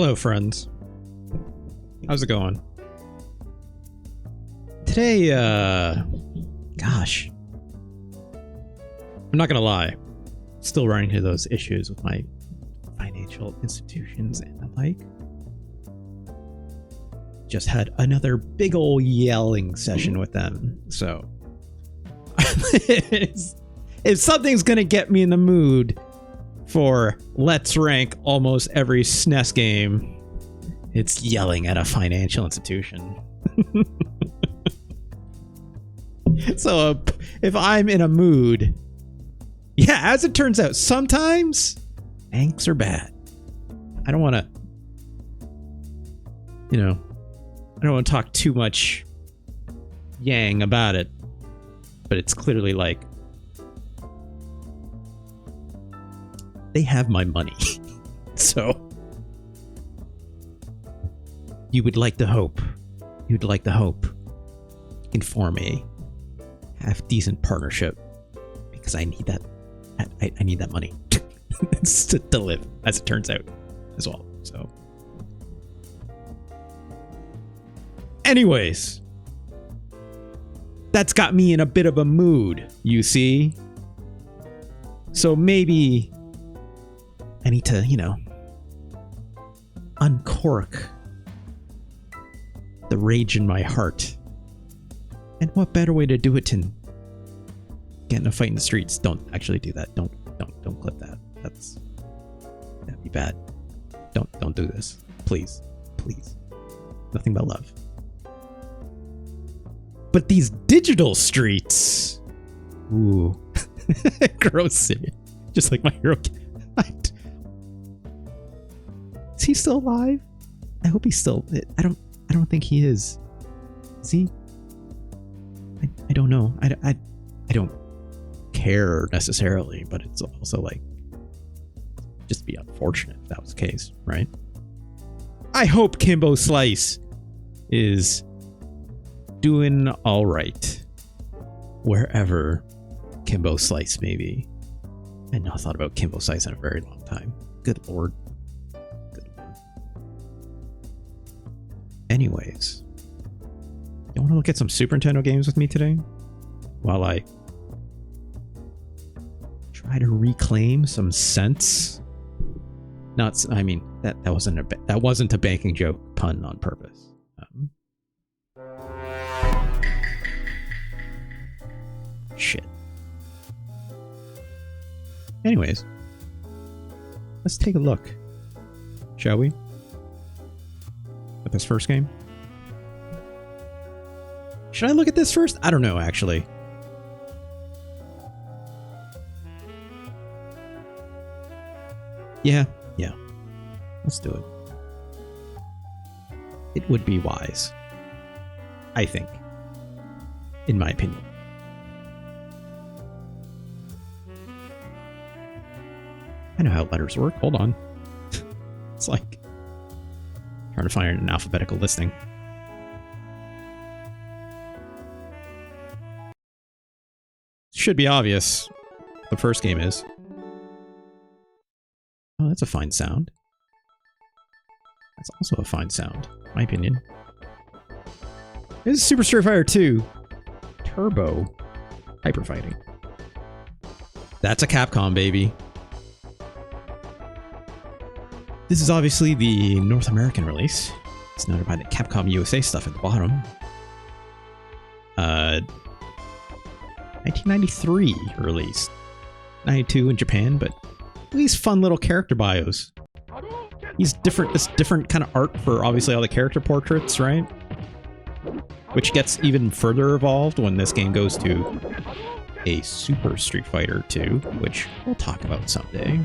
Hello, friends. How's it going? Today, gosh. I'm not gonna lie. Still running into those issues with my financial institutions and the like. Just had another big ol' yelling session with them, so... if something's gonna get me in the mood for let's rank almost every SNES game, it's yelling at a financial institution. So if I'm in a mood, yeah, as it turns out, sometimes banks are bad. I don't want to, I don't want to talk too much yang about it, but it's clearly like they have my money. So you'd like to hope you can form a half decent partnership, because I need that. I need that money to live, as it turns out, as well. So anyways, that's got me in a bit of a mood, you see. So maybe I need to, uncork the rage in my heart. And what better way to do it than get in a fight in the streets? Don't actually do that. Don't clip that. That'd be bad. Don't do this. Please. Nothing but love. But these digital streets. Ooh. Gross city. Just like my hero. Is he still alive? I hope he's still. I don't think he is. Is he? I don't know. I don't care necessarily, but it's also like just be unfortunate if that was the case, right? I hope Kimbo Slice is doing all right wherever Kimbo Slice may be. I've not thought about Kimbo Slice in a very long time. Good lord. Anyways, you want to look at some Super Nintendo games with me today? While I try to reclaim some sense. That wasn't a banking joke pun on purpose. Shit. Anyways, let's take a look, shall we? At this first game. Should I look at this first? I don't know, actually. Yeah. Let's do it. It would be wise, I think, in my opinion. I know how letters work. Hold on. It's like trying to find an alphabetical listing. Should be obvious. The first game is. Oh, that's a fine sound. That's also a fine sound, in my opinion. This is Super Street Fighter 2 Turbo Hyper Fighting. That's a Capcom, baby. This is obviously the North American release. It's noted by the Capcom USA stuff at the bottom. 1993 release. 92 in Japan, but these fun little character bios. This different kind of art for obviously all the character portraits, right? Which gets even further evolved when this game goes to a Super Street Fighter 2, which we'll talk about someday.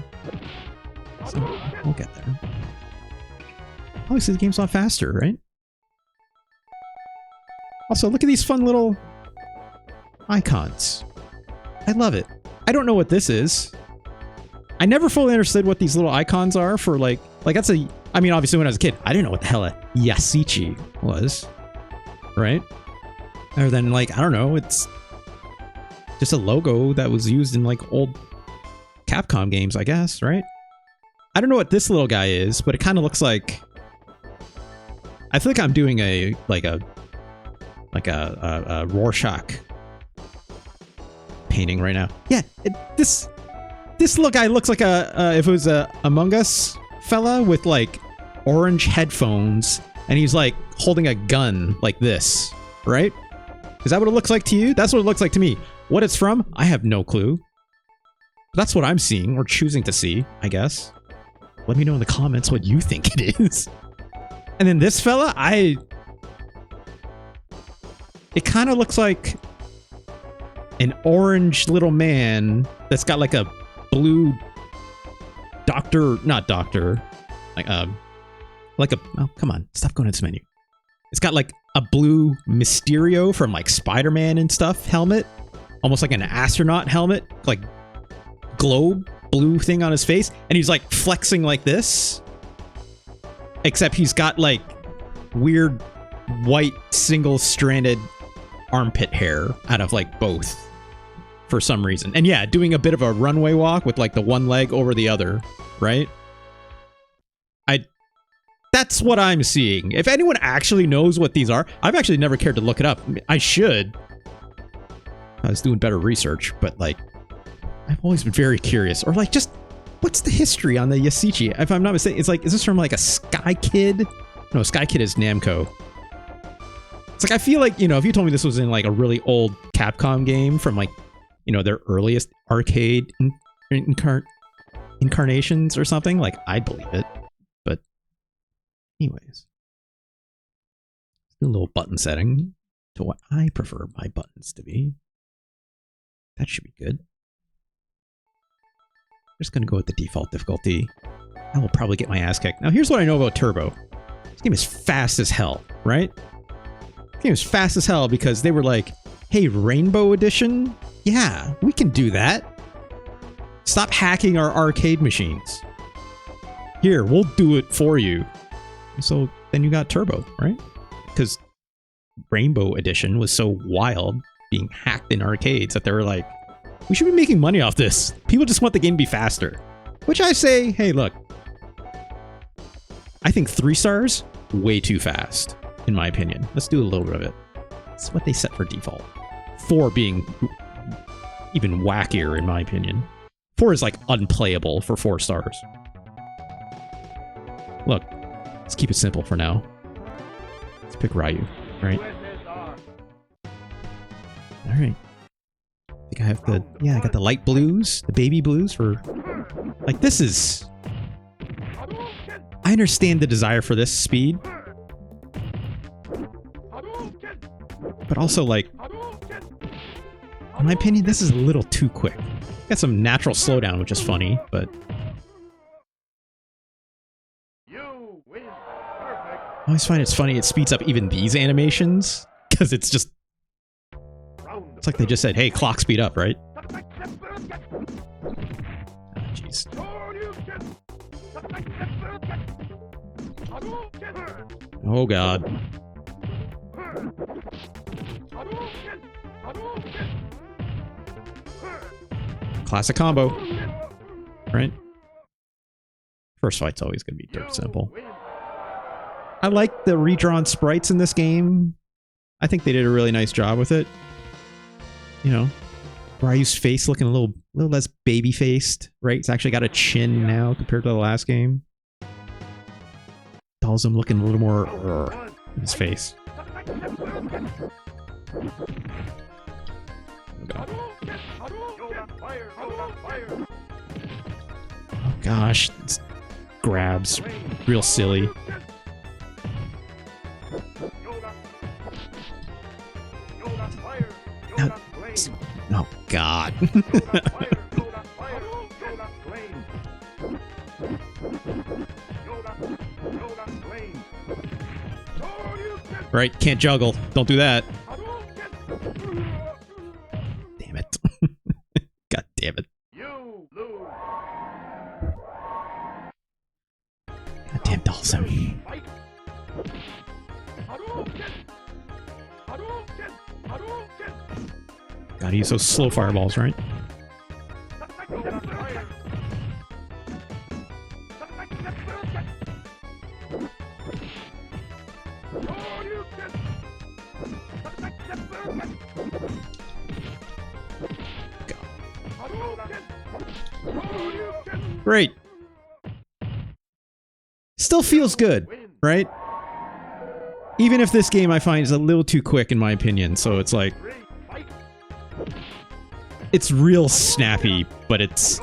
So we'll get there. Obviously the game's a lot faster, right? Also, look at these fun little icons. I love it. I don't know what this is. I never fully understood what these little icons are for, like that's a... I mean, obviously when I was a kid, I didn't know what the hell a Yasichi was. Right? Other than, like, I don't know, it's just a logo that was used in, like, old Capcom games, I guess, right? I don't know what this little guy is, but it kind of looks like... I feel like I'm doing a Rorschach painting right now. Yeah, this little guy looks like if it was a Among Us fella with like orange headphones, and he's like holding a gun like this, right? Is that what it looks like to you? That's what it looks like to me. What it's from, I have no clue. That's what I'm seeing, or choosing to see, I guess. Let me know in the comments what you think it is. And then this fella, it kind of looks like an orange little man that's got like a blue not doctor, like a, oh, come on, stop going to this menu. It's got like a blue Mysterio from like Spider-Man and stuff helmet, almost like an astronaut helmet, like globe blue thing on his face, and he's like flexing like this, except he's got like weird white single-stranded armpit hair out of like both for some reason. And yeah, doing a bit of a runway walk with like the one leg over the other, right? That's what I'm seeing. If anyone actually knows what these are, I've actually never cared to look it up. I should. I was doing better research, but like, I've always been very curious. Or like, just what's the history on the Yasichi? If I'm not mistaken, it's like, is this from like a Sky Kid? No, Sky Kid is Namco. It's like, I feel like, you know, if you told me this was in like a really old Capcom game from like, you know, their earliest arcade incarnations or something, like, I'd believe it. But anyways, do a little button setting to what I prefer my buttons to be. That should be good. I'm just going to go with the default difficulty. I will probably get my ass kicked. Now, here's what I know about Turbo. This game is fast as hell, right? This game is fast as hell because they were like, hey, Rainbow Edition? Yeah, we can do that. Stop hacking our arcade machines. Here, we'll do it for you. So then you got Turbo, right? Because Rainbow Edition was so wild being hacked in arcades that they were like, we should be making money off this. People just want the game to be faster. Which I say, hey, look. I think 3 stars, way too fast, in my opinion. Let's do a little bit of it. That's what they set for default. 4 being even wackier, in my opinion. 4 is like unplayable for 4 stars. Look, let's keep it simple for now. Let's pick Ryu, right? Alright. I think I have the... Yeah, I got the light blues, the baby blues for... Like, this is... I understand the desire for this speed. But also, like... In my opinion, this is a little too quick. Got some natural slowdown, which is funny, but... I always find it's funny it speeds up even these animations, because it's just... It's like they just said, hey, clock speed up, right? Oh, jeez. Oh, God. Classic combo. Right? First fight's always going to be dope simple. I like the redrawn sprites in this game. I think they did a really nice job with it. You know, Ryu's face looking a little less baby-faced, right? It's actually got a chin now compared to the last game. Dalsum looking a little more in his face. Oh gosh, it's grabs, real silly. Now, oh God. Right, can't juggle. Don't do that. Damn it. God damn it. God damn Dalsum. Gotta use those slow fireballs, right? Great. Still feels good, right? Even if this game I find is a little too quick in my opinion, so it's like... It's real snappy, but it's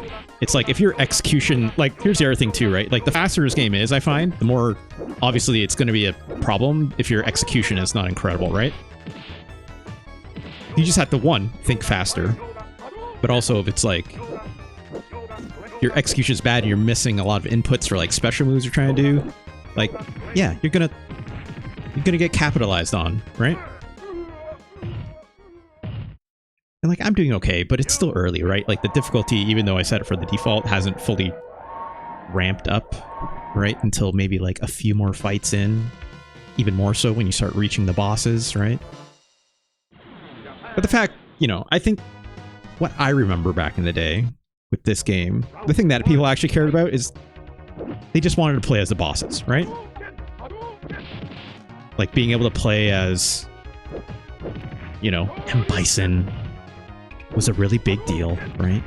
like if your execution... Like, here's the other thing too, right? Like, the faster this game is, I find, the more... Obviously, it's going to be a problem if your execution is not incredible, right? You just have to, one, think faster. But also, if it's like... Your execution is bad and you're missing a lot of inputs for, like, special moves you're trying to do. Like, yeah, you're gonna get capitalized on, right? And like, I'm doing okay, but it's still early, right? Like, the difficulty, even though I set it for the default, hasn't fully ramped up, right? Until maybe like a few more fights in. Even more so when you start reaching the bosses, right? But the fact, you know, I think what I remember back in the day with this game, the thing that people actually cared about is they just wanted to play as the bosses, right? Like, being able to play as, you know, M. Bison was a really big deal, right?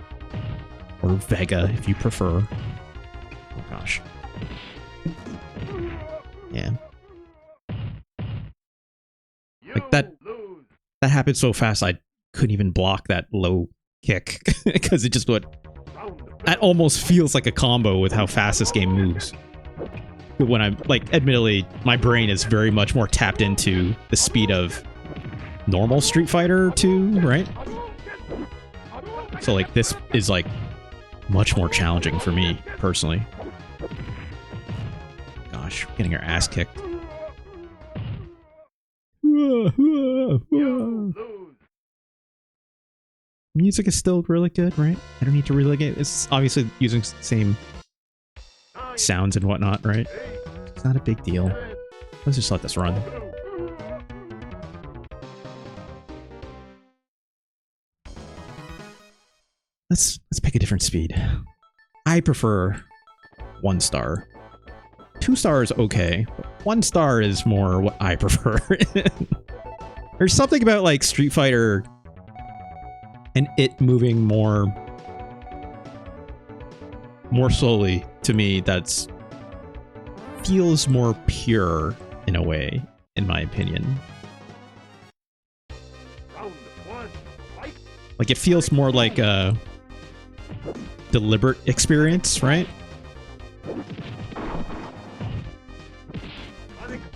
Or Vega, if you prefer. Oh, gosh. Yeah. Like, that happened so fast, I couldn't even block that low kick. Because it just would... That almost feels like a combo with how fast this game moves. When I'm, like, admittedly, my brain is very much more tapped into the speed of normal Street Fighter 2, right? So, like, this is, like, much more challenging for me, personally. Gosh, getting our ass kicked. Music is still really good, right? I don't need to relegate it. It's obviously using the same sounds and whatnot, right? It's not a big deal. Let's just let this run. Let's pick a different speed. I prefer 1 star. 2 stars okay, but 1 star is more what I prefer. There's something about like Street Fighter and it moving more slowly to me that's feels more pure in a way, in my opinion. Like, it feels more like a deliberate experience, right? I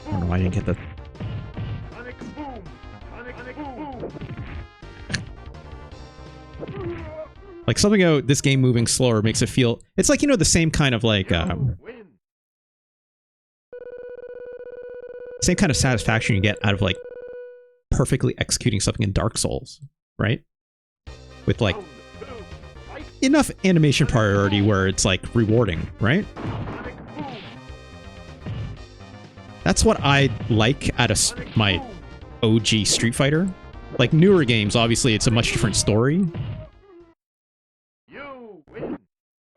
don't know why I didn't get the... Like, something about this game moving slower makes it feel... It's like, you know, the same kind of, like, same kind of satisfaction you get out of, like, perfectly executing something in Dark Souls, right? With, like, enough animation priority where it's, like, rewarding, right? That's what I like out of my OG Street Fighter. Like, newer games, obviously, it's a much different story.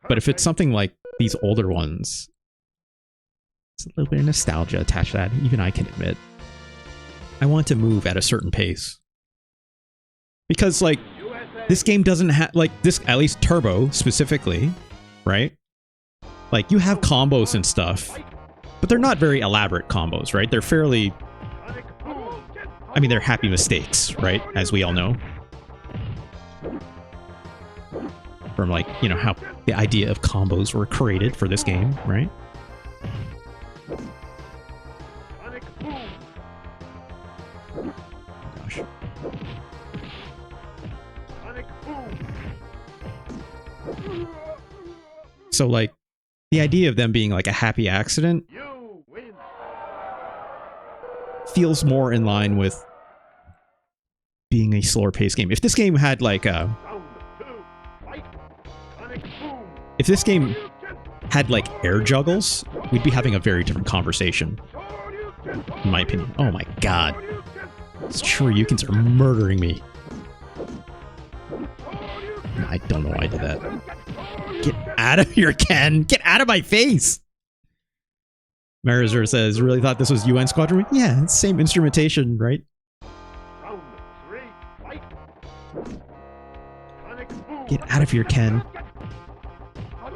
But if it's something like these older ones, it's a little bit of nostalgia attached to that, even I can admit. I want to move at a certain pace. Because, like, this game doesn't have, like, this, at least Turbo specifically, right? Like, you have combos and stuff, but they're not very elaborate combos, right? They're fairly... I mean, they're happy mistakes, right? As we all know. From, like, you know, how the idea of combos were created for this game, right? Gosh. So, like, the idea of them being, like, a happy accident feels more in line with being a slower paced game. If this game had, like, a... If this game had, like, air juggles, we'd be having a very different conversation. In my opinion. Oh my god. These Shoryukens are murdering me. I don't know why I did that. Get out of here, Ken! Get out of my face! Marizer says, really thought this was UN Squadron? Yeah, it's same instrumentation, right? Get out of here, Ken.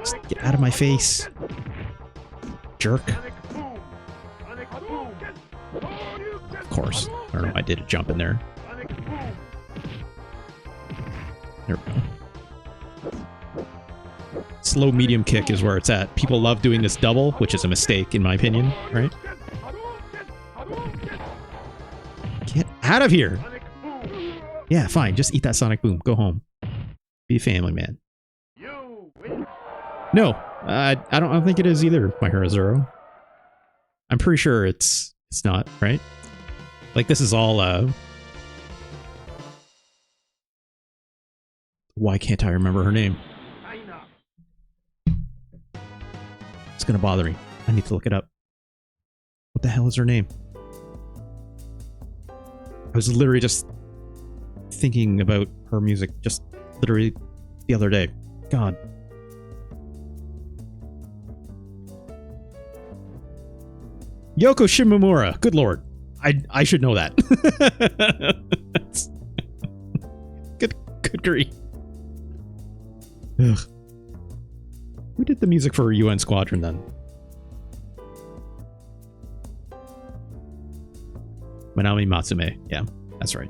Just get out of my face. Jerk. Of course. I don't know if I did a jump in there. There we go. Slow medium kick is where it's at. People love doing this double, which is a mistake in my opinion, right? Get out of here! Yeah, fine. Just eat that sonic boom. Go home. Be a family man. No, I don't think it is either, my Hero Zero. I'm pretty sure it's not, right? Like this is all why can't I remember her name? It's gonna bother me. I need to look it up. What the hell is her name? I was literally just thinking about her music just literally the other day. God. Yoko Shimomura. Good lord. I should know that. good grief. Ugh. Who did the music for UN Squadron then? Manami Matsume. Yeah, that's right.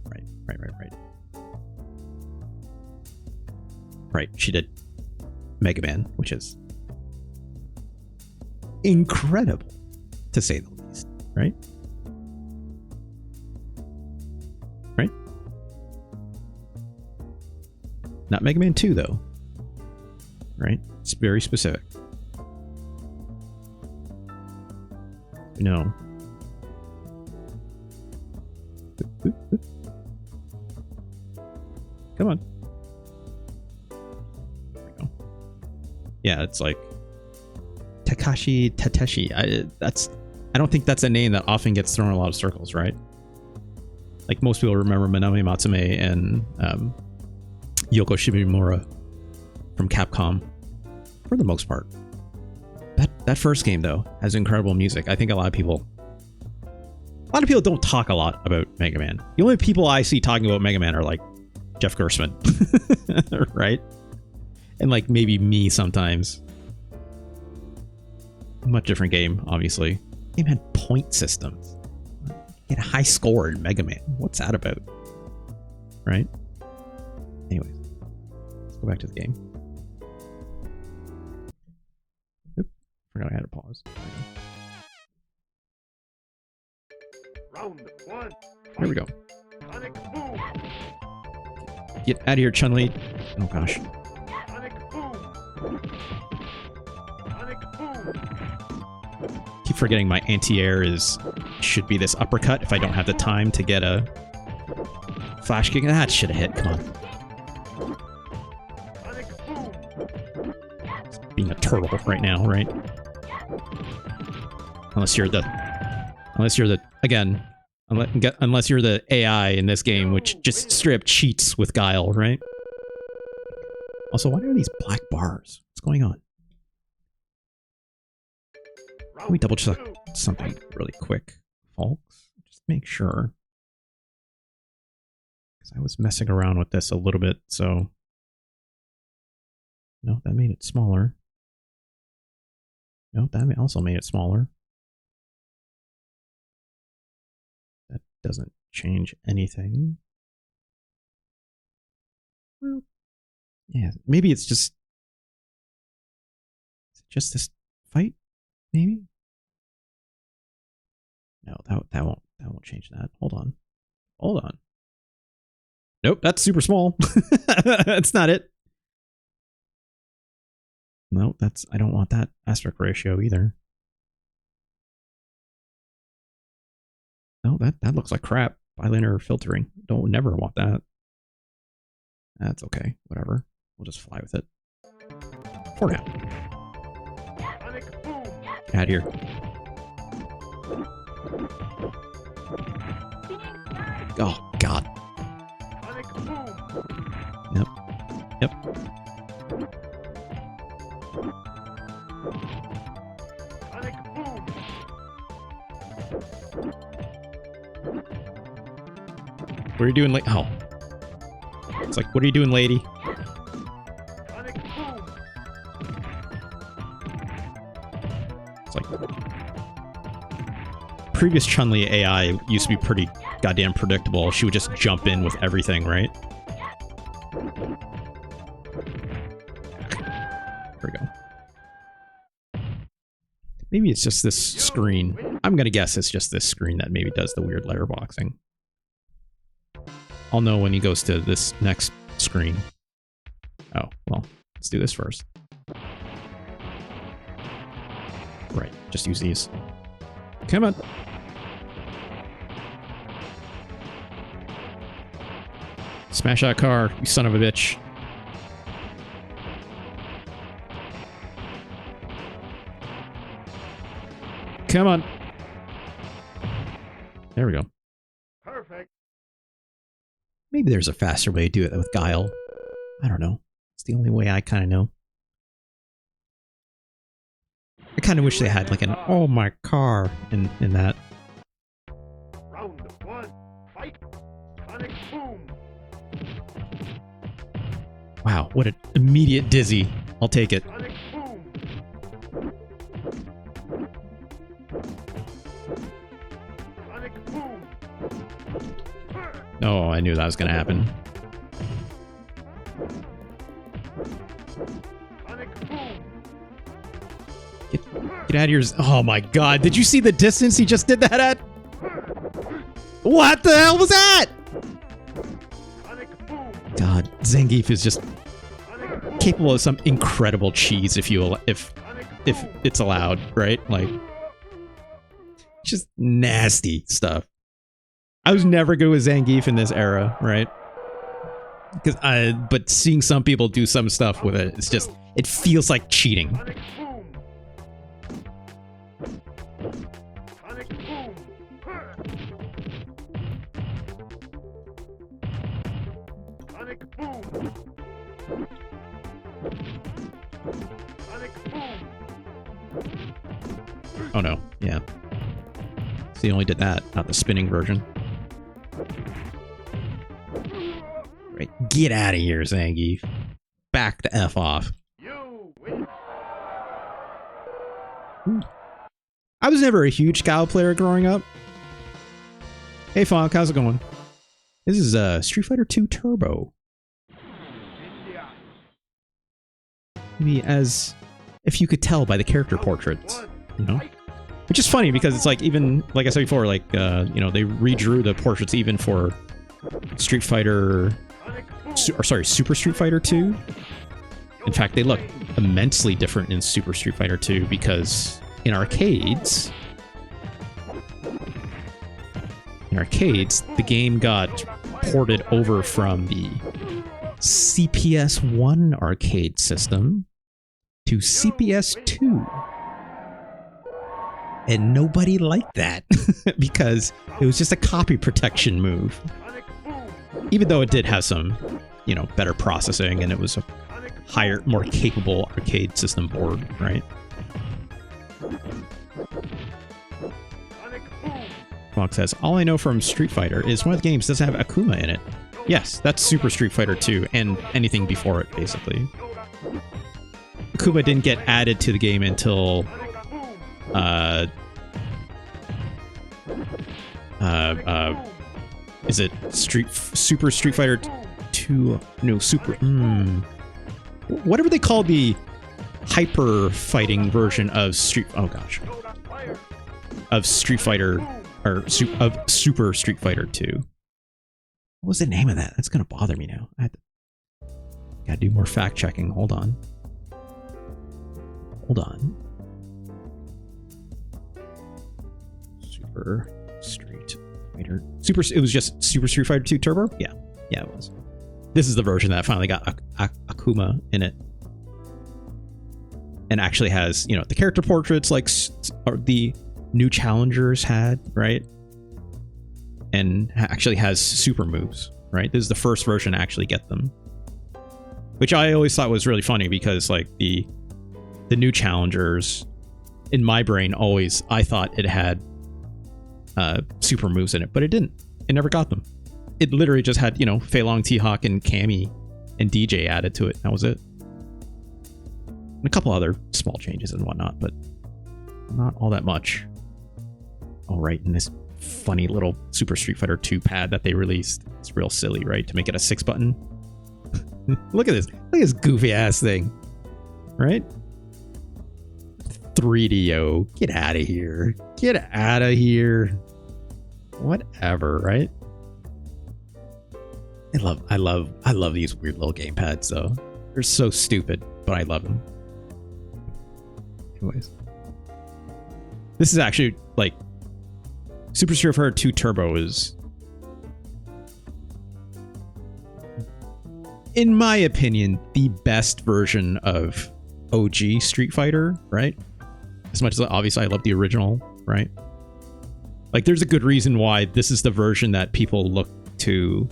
Right. Right, she did Mega Man, which is incredible, to say the least, right? Right? Not Mega Man 2, though. Right? It's very specific. No. Come on. There we go. Yeah, it's like Takashi Tateshi. I don't think that's a name that often gets thrown in a lot of circles, right? Like most people remember Manami Matsume and Yoko Shimomura from Capcom, for the most part. That first game though has incredible music. I think a lot of people don't talk a lot about Mega Man. The only people I see talking about Mega Man are like Jeff Gerstmann, right? And like maybe me sometimes. Much different game, obviously. Game had point systems. Get a high score in Mega Man. What's that about? Right? Anyways, let's go back to the game. Oop, forgot I had to pause. Round one. There we go. Get out of here, Chun-Li. Oh gosh. Keep forgetting my anti-air should be this uppercut if I don't have the time to get a flash kick. That should have hit. Come on. Just being a turtle right now, right? Unless you're the AI in this game, which just straight up cheats with guile, right? Also, why are these black bars? What's going on? Let me double check something really quick, folks. Just make sure. Because I was messing around with this a little bit, so... No, that made it smaller. No, that also made it smaller. That doesn't change anything. Well, yeah, maybe it's just... Is it just this fight? Maybe? No, that won't change that. Hold on. Nope, that's super small. That's not it. No, I don't want that aspect ratio either. No, that looks like crap. Bilinear filtering. Never want that. That's okay. Whatever. We'll just fly with it. For now. Get out of here. Oh, God. Yep. What are you doing, oh. It's like, what are you doing, lady? Like, previous Chun-Li AI used to be pretty goddamn predictable. She would just jump in with everything, right? There we go. Maybe it's just this screen. I'm gonna guess it's just this screen that maybe does the weird letterboxing. I'll know when he goes to this next screen. Oh, well, let's do this first. Right, just use these. Come on. Smash that car, you son of a bitch. Come on. There we go. Perfect. Maybe there's a faster way to do it with guile. I don't know. It's the only way I kind of know. I kind of wish they had like an "oh my car" in that. Round one. Fight. Sonic boom. Wow, what an immediate dizzy. I'll take it. Sonic boom. Sonic boom. Oh, I knew that was going to happen. Sonic boom. Get out of here. Oh my god, did you see the distance he just did that at? What the hell was that? Sonic boom. God, Zangief is just Sonic boom. capable of some incredible cheese if it's allowed, right? Like, just nasty stuff. I was never good with Zangief in this era, right? But seeing some people do some stuff with it, it's just, it feels like cheating. Sonic boom. Sonic boom. Sonic boom. Sonic boom. Oh no, yeah. So he only did that, not the spinning version. Right, get out of here, Zangief. Back the F off. You win. I was never a huge Guile player growing up. Hey Fonk, how's it going? This is Street Fighter 2 Turbo. India. Maybe as if you could tell by the character portraits, you know? Which is funny because it's like, even like I said before, like you know, they redrew the portraits even for Street Fighter Super Street Fighter 2. In fact, they look immensely different in Super Street Fighter 2 because in arcades, the game got ported over from the CPS-1 arcade system to CPS-2. And nobody liked that because it was just a copy protection move. Even though it did have some, you know, better processing and it was a higher, more capable arcade system board, right? Fox says, all I know from Street Fighter is one of the games doesn't have Akuma in it. Yes, that's Super Street Fighter 2 and anything before it, basically. Akuma didn't get added to the game until is it Super Street Fighter 2? No, whatever they call the hyper fighting version of Street Fighter, or of Super Street Fighter 2. What was the name of that? That's gonna bother me now. Gotta do more fact checking. Hold on. Super Street Fighter. It was just Super Street Fighter 2 Turbo? Yeah, it was. This is the version that finally got Akuma in it. And actually has, you know, the character portraits like the new challengers had, right? And actually has super moves, right? This is the first version to actually get them. Which I always thought was really funny because, like, the new challengers, in my brain, I thought it had super moves in it, but it didn't. It never got them. It literally just had, you know, Fei Long, T-Hawk, and Cammy and DJ added to it. That was it. And a couple other small changes and whatnot, but Not all that much. All right, and this funny little Super Street Fighter 2 pad that they released. It's real silly, right? To make it a 6 button. Look at this. Look at this goofy ass thing. Right? 3DO. Get out of here. Get out of here. Whatever, right? I love these weird little gamepads though. They're so stupid, but I love them. Anyways. This is actually like Super Street Fighter 2 Turbo is, in my opinion, the best version of OG Street Fighter, right? As much as obviously I love the original, right? Like there's a good reason why this is the version that people look to.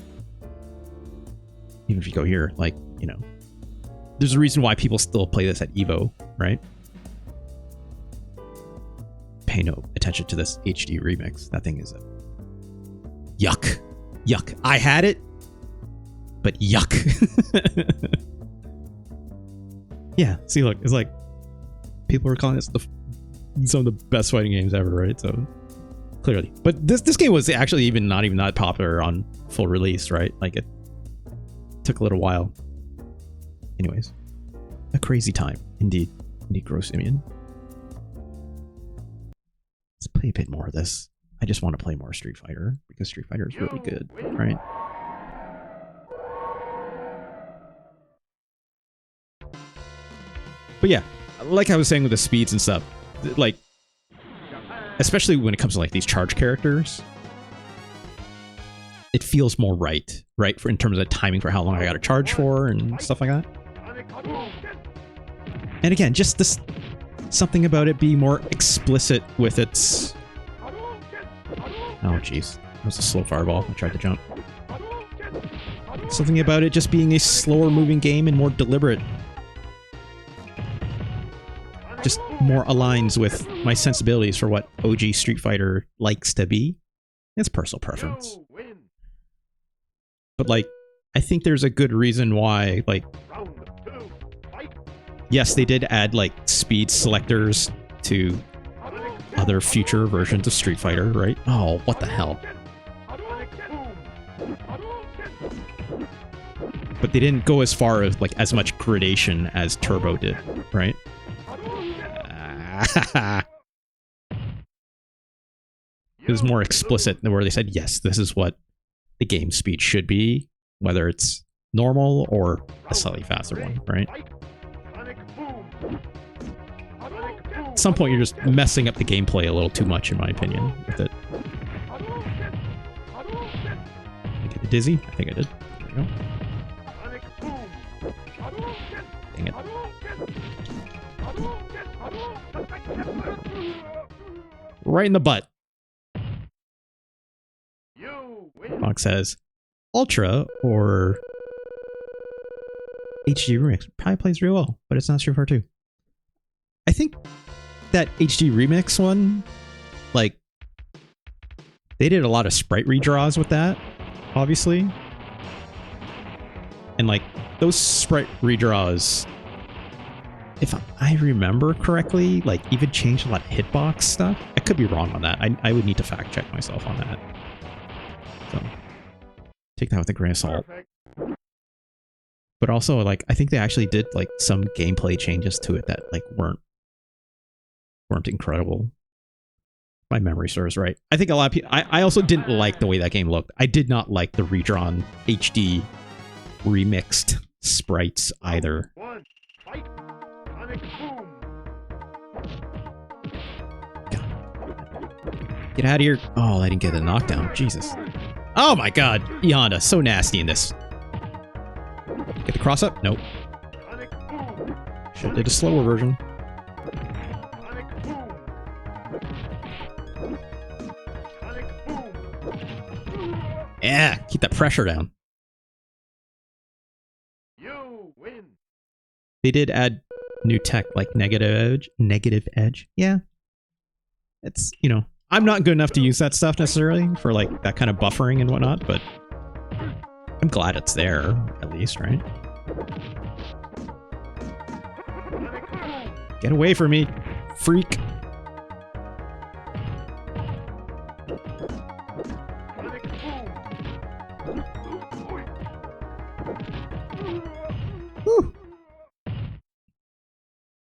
Even if you go here, like, you know, there's a reason why people still play this at Evo, right? Pay no attention to this HD remix. That thing is a yuck. Yuck. I had it, but yuck. Yeah, see, look, it's like people were calling this some of the best fighting games ever, right? So clearly, but this game was actually not even that popular on full release, right? Like it took a little while. Anyways, a crazy time indeed. Indeed, Gross Simeon. Let's play a bit more of this. I just want to play more Street Fighter because Street Fighter is really good, right? But yeah, like I was saying with the speeds and stuff, like, especially when it comes to like these charge characters, it feels more right, for in terms of timing for how long I got to charge for and stuff like that. And again, just this something about it being more explicit with its. Oh jeez, that was a slow fireball. I tried to jump. Something about it just being a slower moving game and more deliberate. Just more aligns with my sensibilities for what OG Street Fighter likes to be. It's personal preference. But like, I think there's a good reason why, like, yes, they did add like speed selectors to other future versions of Street Fighter, right? Oh, what the hell? But they didn't go as far as like as much gradation as Turbo did, right? It was more explicit where they said, yes, this is what the game speed should be, whether it's normal or a slightly faster one, right? At some point, you're just messing up the gameplay a little too much, in my opinion, with it. Did I get dizzy? I think I did. There we go. Dang it. Right in the butt. Fox says, Ultra or HD Remix probably plays real well, but it's not Street Fighter 2. I think that HD Remix one, like, they did a lot of sprite redraws with that, obviously. And like, those sprite redraws, if I remember correctly, like even changed a lot of hitbox stuff. I could be wrong on that. I would need to fact check myself on that. So take that with a grain of salt. But also, like, I think they actually did like some gameplay changes to it that like weren't incredible. My memory serves right. I think a lot of people. I also didn't like the way that game looked. I did not like the redrawn HD remixed sprites either. Get out of here. Oh, I didn't get a knockdown. Jesus. Oh my god. E-Honda, so nasty in this. Get the cross up? Nope. Should've did a slower version. Yeah, keep that pressure down. They did add new tech like negative edge. Yeah. It's, you know, I'm not good enough to use that stuff necessarily for like that kind of buffering and whatnot, but I'm glad it's there at least, right? Get away from me, freak. Woo.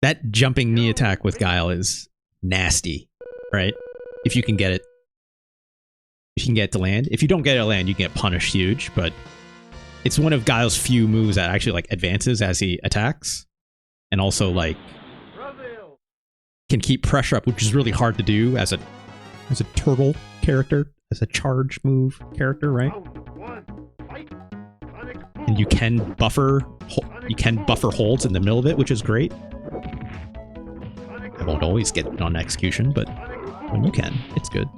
That jumping knee attack with Guile is nasty, right? If you can get it. If you can get it to land. If you don't get it to land, you can get punished huge, but it's one of Guile's few moves that actually like advances as he attacks. And also like can keep pressure up, which is really hard to do as a turtle character, as a charge move character, right? And you can buffer holds in the middle of it, which is great. I won't always get it on execution, but when you can, it's good.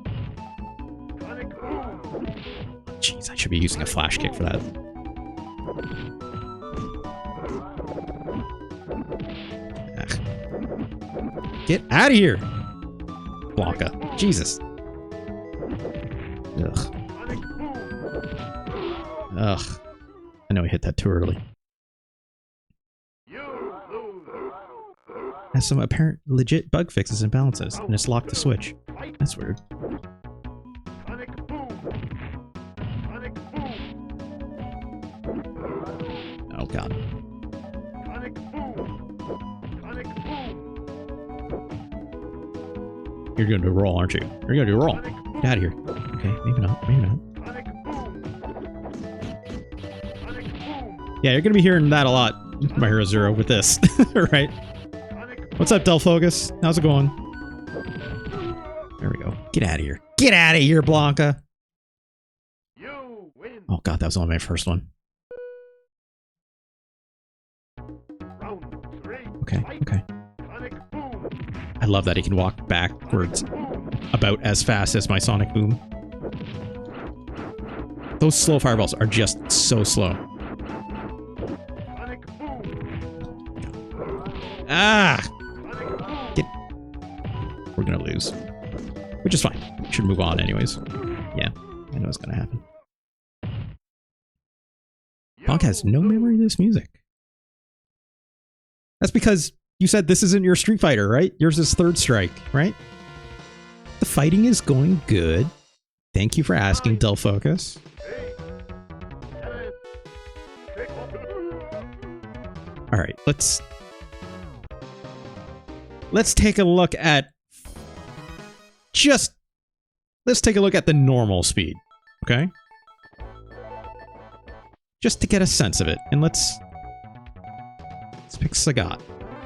Jeez, I should be using a flash kick for that. Ugh. Get out of here, Blanca. Jesus. Ugh. Ugh. I know I hit that too early. Has some apparent legit bug fixes and balances, and it's locked to switch. That's weird. Oh god. You're gonna do a roll, aren't you? You're gonna do a roll. Get out of here. Okay, maybe not. Maybe not. Yeah, you're gonna be hearing that a lot, My Hero Zero, with this, right? What's up, Delfocus? How's it going? There we go. Get out of here. Get out of here, Blanca! Oh god, that was only my first one. Okay, okay. I love that he can walk backwards about as fast as my Sonic Boom. Those slow fireballs are just so slow. Ah! We're gonna lose. Which is fine. We should move on anyways. Yeah, I know it's gonna happen. Bonk has no memory of this music. That's because you said this isn't your Street Fighter, right? Yours is Third Strike, right? The fighting is going good. Thank you for asking, Delfocus. Alright, let's take a look at let's take a look at the normal speed, okay? Just to get a sense of it, and let's pick Sagat.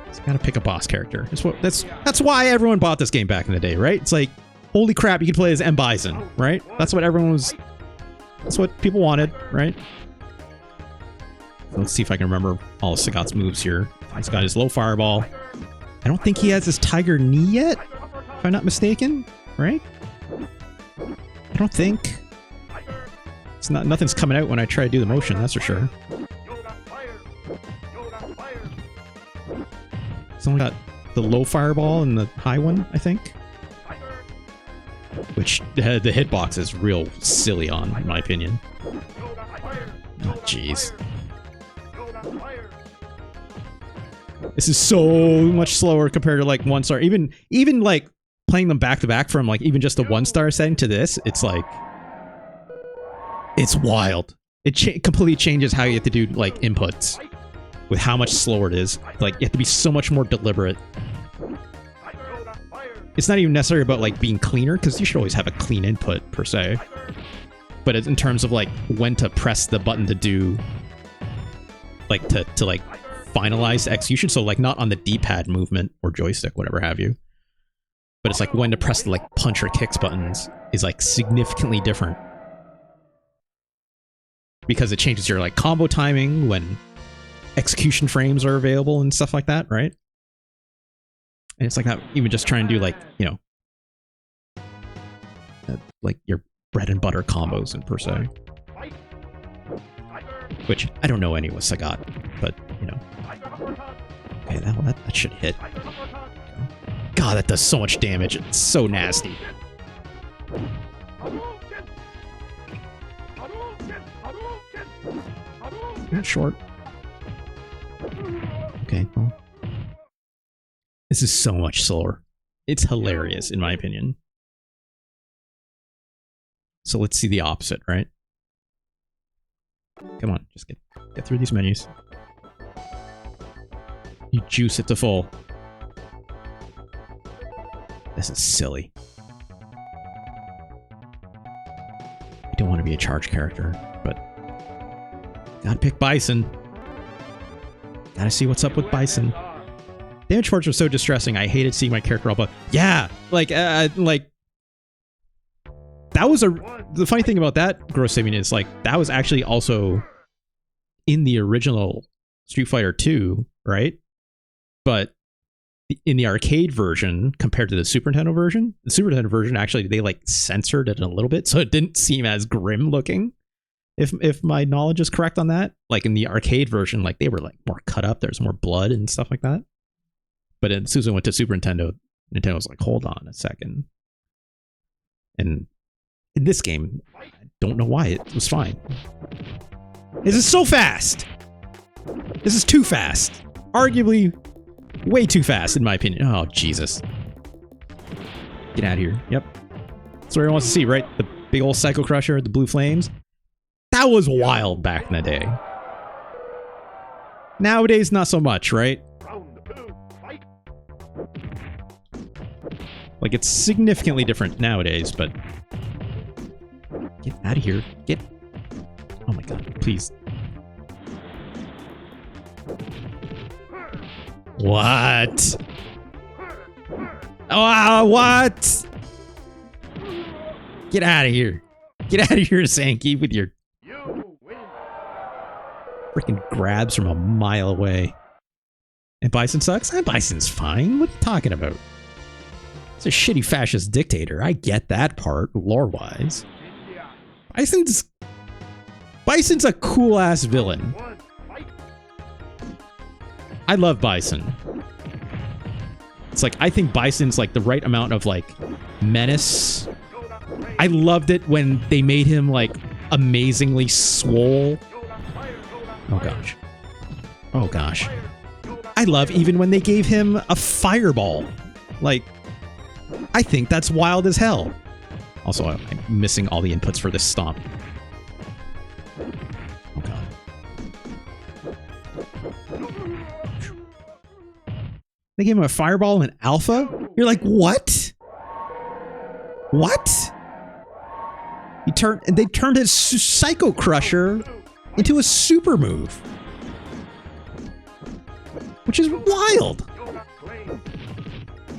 It's gotta pick a boss character. That's why everyone bought this game back in the day, right? It's like, holy crap, you could play as M. Bison, right? That's what people wanted, right? Let's see if I can remember all of Sagat's moves here. He's got his low fireball. I don't think he has his tiger knee yet, if I'm not mistaken, right? I don't think. Nothing's coming out when I try to do the motion, that's for sure. He's only got the low fireball and the high one, I think. Which the hitbox is real silly on, in my opinion. Oh, jeez. This is so much slower compared to like 1-star. Even like playing them back to back from like even just the 1-star setting to this, it's like it's wild. It completely changes how you have to do like inputs with how much slower it is. Like you have to be so much more deliberate. It's not even necessary about like being cleaner, because you should always have a clean input per se. But in terms of like when to press the button to do like to like finalize the execution, so like not on the D-pad movement or joystick, whatever have you, but it's like when to press the like punch or kicks buttons is like significantly different, because it changes your like combo timing when execution frames are available and stuff like that, right? And it's like not even just trying to do like, you know, like your bread and butter combos in per se, which I don't know any with Sagat, but you know. Okay, that should hit. God, that does so much damage. It's so nasty. Not short. Okay, well. This is so much slower. It's hilarious, in my opinion. So let's see the opposite, right? Come on, just get through these menus. You juice it to full. This is silly. I don't want to be a charge character, but gotta pick Bison. Gotta see what's up with Bison. Damage Forge was so distressing. I hated seeing my character all but yeah, like that was the funny thing about that gross saving is like that was actually also in the original Street Fighter 2, right? But in the arcade version compared to the Super Nintendo version, the Super Nintendo version actually they like censored it a little bit so it didn't seem as grim looking. If my knowledge is correct on that, like in the arcade version, like they were like more cut up, there's more blood and stuff like that. But as soon as I went to Super Nintendo, Nintendo was like, hold on a second. And in this game, I don't know why it was fine. This is so fast. This is too fast. Arguably way too fast in my opinion. Oh, Jesus. Get out of here. Yep. That's what everyone wants to see, right? The big old Psycho Crusher, the blue flames. That was wild back in the day. Nowadays, not so much, right? Like, it's significantly different nowadays, but... Get out of here. Get... Oh my god, please. What? Oh, what? Get out of here. Get out of here, Sankey, with your... freaking grabs from a mile away. And Bison sucks? Bison's fine. What are you talking about? It's a shitty fascist dictator. I get that part, lore-wise. Bison's a cool-ass villain. I love Bison. It's like, I think Bison's like the right amount of like menace. I loved it when they made him like amazingly swole. Oh gosh. Oh gosh. I love even when they gave him a fireball. Like, I think that's wild as hell. Also, I'm missing all the inputs for this stomp. Oh god. They gave him a fireball and an alpha? You're like, what? What? They turned his Psycho Crusher into a super move. Which is wild.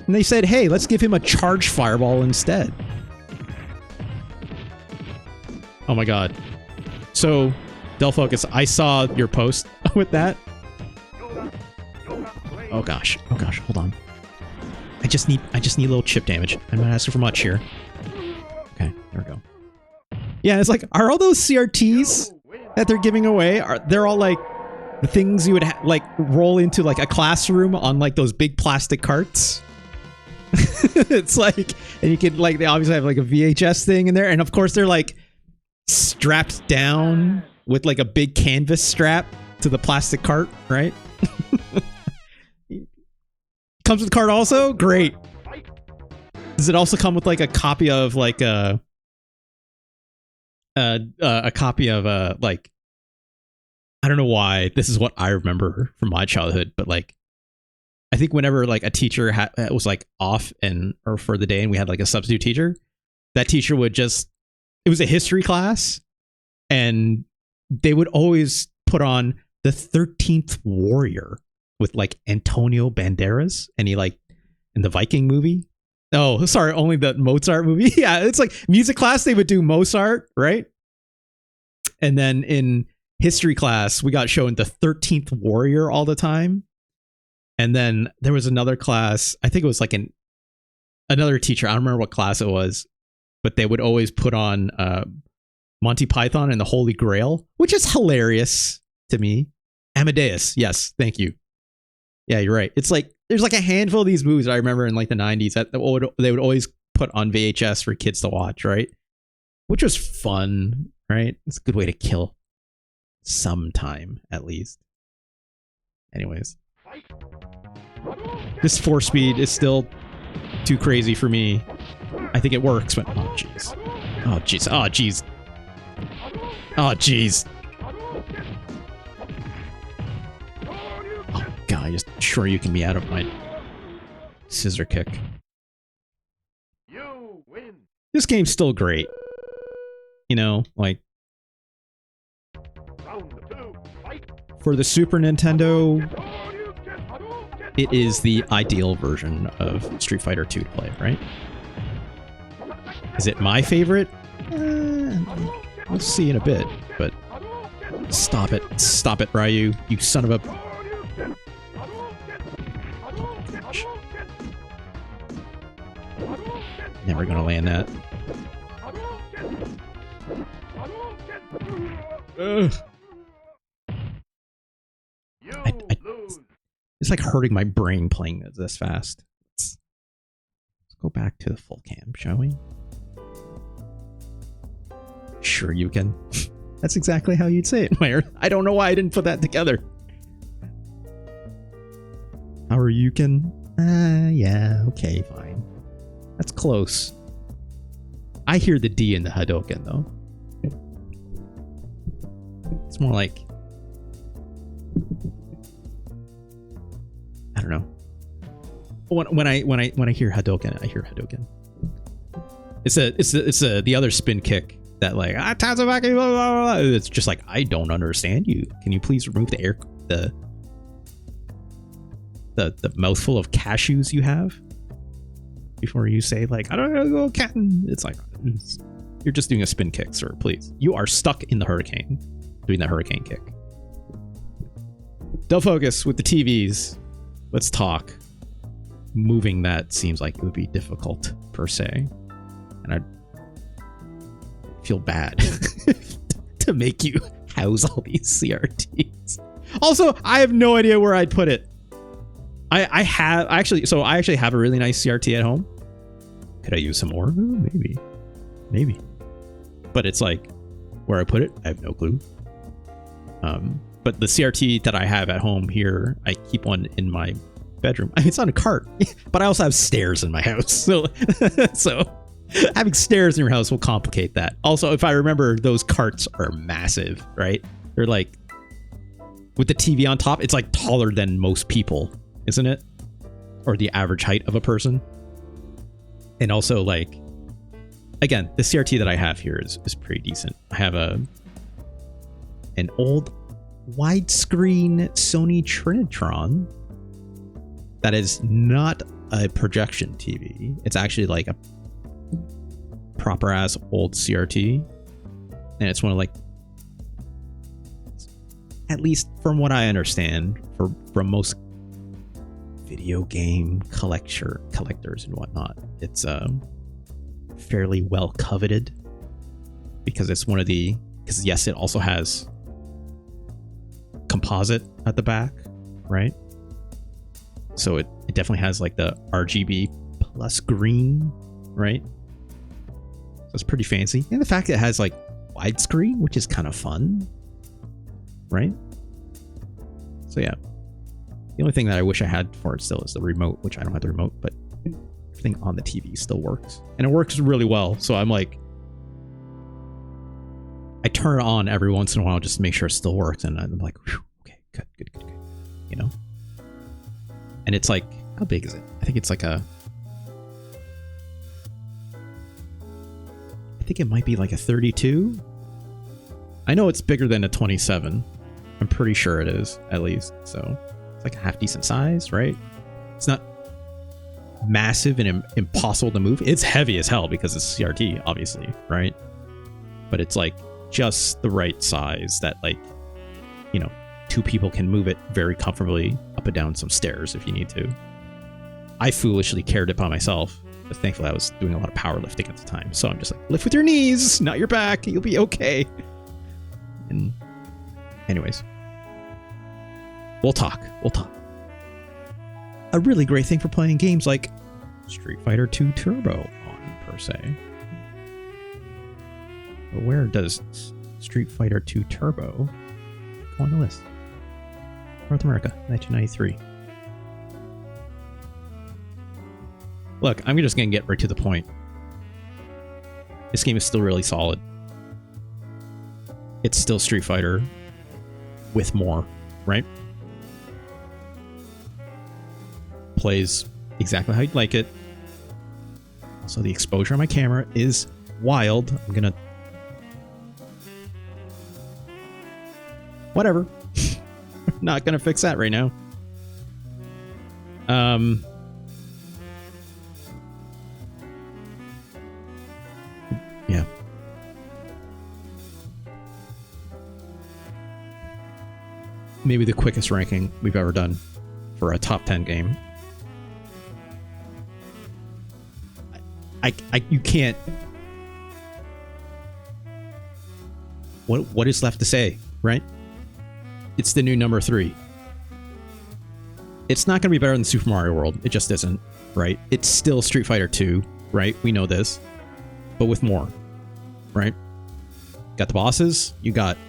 And they said, hey, let's give him a charge fireball instead. Oh my god. So, Del Focus, I saw your post with that. Oh gosh, hold on. I just need a little chip damage. I'm not asking for much here. Okay, there we go. Yeah, it's like, are all those CRTs that they're giving away, they're all like the things you would like roll into like a classroom on like those big plastic carts? It's like, and you can like, they obviously have like a VHS thing in there, and of course they're like strapped down with like a big canvas strap to the plastic cart, right? Comes with the cart also? Great. Does it also come with like a copy of like a copy of like, I don't know why this is what I remember from my childhood, but like I think whenever like a teacher was like off or for the day and we had like a substitute teacher, that teacher would just, it was a history class and they would always put on the 13th Warrior with like Antonio Banderas, and he like in the Viking movie. Oh, sorry, only the Mozart movie. Yeah, it's like music class, they would do Mozart, right? And then in history class, we got shown the 13th Warrior all the time. And then there was another class, I think it was like another teacher, I don't remember what class it was, but they would always put on Monty Python and the Holy Grail, which is hilarious to me. Amadeus, yes, thank you. Yeah, you're right. It's like, there's like a handful of these movies I remember in like the 90s that they would always put on VHS for kids to watch, right? Which was fun, right? It's a good way to kill some time, at least. Anyways. This 4-speed is still too crazy for me. I think it works, but oh jeez. Oh jeez. Oh jeez. Oh jeez. I just sure you can be out of my scissor kick. You win. This game's still great. You know, like Round 2. Fight. for the Super Nintendo, it is the ideal version of Street Fighter 2 to play, right? Is it my favorite? We'll see in a bit, but stop it. Stop it, Ryu. You son of a... Gosh. Never gonna land that. Ugh. It's like hurting my brain playing this fast. Let's go back to the full cam, shall we? Sure you can. That's exactly how you'd say it, Meyer. I don't know why I didn't put that together. How are you can? Yeah, okay, fine. That's close. I hear the D in the Hadoken, though. It's more like... I don't know. When I hear Hadoken, I hear Hadoken. It's the other spin kick that like Tatsumaki, blah, blah, blah. It's just like, I don't understand you. Can you please remove the mouthful of cashews you have before you say like, I don't know, Captain. It's like, you're just doing a spin kick, sir. Please, you are stuck in the hurricane doing that hurricane kick. Don't focus with the TVs. Let's talk. Moving that seems like it would be difficult per se, and I feel bad to make you house all these CRTs. Also, I have no idea where I'd put it. I actually have a really nice CRT at home. Could I use some more? Maybe. But it's like, where I put it, I have no clue. But the CRT that I have at home here, I keep one in my bedroom. I mean, it's on a cart, but I also have stairs in my house. So having stairs in your house will complicate that. Also, if I remember, those carts are massive, right? They're like, with the TV on top, it's like taller than most people, isn't it? Or the average height of a person. And also, like, again, the CRT that I have here is pretty decent. I have an old widescreen Sony Trinitron that is not a projection TV. It's actually like a proper ass old CRT, and it's one of like, at least from what I understand, from most video game collectors and whatnot, it's fairly well coveted because it's one of the, because yes, it also has composite at the back, right? So it definitely has like the RGB plus green, right? So it's pretty fancy. And the fact that it has like widescreen, which is kind of fun, right? So yeah. The only thing that I wish I had for it still is the remote, which I don't have the remote, but everything on the TV still works. And it works really well. So I'm like, I turn it on every once in a while just to make sure it still works. And I'm like, okay, good. You know? And it's like, how big is it? I think it's like I think it might be like a 32. I know it's bigger than a 27. I'm pretty sure it is, at least. So it's like a half decent size, right? It's not massive and impossible to move. It's heavy as hell because it's CRT, obviously, right? But it's like just the right size that, like, you know, two people can move it very comfortably up and down some stairs if you need to. I foolishly carried it by myself, but thankfully I was doing a lot of powerlifting at the time. So I'm just like, lift with your knees, not your back. You'll be okay. And anyways, we'll talk. A really great thing for playing games like Street Fighter 2 Turbo on, per se. But where does Street Fighter 2 Turbo go on the list? North America, 1993. Look, I'm just going to get right to the point. This game is still really solid. It's still Street Fighter with more, right? plays exactly how you'd like it. Also, the exposure on my camera is wild. I'm gonna... Whatever. Not gonna fix that right now. Yeah. Maybe the quickest ranking we've ever done for a top 10 game. You can't... What is left to say, right? It's the new number 3. It's not going to be better than Super Mario World. It just isn't, right? It's still Street Fighter 2, right? We know this. But with more, right? Got the bosses. You got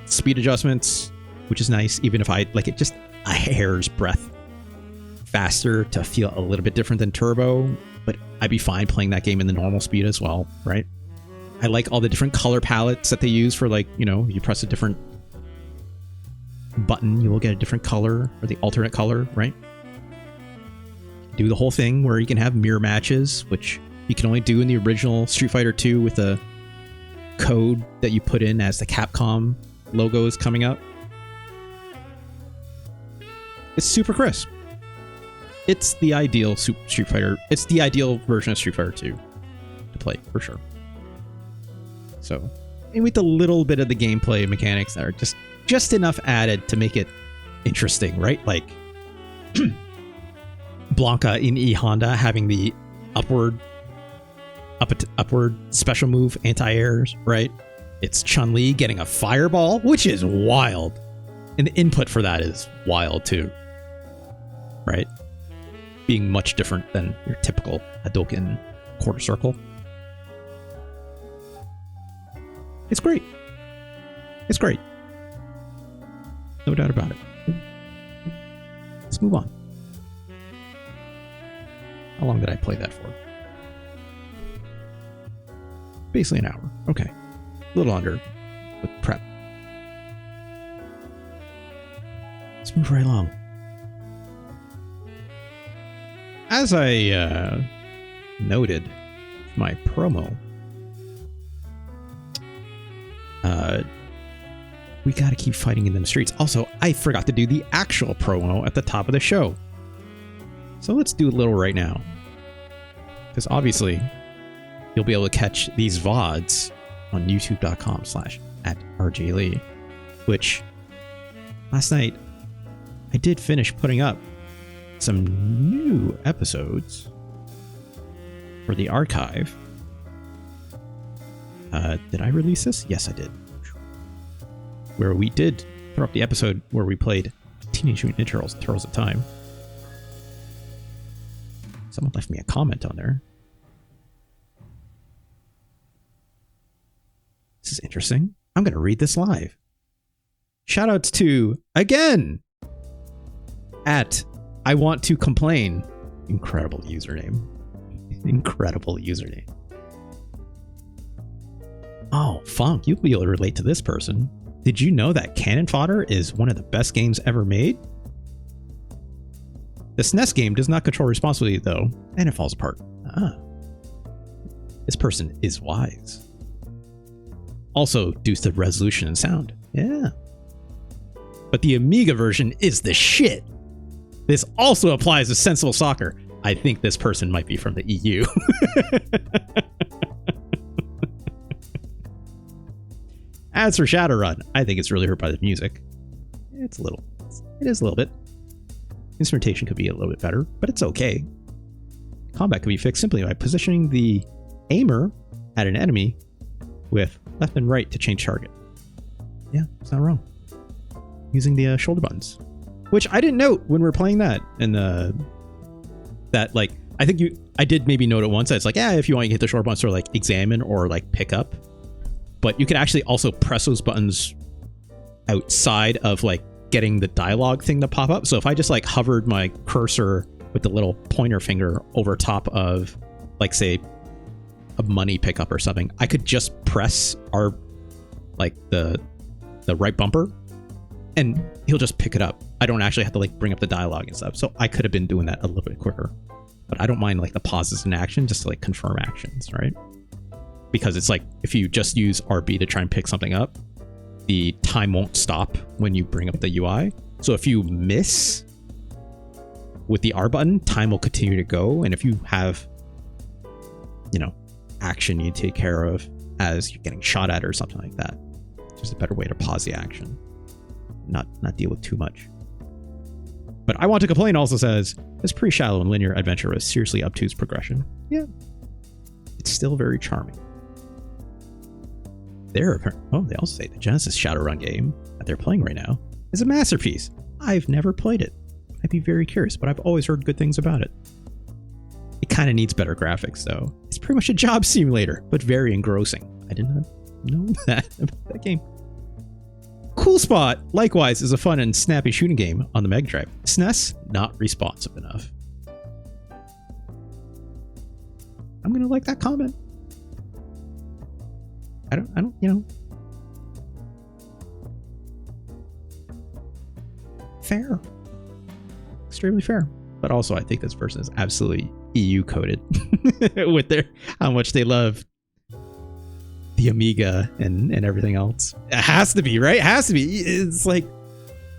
speed adjustments, which is nice, even if I like it just a hair's breadth faster to feel a little bit different than Turbo, but I'd be fine playing that game in the normal speed as well, right? I like all the different color palettes that they use for, like, you know, you press a different button, you will get a different color, or the alternate color, right? Do the whole thing where you can have mirror matches, which you can only do in the original Street Fighter 2 with a code that you put in as the Capcom logo is coming up. It's super crisp. It's the ideal Street Fighter. It's the ideal version of Street Fighter 2 to play, for sure. So, and with a little bit of the gameplay mechanics that are just enough added to make it interesting, right? Like Blanca in E Honda having the upward special move anti-airs, right? It's Chun-Li getting a fireball, which is wild. And the input for that is wild too, right? Being much different than your typical Hadouken quarter circle. It's great. It's great. No doubt about it. Let's move on. How long did I play that for? Basically an hour. Okay. A little under with prep. Let's move right along. As I noted my promo, we gotta keep fighting in them streets. Also, I forgot to do the actual promo at the top of the show. So let's do a little right now. Because obviously, you'll be able to catch these VODs on youtube.com/@RJLee, which last night I did finish putting up some new episodes for the archive. Did I release this? Yes, I did. Where we did throw up the episode where we played Teenage Mutant Ninja Turtles, Turtles of Time. Someone left me a comment on there. This is interesting. I'm going to read this live. Shoutouts to, again, @I want to complain. Incredible username. Incredible username. Oh, Funk, you'll be able to relate to this person. Did you know that Cannon Fodder is one of the best games ever made? The SNES game does not control responsibly, though, and it falls apart. Ah. This person is wise. Also, due to resolution and sound. Yeah. But the Amiga version is the shit. This also applies to Sensible Soccer. I think this person might be from the EU. As for Shadowrun, I think it's really hurt by the music. It is a little bit. Instrumentation could be a little bit better, but it's okay. Combat can be fixed simply by positioning the aimer at an enemy with left and right to change target. Yeah, it's not wrong. Using the shoulder buttons, which I didn't note when we were playing that. And that, like, I did maybe note it once. That it's like, yeah, if you want to hit the shoulder buttons or like examine or like pick up. But you could actually also press those buttons outside of like getting the dialogue thing to pop up. So if I just like hovered my cursor with the little pointer finger over top of, like, say, a money pickup or something, I could just press the right bumper and he'll just pick it up. I don't actually have to like bring up the dialogue and stuff. So I could have been doing that a little bit quicker, but I don't mind like the pauses in action just to like confirm actions, right? Because it's like if you just use RB to try and pick something up, the time won't stop when you bring up the UI. So if you miss with the R button, time will continue to go. And if you have, you know, action you take care of as you're getting shot at or something like that, there's a better way to pause the action, not deal with too much. But I Want to Complain also says, this pretty shallow and linear adventure was seriously obtuse progression. Yeah, it's still very charming. They also say the Genesis Shadowrun game that they're playing right now is a masterpiece. I've never played it. I'd be very curious, but I've always heard good things about it. It kind of needs better graphics, though. It's pretty much a job simulator, but very engrossing. I did not know that about that game. Cool Spot, likewise, is a fun and snappy shooting game on the Mega Drive. SNES, not responsive enough. I'm gonna like that comment. I don't, you know. Fair. Extremely fair. But also, I think this person is absolutely EU coded with their how much they love the Amiga and everything else. It has to be, right? It has to be. It's like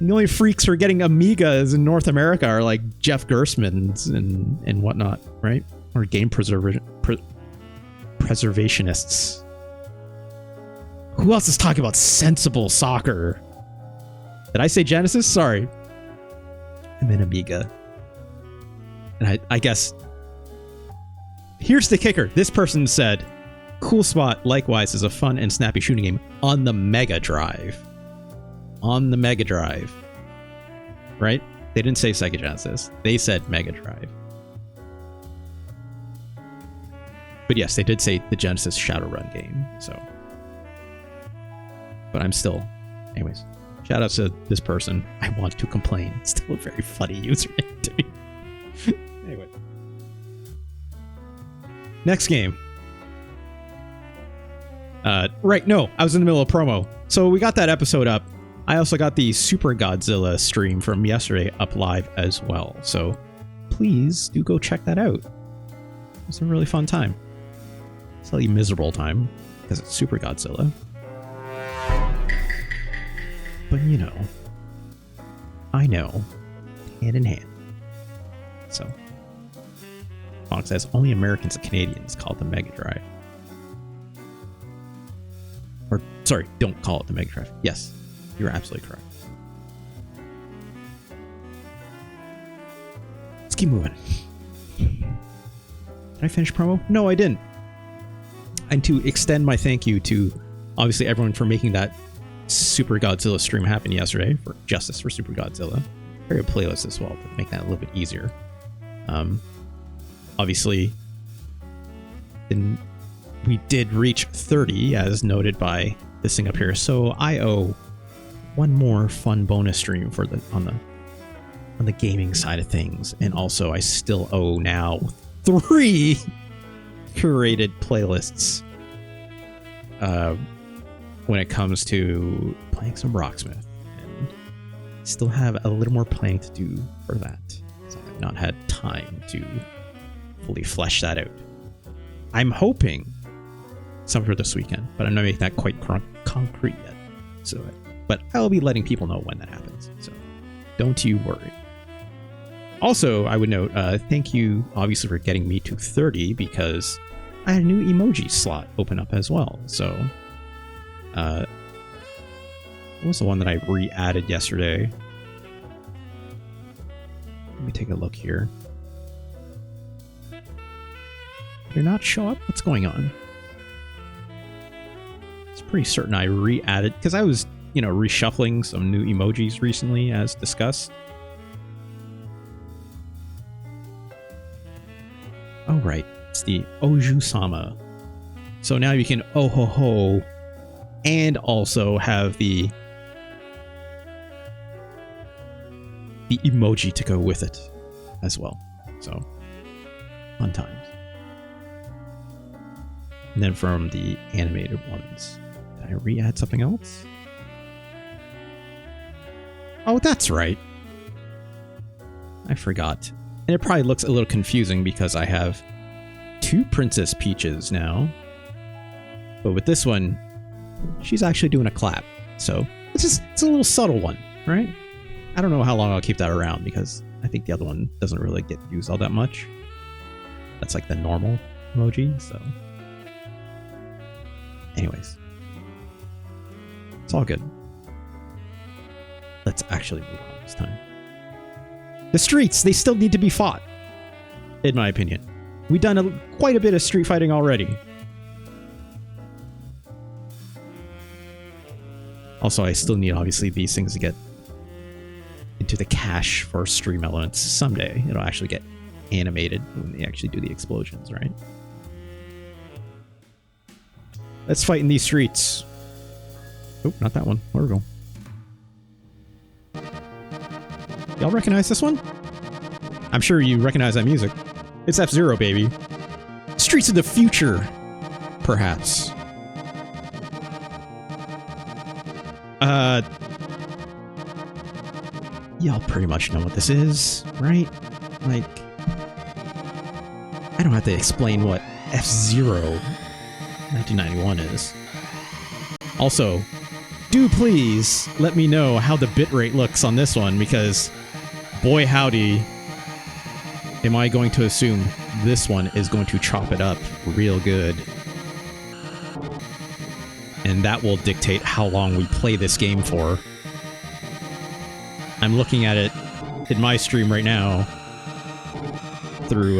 the only freaks for getting Amigas in North America are like Jeff Gerstmans and whatnot, right? Or game preservationists. Who else is talking about sensible soccer? Did I say Genesis? Sorry. I meant Amiga. And I guess here's the kicker. This person said, Cool Spot likewise is a fun and snappy shooting game on the Mega Drive. On the Mega Drive. Right? They didn't say Sega Genesis. They said Mega Drive. But yes, they did say the Genesis Shadowrun game. So. But I'm still. Anyways. Shout out to this person. I Want to Complain. Still a very funny username to me. Anyway. Next game. Right, no, I was in the middle of promo. So we got that episode up. I also got the Super Godzilla stream from yesterday up live as well. So please do go check that out. It was a really fun time. Slightly miserable time because it's Super Godzilla. But you know, I know, hand in hand. So, Fox says only Americans and Canadians call it the Mega Drive. Or, sorry, don't call it the Mega Drive. Yes, you're absolutely correct. Let's keep moving. Did I finish promo? No, I didn't. And to extend my thank you to, obviously, everyone for making that Super Godzilla stream happen yesterday for Justice for Super Godzilla. Very a playlist as well to make that a little bit easier. Obviously, then we did reach 30 as noted by this thing up here. So I owe one more fun bonus stream for the on the gaming side of things, and also I still owe now 3 curated playlists. When it comes to playing some Rocksmith, and still have a little more playing to do for that because I have not had time to fully flesh that out. I'm hoping some for this weekend, but I'm not making that quite concrete yet. So, but I'll be letting people know when that happens. So, don't you worry. Also, I would note, thank you obviously for getting me to 30 because I had a new emoji slot open up as well. So. What was the one that I re-added yesterday? Let me take a look here. Did it not show up? What's going on? It's pretty certain I re-added because I was, you know, reshuffling some new emojis recently as discussed. Oh right, it's the Oju-sama. So now you can oh ho ho and also have the emoji to go with it as well. So, fun times. And then from the animated ones, did I re-add something else? Oh, that's right. I forgot. And it probably looks a little confusing because I have 2 Princess Peaches now. But with this one, she's actually doing a clap. So it's a little subtle one, right? I don't know how long I'll keep that around because I think the other one doesn't really get used all that much. That's like the normal emoji, so. Anyways. It's all good. Let's actually move on this time. The streets, they still need to be fought, in my opinion. We've done quite a bit of street fighting already. Also, I still need, obviously, these things to get into the cache for stream elements. Someday, it'll actually get animated when they actually do the explosions, right? Let's fight in these streets. Oh, not that one. Where we go? Y'all recognize this one? I'm sure you recognize that music. It's F-Zero, baby. Streets of the future, perhaps. Y'all pretty much know what this is, right? Like, I don't have to explain what F-Zero 1991 is. Also, do please let me know how the bitrate looks on this one, because boy howdy, am I going to assume this one is going to chop it up real good. And that will dictate how long we play this game for. I'm looking at it in my stream right now through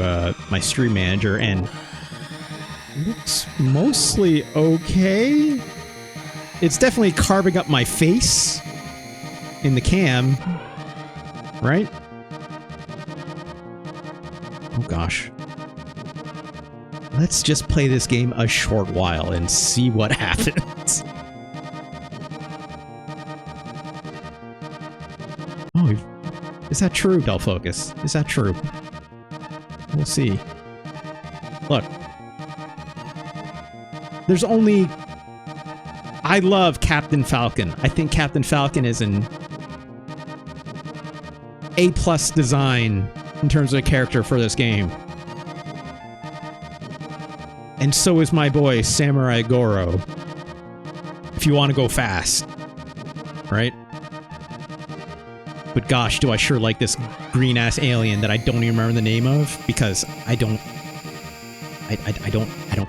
my stream manager, and it looks mostly okay. It's definitely carving up my face in the cam, right? Oh gosh. Let's just play this game a short while and see what happens. Oh, is that true, Dull Focus? Is that true? We'll see. Look. There's only... I love Captain Falcon. I think Captain Falcon is an A+ design in terms of a character for this game. And so is my boy, Samurai Goro. If you want to go fast. Right? But gosh, do I sure like this green-ass alien that I don't even remember the name of, because I don't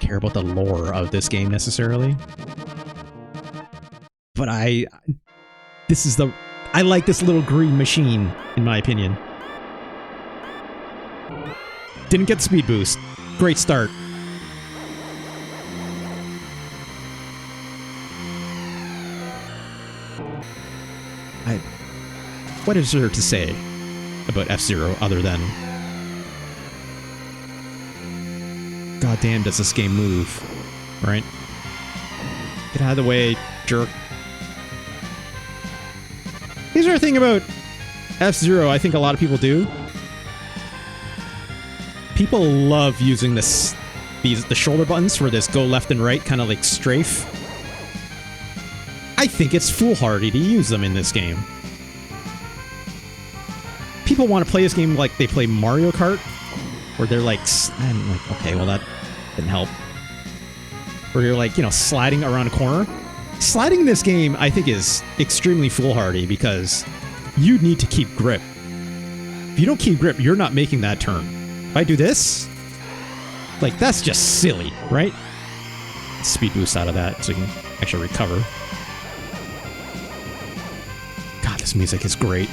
care about the lore of this game necessarily. But I like this little green machine, in my opinion. Didn't get speed boost. Great start. What is there to say about F-Zero other than... goddamn, does this game move, right? Get out of the way, jerk. Here's the thing about F-Zero I think a lot of people do. People love using the shoulder buttons for this go left and right kind of like strafe. I think it's foolhardy to use them in this game. People want to play this game like they play Mario Kart, where they're like, I'm like, okay, well that didn't help. Where you're like, you know, sliding around a corner. Sliding in this game, I think, is extremely foolhardy because you need to keep grip. If you don't keep grip, you're not making that turn. If I do this, like, that's just silly, right? Speed boost out of that so you can actually recover. God, this music is great.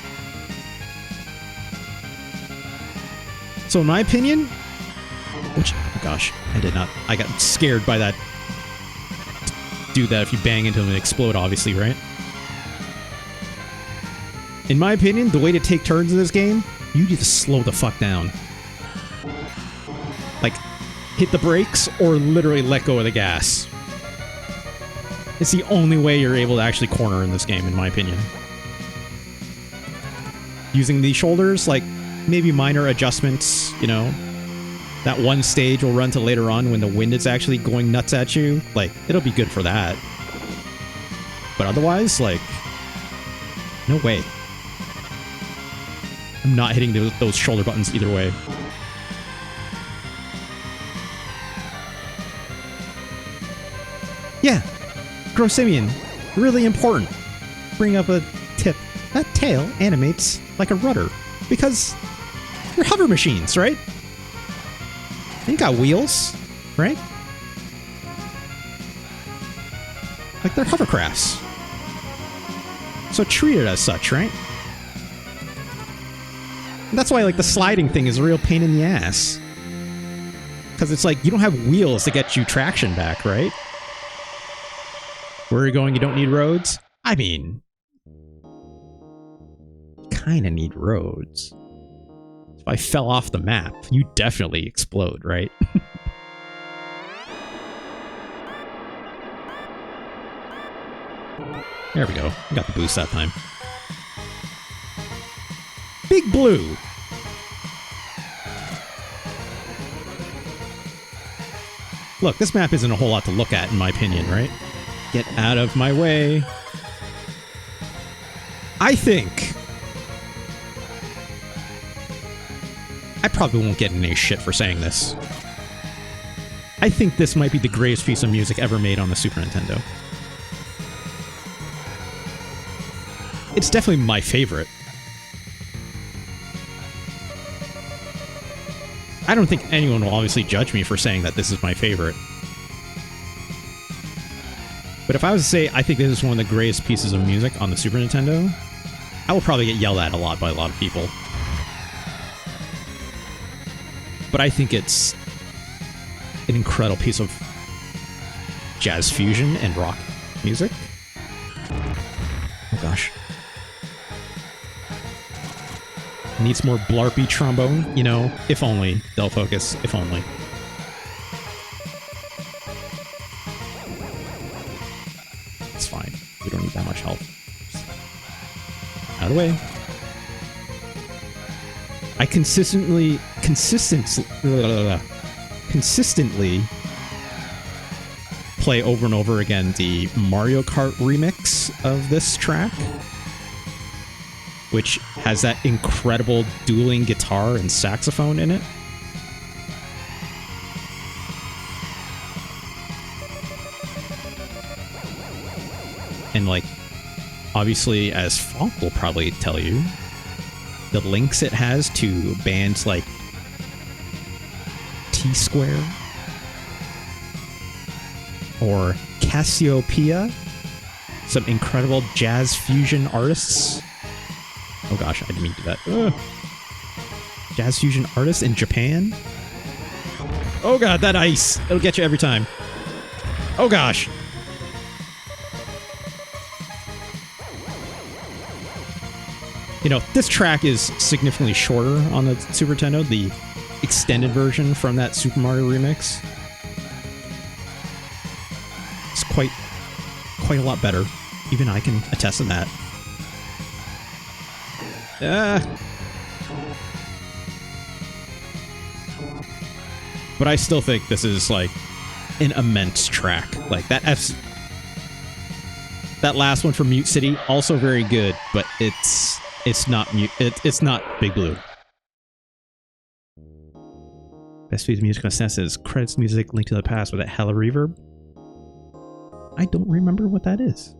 So in my opinion, which, oh gosh, I got scared by that. Do that if you bang into them and explode, obviously, right? In my opinion, the way to take turns in this game, you need to slow the fuck down. Like, hit the brakes or literally let go of the gas. It's the only way you're able to actually corner in this game, in my opinion. Using the shoulders, like, maybe minor adjustments, you know. That one stage will run to later on when the wind is actually going nuts at you. Like, it'll be good for that. But otherwise, like, no way. I'm not hitting those shoulder buttons either way. Yeah, Grossimian, really important. Bring up a tip. That tail animates like a rudder because they're hover machines, right? They got wheels, right? Like they're hovercrafts. So treat it as such, right? And that's why like the sliding thing is a real pain in the ass. Because it's like you don't have wheels to get you traction back, right? Where are you going? You don't need roads? I mean, kind of need roads. If I fell off the map, you definitely explode, right? There we go. I got the boost that time. Big Blue. Look, this map isn't a whole lot to look at, in my opinion, right? Get out of my way. I think... I probably won't get any shit for saying this. I think this might be the greatest piece of music ever made on the Super Nintendo. It's definitely my favorite. I don't think anyone will obviously judge me for saying that this is my favorite. But if I was to say I think this is one of the greatest pieces of music on the Super Nintendo, I will probably get yelled at a lot by a lot of people. But I think it's an incredible piece of jazz fusion and rock music. Oh gosh. Needs more blarpy trombone, you know, if only. They'll focus, if only. It's fine. We don't need that much help. Out of the way. I consistently play over and over again the Mario Kart remix of this track, which has that incredible dueling guitar and saxophone in it. And like, obviously, as Falk will probably tell you, the links it has to bands like T-Square or Cassiopeia, some incredible jazz fusion artists. Oh gosh, I didn't mean to do that. Ugh. Jazz fusion artists in Japan. Oh god, that ice! It'll get you every time. Oh gosh! You know, this track is significantly shorter on the Super Nintendo, the extended version from that Super Mario remix. It's quite a lot better. Even I can attest to that. But I still think this is like an immense track. Like that that last one from Mute City, also very good, but it's not Big Blue. Best piece of music on SNES is credits music linked to the past with that hella reverb. I don't remember what that is.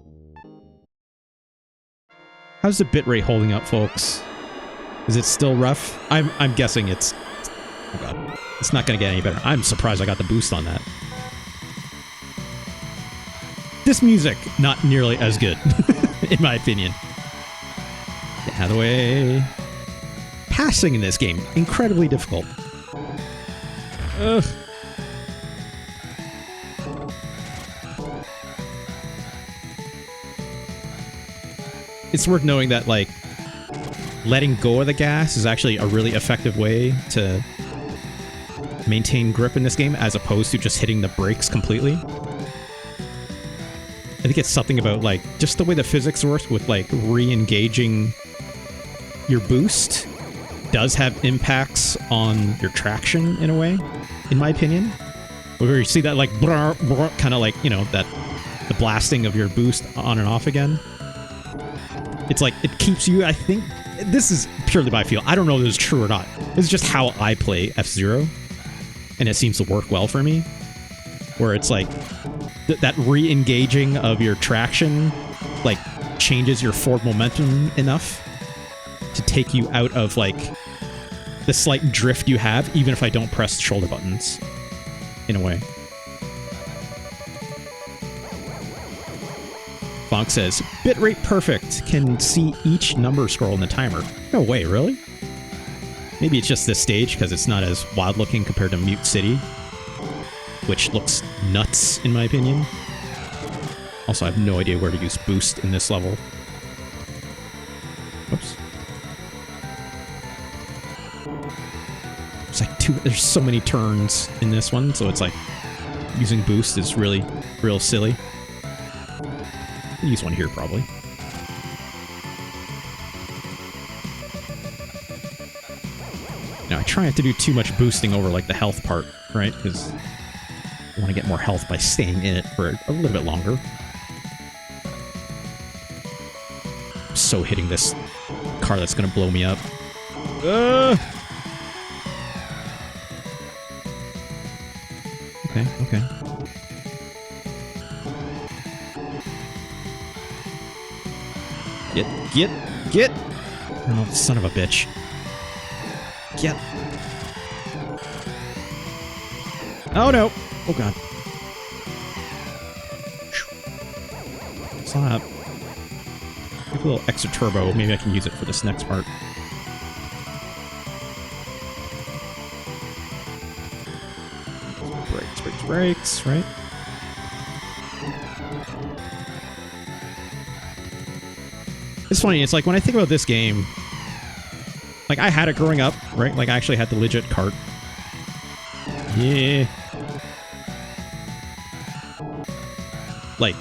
How's the bitrate holding up, folks? Is it still rough? I'm guessing it's... Oh god. It's not gonna get any better. I'm surprised I got the boost on that. This music, not nearly as good, in my opinion. Get out of the way. Passing in this game, incredibly difficult. Ugh. It's worth knowing that, like, letting go of the gas is actually a really effective way to maintain grip in this game, as opposed to just hitting the brakes completely. I think it's something about, like, just the way the physics works with, like, re-engaging your boost does have impacts on your traction, in a way, in my opinion. Where you see that, like, kind of like, you know, that the blasting of your boost on and off again. It's like, it keeps you, I think, this is purely my feel. I don't know if this is true or not. This is just how I play F-Zero, and it seems to work well for me. Where it's like that re-engaging of your traction, like changes your forward momentum enough to take you out of like the slight drift you have, even if I don't press shoulder buttons. In a way. Bonk says, bitrate perfect, can see each number scroll in the timer. No way, really? Maybe it's just this stage because it's not as wild looking compared to Mute City, which looks nuts in my opinion. Also, I have no idea where to use boost in this level. Whoops. It's like there's so many turns in this one, so it's like using boost is really real silly. I'll use one here probably. Now I try not to do too much boosting over like the health part, right? Because I want to get more health by staying in it for a little bit longer. I'm so hitting this car that's gonna blow me up. Okay. Get! Oh, son of a bitch. Get. Oh no! Oh god. Saw that. Give a little extra turbo. Maybe I can use it for this next part. Brakes, right? It's funny, it's like when I think about this game, like I had it growing up, right? Like I actually had the legit cart. Yeah. Like,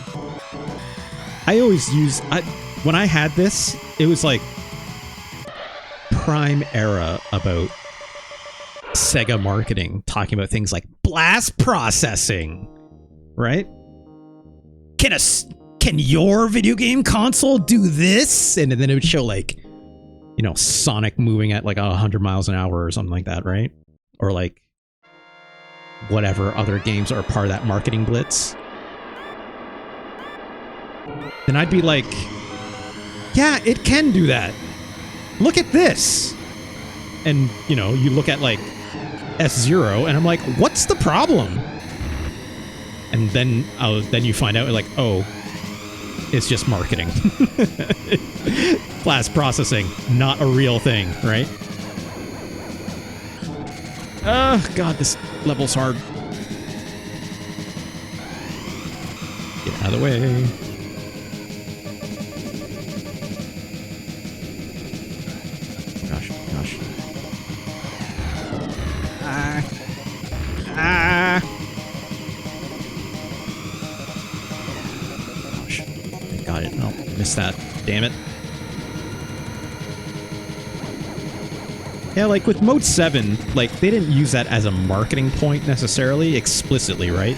I always use, when I had this, it was like prime era about Sega marketing, talking about things like blast processing, right? Can your video game console do this? And then it would show like, you know, Sonic moving at like 100 miles an hour or something like that, right? Or like whatever other games are part of that marketing blitz. Then I'd be like, yeah, it can do that. Look at this. And, you know, you look at like S-Zero and I'm like, what's the problem? And then you find out like, oh, it's just marketing. Blast processing, not a real thing, right? God, this level's hard. Get out of the way. Gosh. Got it. Oh, missed that. Damn it. Yeah, like with Mode 7, like they didn't use that as a marketing point necessarily, explicitly, right?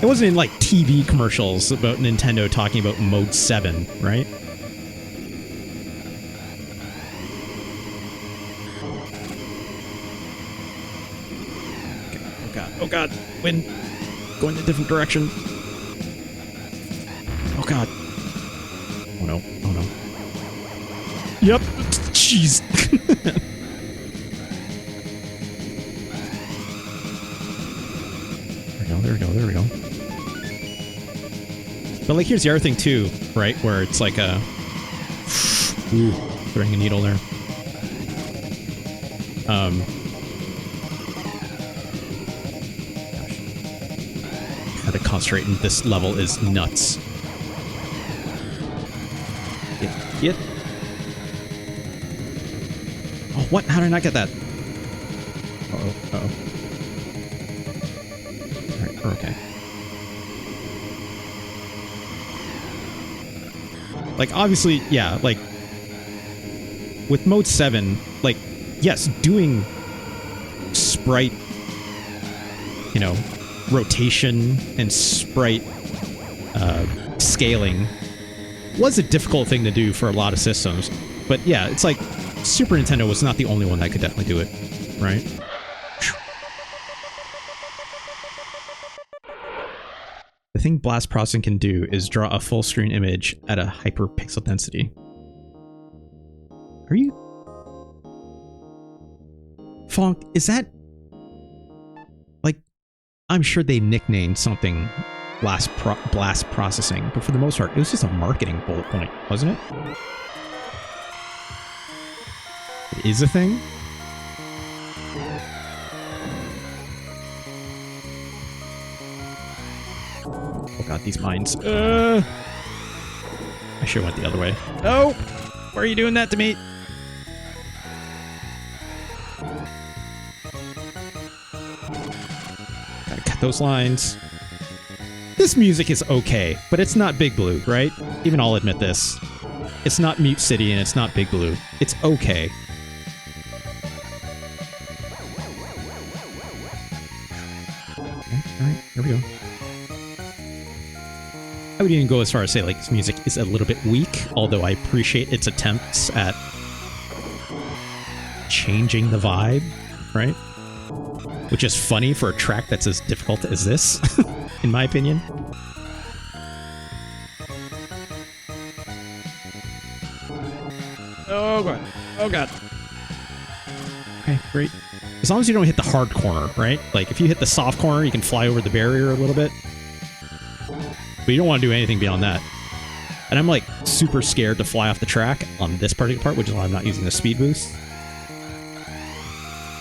It wasn't in like TV commercials about Nintendo talking about Mode 7, right? Okay. Oh god. Wind. Going in a different direction. Oh god. Oh no. Yep. Jeez. There we go. But like here's the other thing too, right? Where it's like a throwing a needle there. Gosh. How to concentrate in this level is nuts. Get. Oh, what? How did I not get that? Uh-oh. Alright, we're okay. Like, obviously, yeah, like, with Mode 7, like, yes, doing sprite, you know, rotation and sprite scaling was a difficult thing to do for a lot of systems. But yeah, it's like Super Nintendo was not the only one that could definitely do it, right? The thing blast processing can do is draw a full screen image at a hyperpixel density. Are you... Fonk, is that... Like, I'm sure they nicknamed something blast processing, but for the most part, it was just a marketing bullet point, wasn't it? It is a thing? Oh god, these mines. I should've went the other way. Oh! Why are you doing that to me? Gotta cut those lines. This music is okay, but it's not Big Blue, right? Even I'll admit this. It's not Mute City and it's not Big Blue. It's okay. Alright, here we go. I would even go as far as say, like, this music is a little bit weak, although I appreciate its attempts at changing the vibe, right? Which is funny for a track that's as difficult as this, in my opinion. Oh god. Oh god. Okay, great. As long as you don't hit the hard corner, right? Like, if you hit the soft corner, you can fly over the barrier a little bit. But you don't want to do anything beyond that. And I'm, like, super scared to fly off the track on this particular part, which is why I'm not using the speed boost.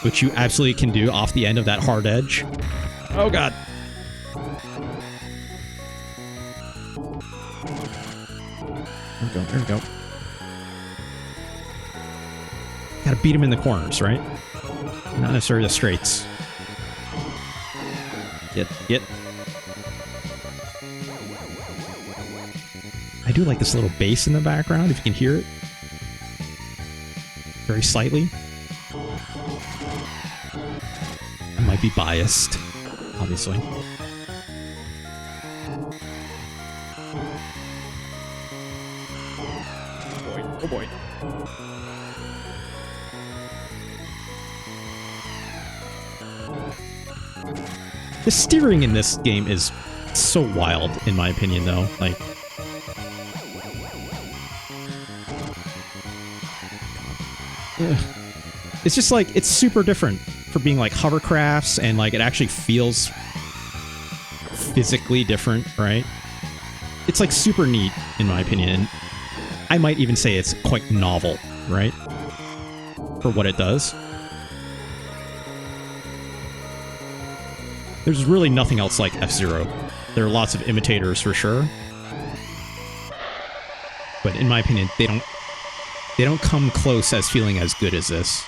Which you absolutely can do off the end of that hard edge. Oh god. There we go, there we go. Gotta beat him in the corners, right? Not necessarily the straights. Get. I do like this little bass in the background, if you can hear it. Very slightly. I might be biased, obviously. Oh boy. The steering in this game is so wild, in my opinion, though. Like, it's just like, it's super different for being like hovercrafts, and like it actually feels physically different, right? It's like super neat, in my opinion. And I might even say it's quite novel, right? For what it does. There's really nothing else like F-Zero. There are lots of imitators for sure. But in my opinion, they don't come close as feeling as good as this.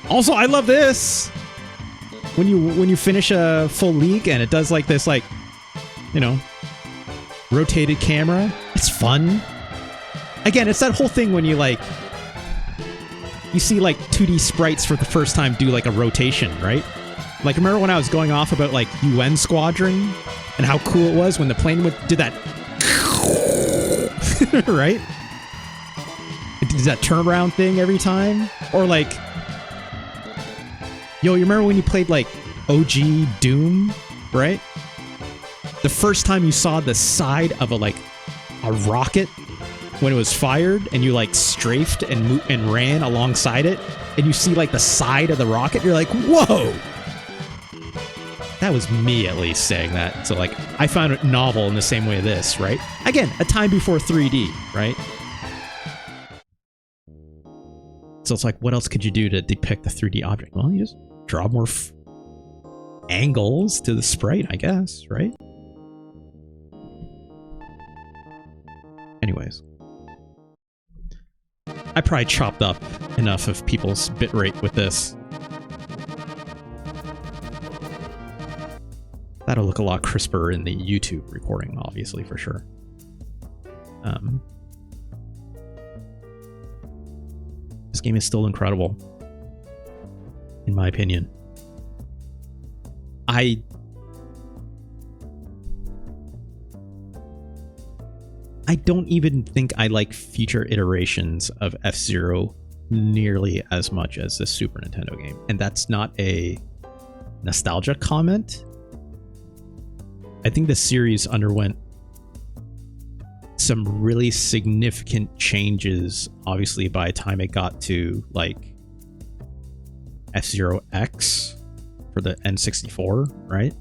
Also, I love this! When you finish a full league and it does like this, like, you know, rotated camera. It's fun. Again, it's that whole thing when you like, you see like 2D sprites for the first time do like a rotation, right? Like, remember when I was going off about, like, UN Squadron? And how cool it was when the plane did that... right? It did that turnaround thing every time? Or, like... Yo, you remember when you played, like, OG Doom? Right? The first time you saw the side of a rocket when it was fired, and you, like, strafed and ran alongside it, and you see, like, the side of the rocket, you're like, whoa! That was me, at least, saying that. So, like, I found it novel in the same way this, right? Again, a time before 3D, right? So it's like, what else could you do to depict the 3D object? Well, you just draw more angles to the sprite, I guess, right? Anyways. I probably chopped up enough of people's bitrate with this. That'll look a lot crisper in the YouTube recording, obviously, for sure. This game is still incredible, in my opinion. I... 'cause, I don't even think I like future iterations of F-Zero nearly as much as the Super Nintendo game. And that's not a nostalgia comment. I think the series underwent some really significant changes, obviously, by the time it got to like F-Zero X for the N64, right?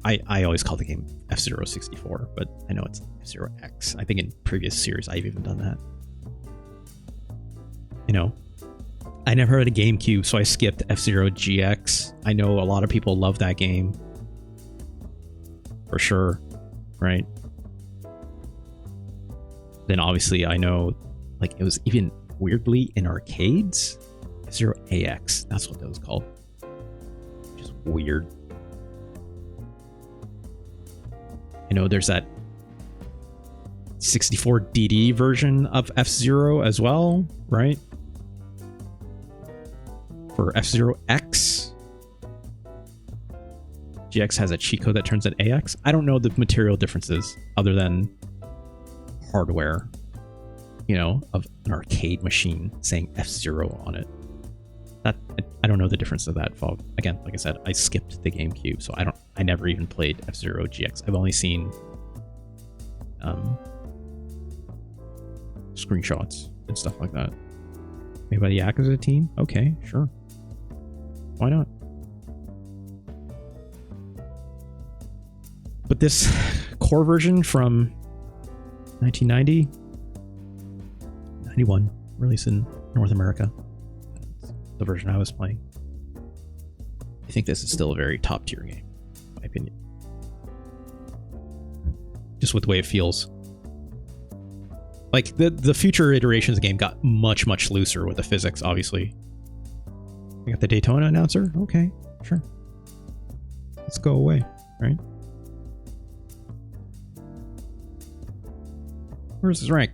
I always call the game F-Zero 64, but I know it's F-Zero X. I think in previous series I've even done that. You know, I never heard of GameCube, so I skipped F-Zero GX. I know a lot of people love that game. For sure, right? Then obviously I know, like, it was even weirdly in arcades. F-Zero AX, that's what that was called. Just weird. You know, there's that 64 DD version of F-Zero as well, right? For F-Zero X. GX has a cheat code that turns at AX. I don't know the material differences other than hardware, you know, of an arcade machine saying F-Zero on it. That I don't know the difference of that. Again, like I said, I skipped the GameCube, so I never even played F-Zero GX. I've only seen screenshots and stuff like that. Maybe by the Yakuza team? Okay, sure. Why not? But this core version from 1990, 91, released in North America. The version I was playing. I think this is still a very top tier game, in my opinion. Just with the way it feels. Like the future iterations of the game got much looser with the physics, obviously. We got the Daytona announcer. Okay, sure. Let's go away, right? Where's his rank?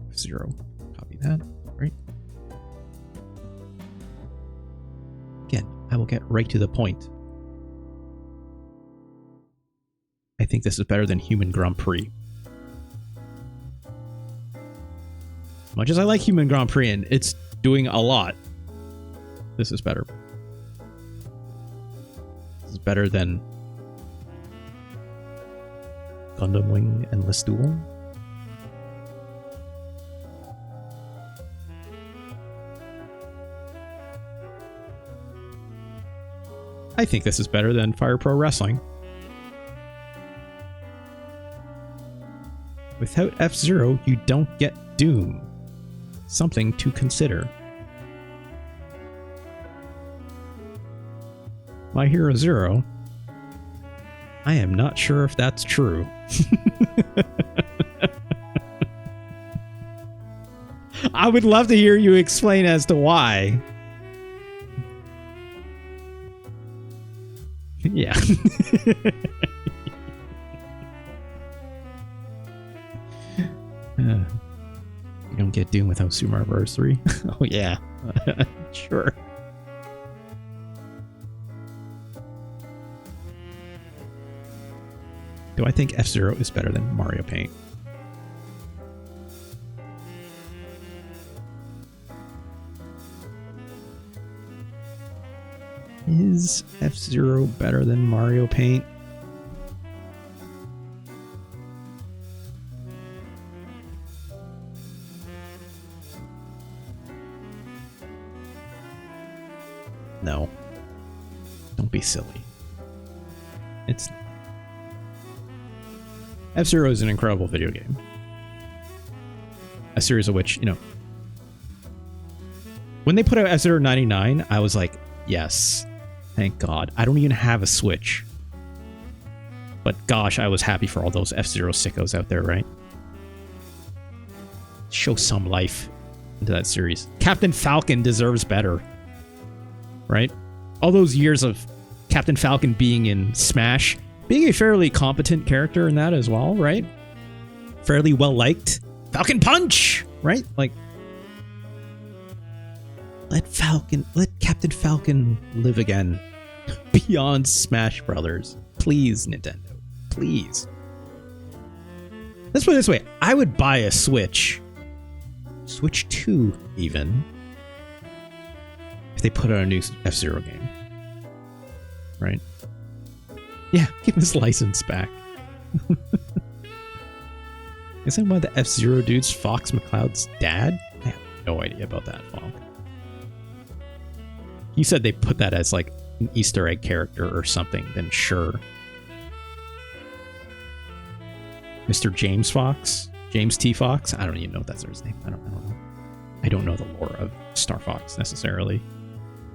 F-Zero. Copy that. Right. Again, I will get right to the point. I think this is better than Human Grand Prix. As much as I like Human Grand Prix and it's doing a lot, this is better. This is better than Gundam Wing Endless Duel. I think this is better than Fire Pro Wrestling. Without F-Zero, you don't get Doom. Something to consider. My Hero Zero. I am not sure if that's true. I would love to hear you explain as to why. Yeah. You don't get Doom without Super Mario Bros. 3? Oh, yeah. Sure. Do I think F-Zero is better than Mario Paint? Is F-Zero better than Mario Paint? No. Don't be silly. It's not. F-Zero is an incredible video game. A series of which, you know, when they put out F-Zero 99, I was like, yes, thank God. I don't even have a Switch. But gosh, I was happy for all those F-Zero sickos out there, right? Show some life into that series. Captain Falcon deserves better. Right? All those years of Captain Falcon being in Smash, being a fairly competent character in that as well, right? Fairly well liked. Falcon Punch! Right? Like, let Captain Falcon live again. Beyond Smash Brothers. Please, Nintendo. Please. Let's put it this way. I would buy a Switch. Switch 2, even. If they put out a new F-Zero game. Right? Yeah, give his license back. Isn't one of the F-Zero dudes Fox McCloud's dad? I have no idea about that, Fonk. You said they put that as like an Easter egg character or something, then sure. Mr. James Fox? James T. Fox? I don't even know if that's his name. I don't know. I don't know the lore of Star Fox necessarily.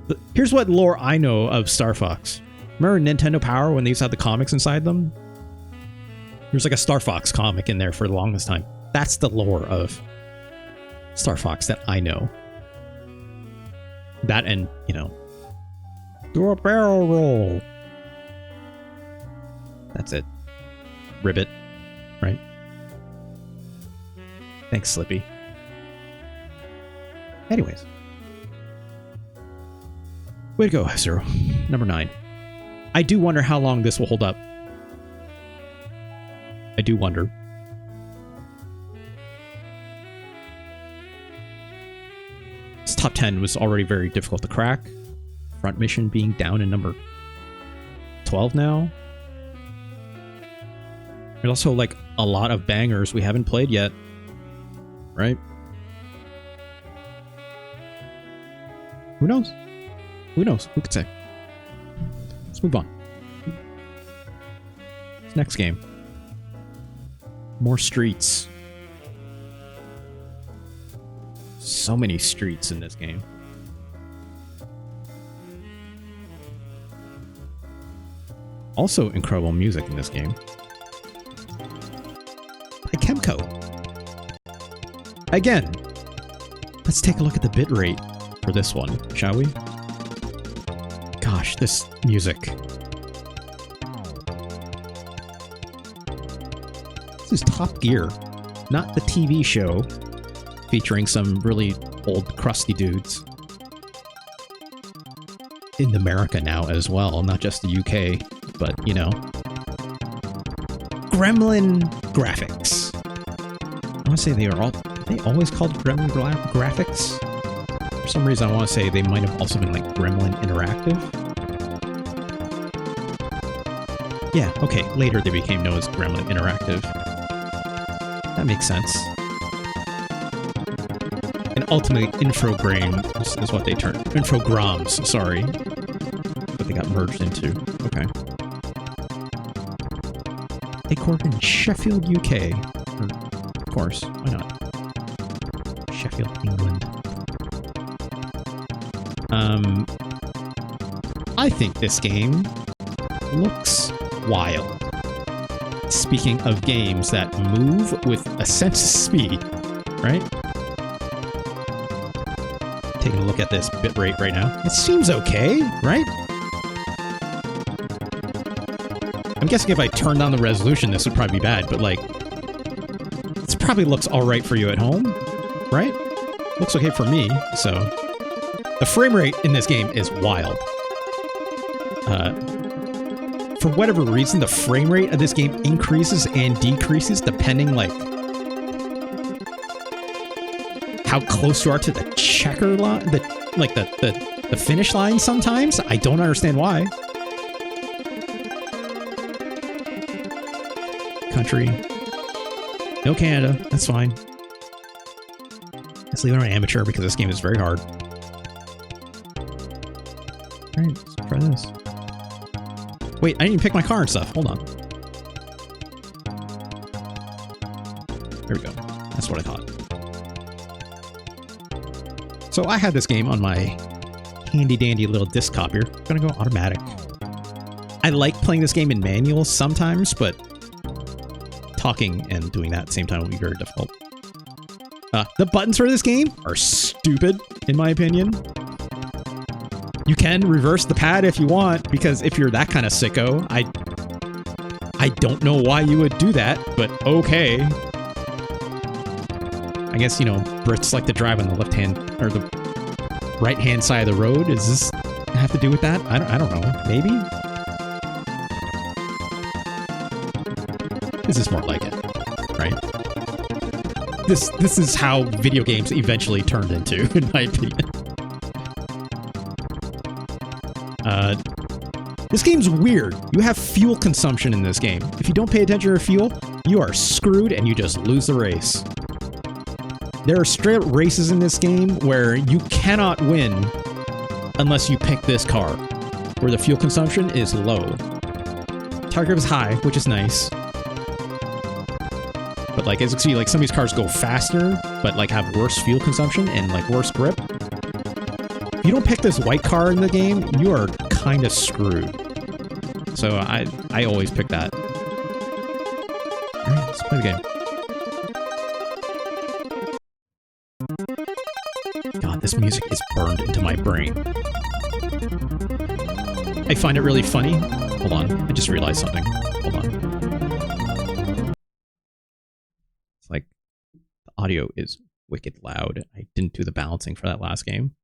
But here's what lore I know of Star Fox. Remember Nintendo Power when they used to have the comics inside them? There's like a Star Fox comic in there for the longest time. That's the lore of Star Fox that I know. That and, you know, do a barrel roll. That's it. Ribbit, right? Thanks, Slippy. Anyways. Way to go, F-Zero. Number 9. I do wonder how long this will hold up. I do wonder. This top 10 was already very difficult to crack. Front Mission being down in number 12 now. There's also like a lot of bangers we haven't played yet. Right? Who knows? Who knows? Who could say? Let's move on. This next game. More streets. So many streets in this game. Also incredible music in this game. By Kemco. Again, let's take a look at the bitrate for this one, shall we? Gosh, this music. This is Top Gear, not the TV show featuring some really old, crusty dudes. In America now as well, not just the UK, but, you know. Gremlin graphics. I want to say they always called Gremlin graphics? For some reason, I want to say they might have also been like Gremlin Interactive. Yeah, okay, later they became known as Gremlin Interactive. That makes sense. And ultimately, Infogrames is what they turned. Infogrames, sorry. But they got merged into. Okay. Headquartered in Sheffield, UK. Of course, why not? Sheffield, England. I think this game looks wild. Speaking of games that move with a sense of speed, right? Taking a look at this bitrate right now. It seems okay, right? I'm guessing if I turn down the resolution, this would probably be bad, but like, this probably looks alright for you at home, right? Looks okay for me, so. The frame rate in this game is wild. For whatever reason, the frame rate of this game increases and decreases depending, like, how close you are to the checker line, the finish line sometimes. I don't understand why. Country. No Canada. That's fine. Let's leave it on amateur because this game is very hard. Alright, let's try this. Wait, I didn't even pick my car and stuff. Hold on. There we go. That's what I thought. So I had this game on my handy dandy little disc copier. I'm gonna go automatic. I like playing this game in manual sometimes, but talking and doing that at the same time will be very difficult. The buttons for this game are stupid, in my opinion. You can reverse the pad if you want, because if you're that kind of sicko, I don't know why you would do that, but okay. I guess, you know, Brits like to drive on the left hand, or the right hand side of the road. Does this have to do with that? I don't know. Maybe? This is more like it, right? This is how video games eventually turned into, in my opinion. This game's weird. You have fuel consumption in this game. If you don't pay attention to your fuel, you are screwed and you just lose the race. There are straight races in this game where you cannot win unless you pick this car, where the fuel consumption is low. Tire grip is high, which is nice. But like, as you can see, like some of these cars go faster, but like have worse fuel consumption and like worse grip. If you don't pick this white car in the game, you are kind of screwed. So I always pick that. All right, let's play the game. God, this music is burned into my brain. I find it really funny. Hold on, I just realized something. Hold on. It's like the audio is wicked loud. I didn't do the balancing for that last game.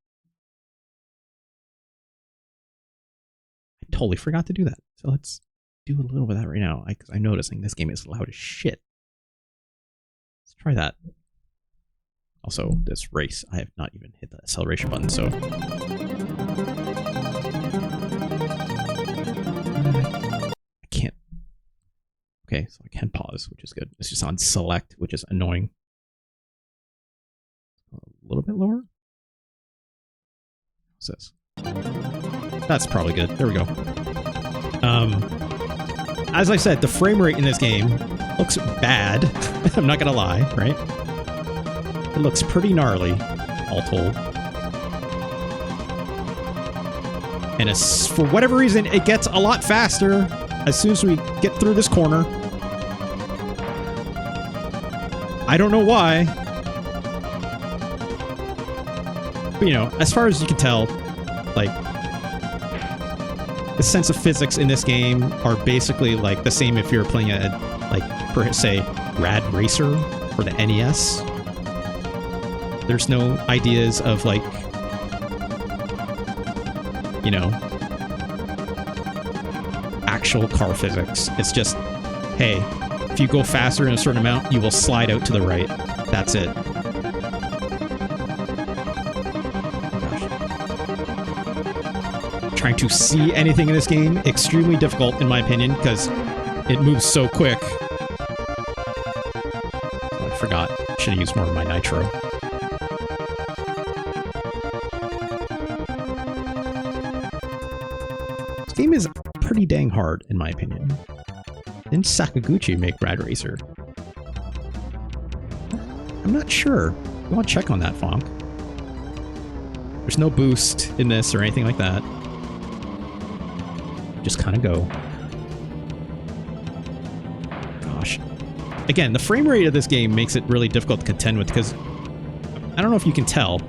I totally forgot to do that. So let's do a little bit of that right now, because I'm noticing this game is loud as shit. Let's try that. Also, this race, I have not even hit the acceleration button, so... I can't... Okay, so I can pause, which is good. It's just on select, which is annoying. A little bit lower? What's this? That's probably good. There we go. As I said, the frame rate in this game looks bad. I'm not gonna lie, right? It looks pretty gnarly, all told. And it's, for whatever reason, it gets a lot faster as soon as we get through this corner. I don't know why. But, you know, as far as you can tell, like, the sense of physics in this game are basically like the same if you're playing a, like, per say, Rad Racer for the NES. There's no ideas of, like, you know, actual car physics. It's just, hey, if you go faster in a certain amount, you will slide out to the right. That's it. Trying to see anything in this game, extremely difficult in my opinion, because it moves so quick. Oh, I forgot. Should have used more of my nitro. This game is pretty dang hard, in my opinion. Didn't Sakaguchi make Rad Racer? I'm not sure. I want to check on that, Fonk. There's no boost in this or anything like that. Just kind of go. Gosh. Again, the frame rate of this game makes it really difficult to contend with, because I don't know if you can tell.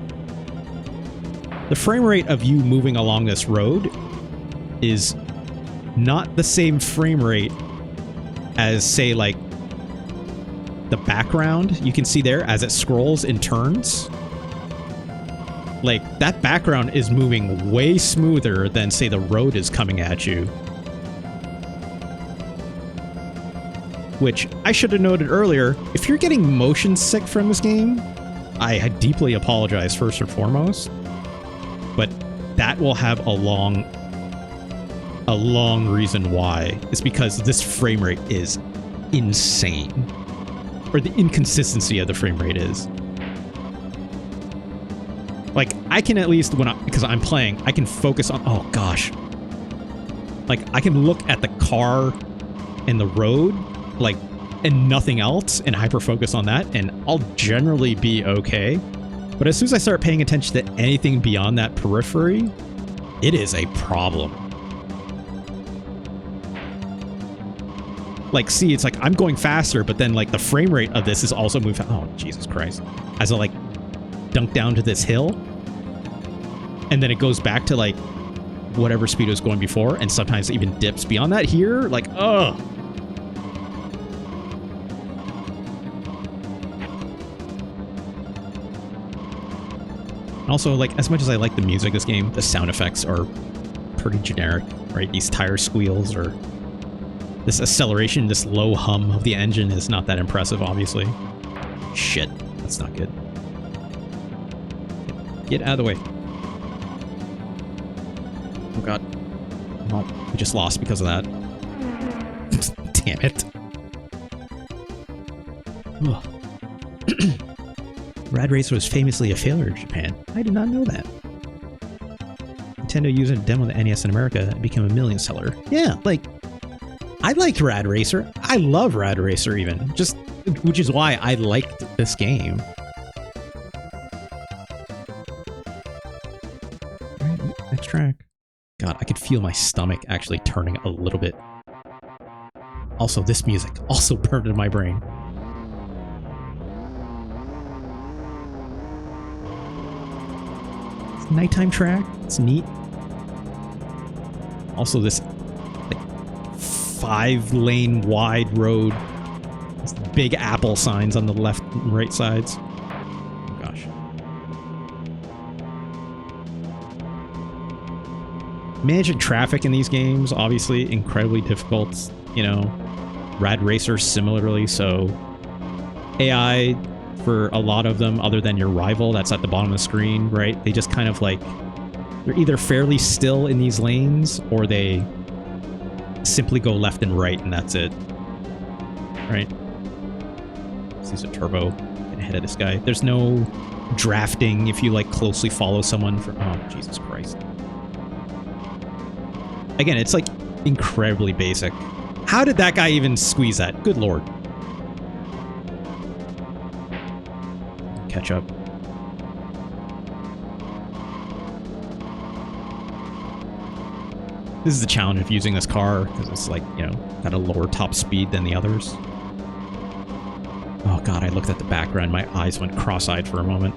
The frame rate of you moving along this road is not the same frame rate as, say, like, the background you can see there as it scrolls and turns. Like, that background is moving way smoother than, say, the road is coming at you. Which, I should have noted earlier, if you're getting motion sick from this game, I deeply apologize first and foremost. But that will have a long reason why. It's because this frame rate is insane. Or the inconsistency of the frame rate is. Like, I can at least, because I'm playing, I can focus on, oh gosh. Like, I can look at the car and the road, like, and nothing else, and hyper-focus on that, and I'll generally be okay. But as soon as I start paying attention to anything beyond that periphery, it is a problem. Like, see, it's like, I'm going faster, but then, like, the frame rate of this is also moving, oh, Jesus Christ. As I, like, dunk down to this hill, and then it goes back to, like, whatever speed it was going before, and sometimes it even dips beyond that here, like, ugh. Also, like, as much as I like the music of this game, the sound effects are pretty generic, right? These tire squeals are This acceleration, this low hum of the engine is not that impressive, obviously. Shit, that's not good. Get out of the way. Oh god. Well, we just lost because of that. Damn it. Rad Racer was famously a failure in Japan. I did not know that. Nintendo used a demo of the NES in America and became a million seller. Yeah, like, I liked Rad Racer. I love Rad Racer even. Just, which is why I liked this game. Alright, next track. God, I could feel my stomach actually turning a little bit. Also, this music also burned in my brain. It's a nighttime track. It's neat. Also, this like 5-lane wide road. It's big Apple signs on the left and right sides. Oh gosh. Managing traffic in these games, obviously incredibly difficult. You know, Rad Racer similarly, so AI for a lot of them, other than your rival that's at the bottom of the screen, right? They just kind of like, they're either fairly still in these lanes or they simply go left and right and that's it. Right? Let's use a turbo. Get ahead of this guy. There's no drafting if you like closely follow someone for, oh, Jesus Christ. Again, it's like incredibly basic. How did that guy even squeeze that? Good lord. Catch up. This is the challenge of using this car, because it's like, you know, got a lower top speed than the others. Oh god, I looked at the background, my eyes went cross-eyed for a moment.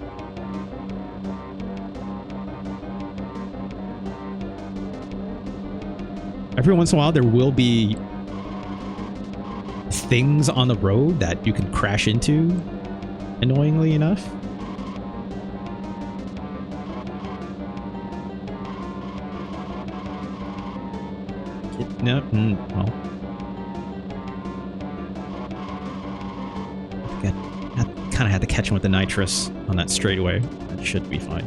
Every once in a while, there will be things on the road that you can crash into, annoyingly enough. No, well. I kind of had to catch him with the nitrous on that straightaway. That should be fine.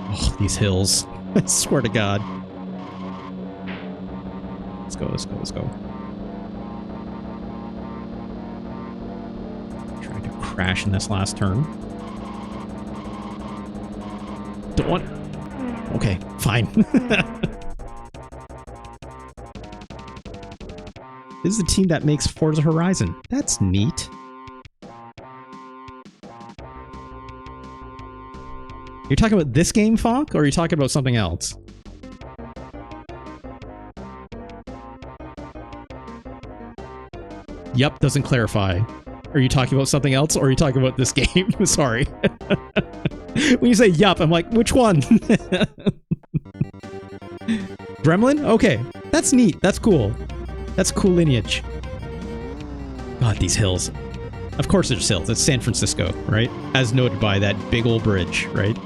Oh, these hills. I swear to God. Let's go, let's go, let's go. Trying to crash in this last turn. Don't want... Okay, fine. This is the team that makes Forza Horizon. That's neat. You're talking about this game, Fonk, or are you talking about something else? Yup, doesn't clarify. Are you talking about something else, or are you talking about this game? Sorry. When you say yup, I'm like, which one? Gremlin? Okay. That's neat. That's cool. That's cool lineage. God, these hills. Of course there's hills. It's San Francisco, right? As noted by that big old bridge, right?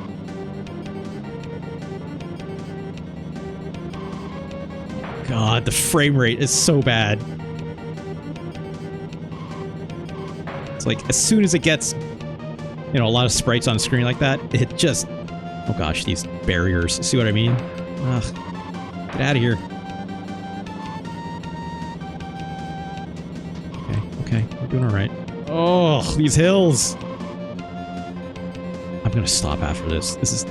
God, the frame rate is so bad. It's like, as soon as it gets, you know, a lot of sprites on screen like that, it just... Oh gosh, these barriers. See what I mean? Ugh. Get out of here. Okay, we're doing alright. Oh, these hills! I'm gonna stop after this. This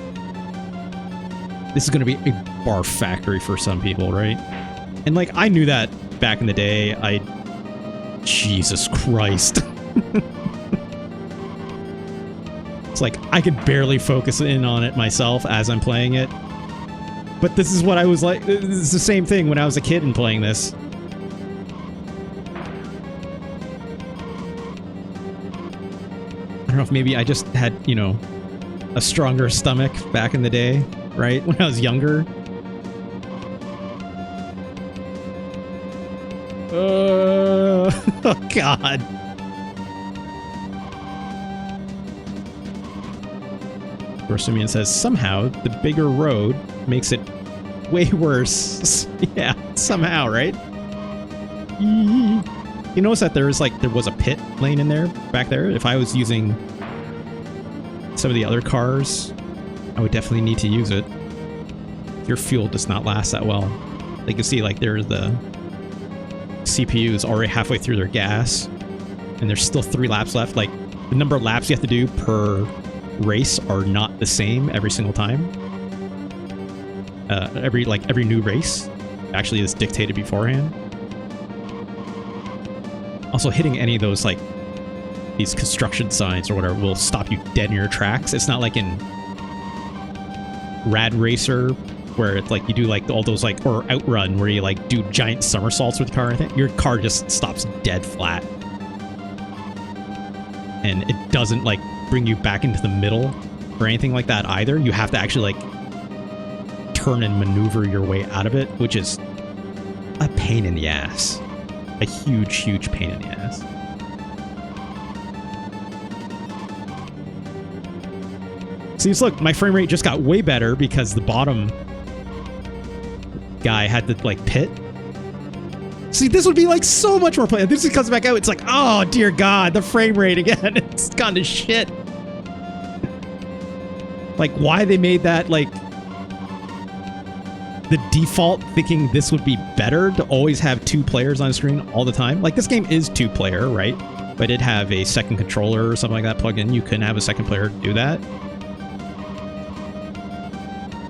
is gonna be a barf factory for some people, right? And like, I knew that back in the day. Jesus Christ. It's like, I could barely focus in on it myself as I'm playing it. But this is what I was like. It's the same thing when I was a kid and playing this. I don't know if maybe I just had, you know, a stronger stomach back in the day, right? When I was younger. Oh, God. Simeon says, somehow the bigger road makes it way worse. Yeah, somehow, right? You notice that there was a pit lane in there, back there. If I was using some of the other cars, I would definitely need to use it. Your fuel does not last that well. You can see, like, there's the CPU is already halfway through their gas, and there's still 3 laps left. Like, the number of laps you have to do per race are not the same every single time. Every new race actually is dictated beforehand. Also, hitting any of those, like, these construction signs or whatever will stop you dead in your tracks. It's not like in Rad Racer, where it's like you do like all those like, or Outrun, where you like do giant somersaults with the car. I think your car just stops dead flat, and it doesn't like bring you back into the middle or anything like that either. You have to actually like turn and maneuver your way out of it, which is a pain in the ass. A huge pain in the ass. See, look, my frame rate just got way better because the bottom guy had to like pit. See, this would be like so much more play. This comes back out, it's like, oh dear God, the frame rate again. It's gone to shit. Like, why they made that like the default, thinking this would be better to always have 2 players on screen all the time. Like, this game is 2-player, right? But it'd have a second controller or something like that plugged in. You couldn't have a second player do that.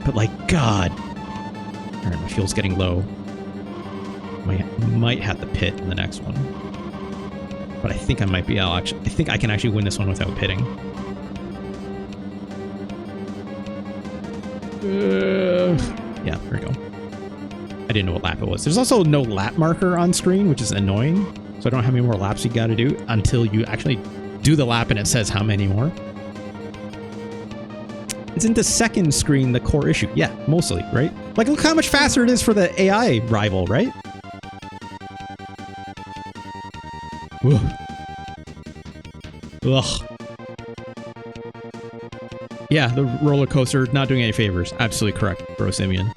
But like, God. All right, my fuel's getting low. Might have to pit in the next one. But I think I might be. I think I can actually win this one without pitting. Yeah, there we go. I didn't know what lap it was. There's also no lap marker on screen, which is annoying. So I don't know how many more laps you got to do until you actually do the lap and it says how many more. Isn't the second screen the core issue? Yeah, mostly, right? Like, look how much faster it is for the AI rival, right? Ugh. Ugh. Yeah, the roller coaster not doing any favors. Absolutely correct, Bro Simeon.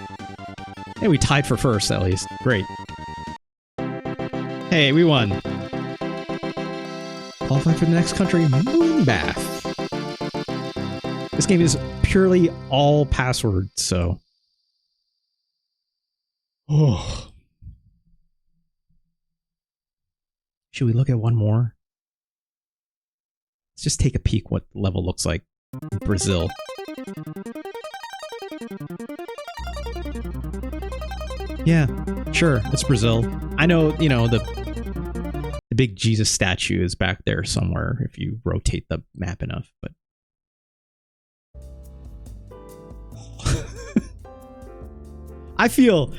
Hey, we tied for first, at least. Great. Hey, we won. Qualified for the next country, Moonbath. This game is purely all password, so... Oh. Should we look at one more? Let's just take a peek what the level looks like. Brazil. Yeah, sure, it's Brazil. I know, you know, the big Jesus statue is back there somewhere if you rotate the map enough, but... I feel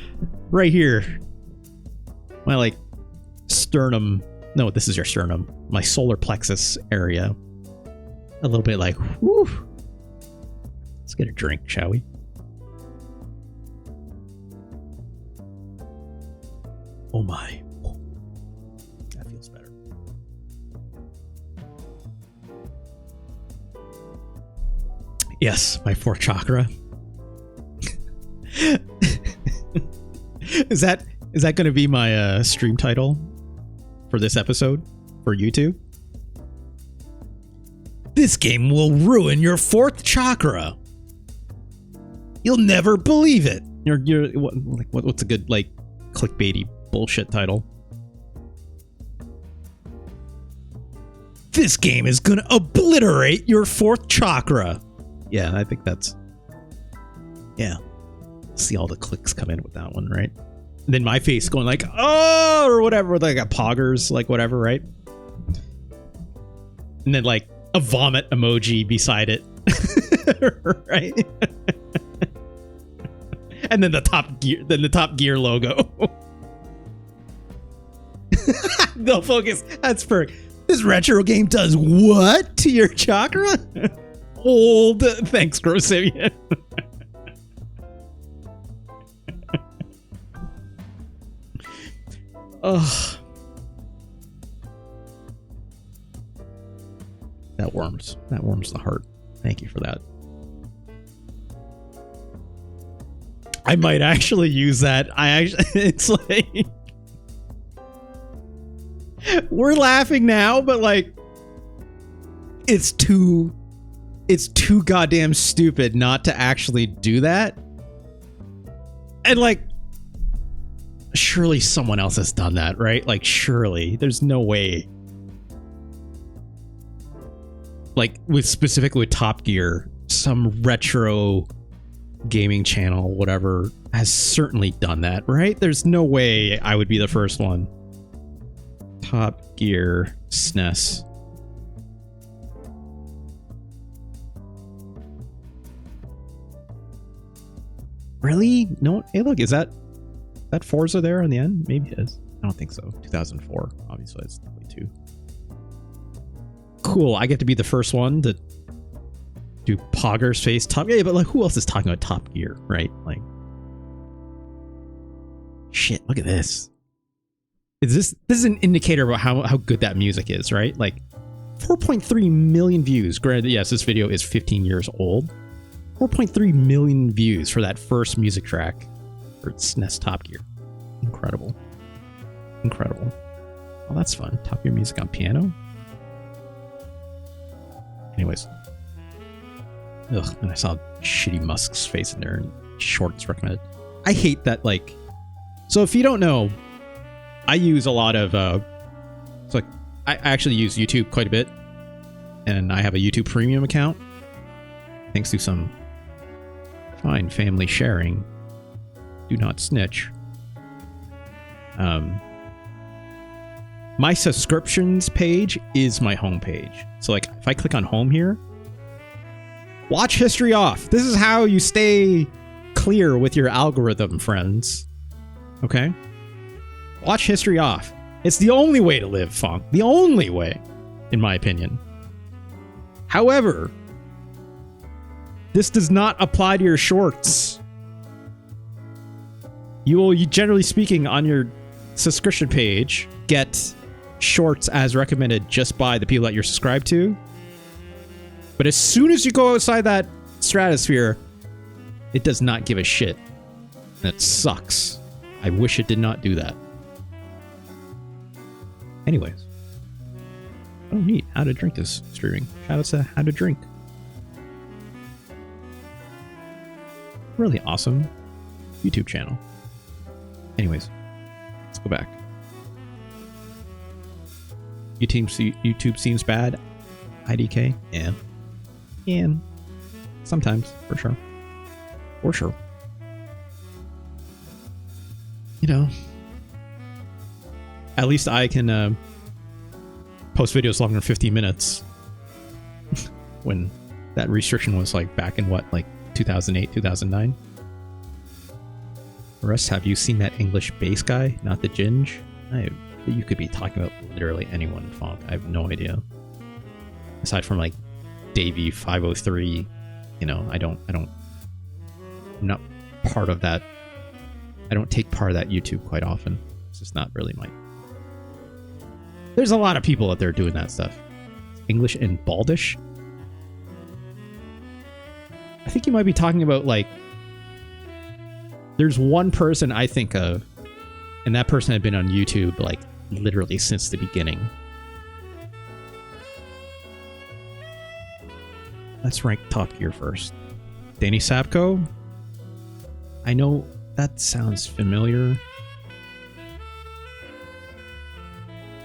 right here, my like sternum, no, this is your sternum, my solar plexus area, a little bit like, whew. Let's get a drink, shall we? Oh my. That feels better. Yes, my 4th chakra. Is that going to be my stream title for this episode for YouTube? This game will ruin your 4th chakra. You'll never believe it. What's a good like clickbaity bullshit title? This game is gonna obliterate your 4th chakra. Yeah, I think that's... Yeah. See all the clicks come in with that one, right? And then my face going like, oh, or whatever, like a poggers, like whatever, right? And then like a vomit emoji beside it. Right? And then the Top Gear logo. No focus. That's perfect. This retro game does what to your chakra? Old. Thanks, Grosivian. Ugh. That warms the heart. Thank you for that. I might actually use that. It's like we're laughing now, but like it's too goddamn stupid not to actually do that. And like surely someone else has done that, right? Like surely there's no way. Like specifically with Top Gear, some retro gaming channel, whatever, has certainly done that, right? There's no way I would be the first one. Top Gear SNES. Really? No. Hey, look, is that Forza there on the end? Maybe it is. I don't think so. 2004. Obviously, it's definitely 2. Cool. I get to be the first one to do Pogger's face Top Gear, but like, who else is talking about Top Gear, right? Like, shit. Look at this. This is an indicator about how good that music is, right? Like, 4.3 million views. Granted, yes, this video is 15 years old. 4.3 million views for that first music track for SNES Top Gear. Incredible. Incredible. Oh, that's fun. Top Gear music on piano. Anyways. Ugh, and I saw shitty Musk's face in there and shorts recommended. I hate that, like... So if you don't know, I use a lot of... it's like, I actually use YouTube quite a bit. And I have a YouTube Premium account. Thanks to some fine family sharing. Do not snitch. My subscriptions page is my home page. So like if I click on home here, watch history off. This is how you stay clear with your algorithm, friends. Okay? Watch history off. It's the only way to live, Funk. The only way, in my opinion. However, this does not apply to your shorts. You will, generally speaking, on your subscription page, get shorts as recommended just by the people that you're subscribed to. But as soon as you go outside that stratosphere, it does not give a shit. And it sucks. I wish it did not do that. Anyways. Oh, neat. How to Drink is streaming. Shout out to How to Drink. Really awesome YouTube channel. Anyways, let's go back. YouTube seems bad. IDK? Yeah. Yeah. Sometimes, for sure. For sure. You know. At least I can post videos longer than 50 minutes. When that restriction was like back in what, like 2008, 2009? Russ, have you seen that English bass guy? Not the Ginge? You could be talking about literally anyone, Funk. I have no idea. Aside from like Davey 503, you know, I'm not part of that. I don't take part of that YouTube quite often. It's just not really my... There's a lot of people out there doing that stuff. English and Baldish? I think you might be talking about like... There's one person I think of, and that person had been on YouTube like literally since the beginning. Let's rank Top Gear first. Danny Sapko? I know that sounds familiar.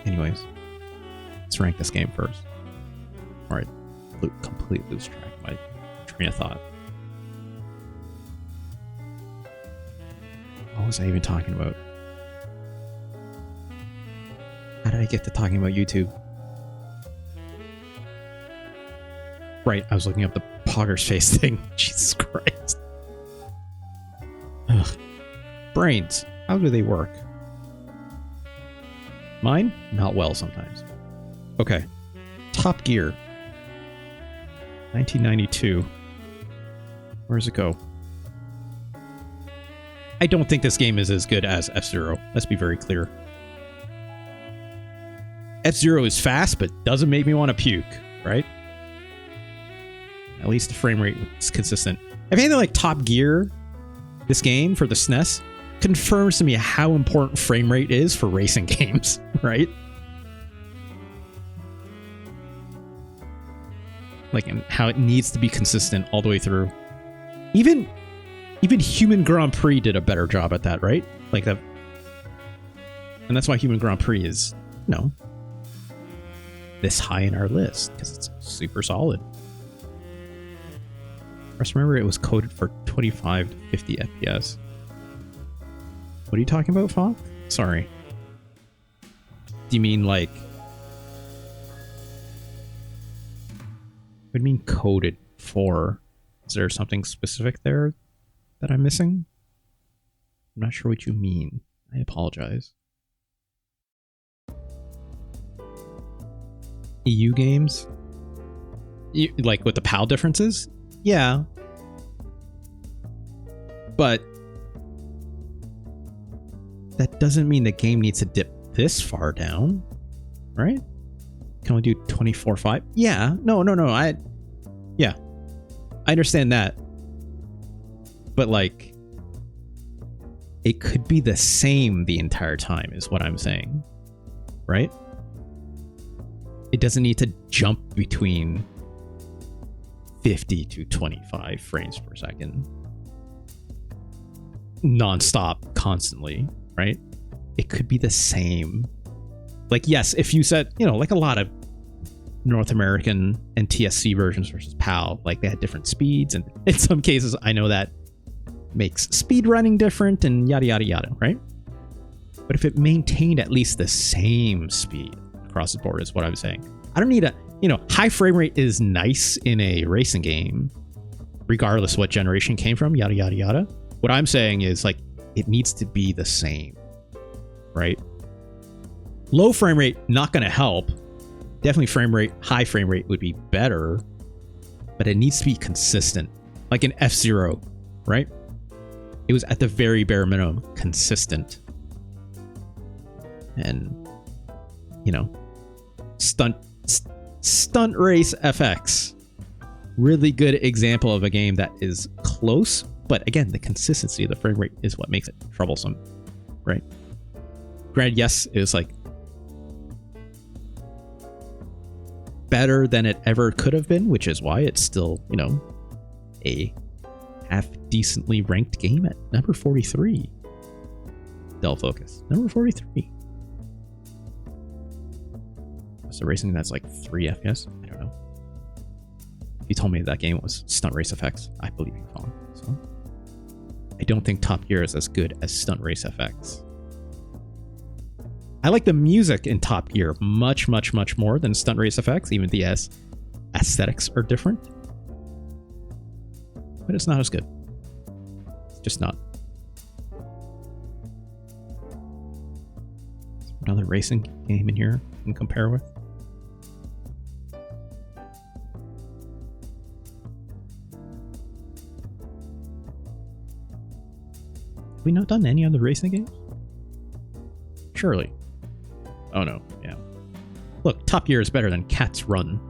Anyways, let's rank this game first. Alright, complete lose track of my train of thought. What was I even talking about? How did I get to talking about YouTube? Right, I was looking up the Pogger's face thing. Jesus Christ. Ugh. Brains. How do they work? Mine? Not well sometimes. Okay. Top Gear. 1992. Where does it go? I don't think this game is as good as F-Zero. Let's be very clear. F-Zero is fast, but doesn't make me want to puke, right? At least the frame rate is consistent. If anything, like Top Gear this game for the SNES confirms to me how important frame rate is for racing games, right? Like, and how it needs to be consistent all the way through. Even Human Grand Prix did a better job at that, right? Like that, and that's why Human Grand Prix is, you know, this high in our list because it's super solid. I just remember it was coded for 25 to 50 FPS. What are you talking about, Fog? Sorry. Do you mean like? What do you mean coded for? Is there something specific there that I'm missing? I'm not sure what you mean. I apologize. EU games? Like with the PAL differences? Yeah. But that doesn't mean the game needs to dip this far down, right? Can we do 24.5? Yeah. No. Yeah. I understand that. But like, it could be the same the entire time is what I'm saying, right? It doesn't need to jump between 50 to 25 frames per second non-stop constantly, right? It could be the same. Like, yes, if you said, you know, like a lot of North American and TSC versions versus PAL, like they had different speeds, and in some cases I know that makes speed running different and yada yada yada, right? But if it maintained at least the same speed across the board is what I'm saying. I don't need a, you know, high frame rate is nice in a racing game regardless what generation came from, yada yada yada. What I'm saying is, like, it needs to be the same, right? Low frame rate not going to help. Definitely high frame rate would be better, but it needs to be consistent. Like in F-Zero, right? It was at the very bare minimum consistent. And, you know, Stunt Race FX, really good example of a game that is close, but again, the consistency of the frame rate is what makes it troublesome, right? Granted, yes, it was like better than it ever could have been, which is why it's still, you know, a half decently ranked game at number 43. Dell Focus, number 43. So racing that's like 3 FPS? I don't know. If you told me that game was Stunt Race FX, I believe you, Colin. So I don't think Top Gear is as good as Stunt Race FX. I like the music in Top Gear much, much, much more than Stunt Race FX, even the aesthetics are different. But it's not as good. It's just not. Another racing game in here you can compare with. Have we not done any other racing games? Surely. Oh no, yeah. Look, Top Gear is better than Cat's Run.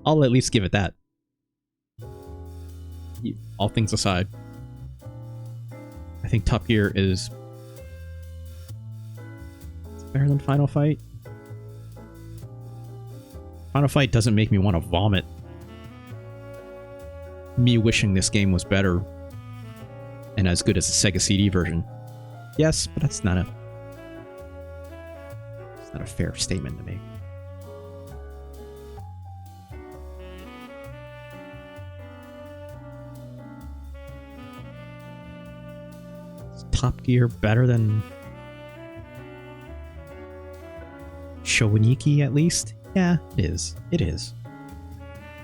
I'll at least give it that. All things aside, I think Top Gear is better than Final Fight. Final Fight doesn't make me want to vomit. Me wishing this game was better and as good as the Sega CD version. Yes, but that's not a fair statement to make. Is Top Gear better than Showaniki at least? Yeah, it is. It is.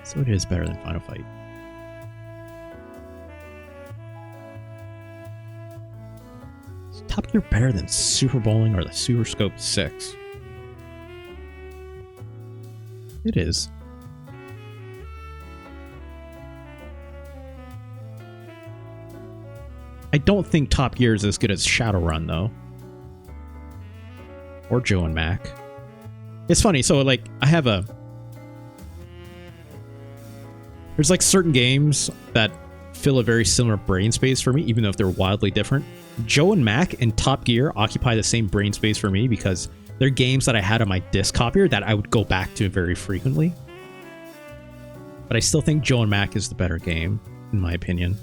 So it is better than Final Fight. Is Top Gear better than Super Bowling or the Super Scope 6? It is. I don't think Top Gear is as good as Shadowrun, though. Or Joe and Mac. It's funny, so like I have there's like certain games that fill a very similar brain space for me, even though if they're wildly different. Joe and Mac and Top Gear occupy the same brain space for me because they're games that I had on my disc copier that I would go back to very frequently. But I still think Joe and Mac is the better game, in my opinion.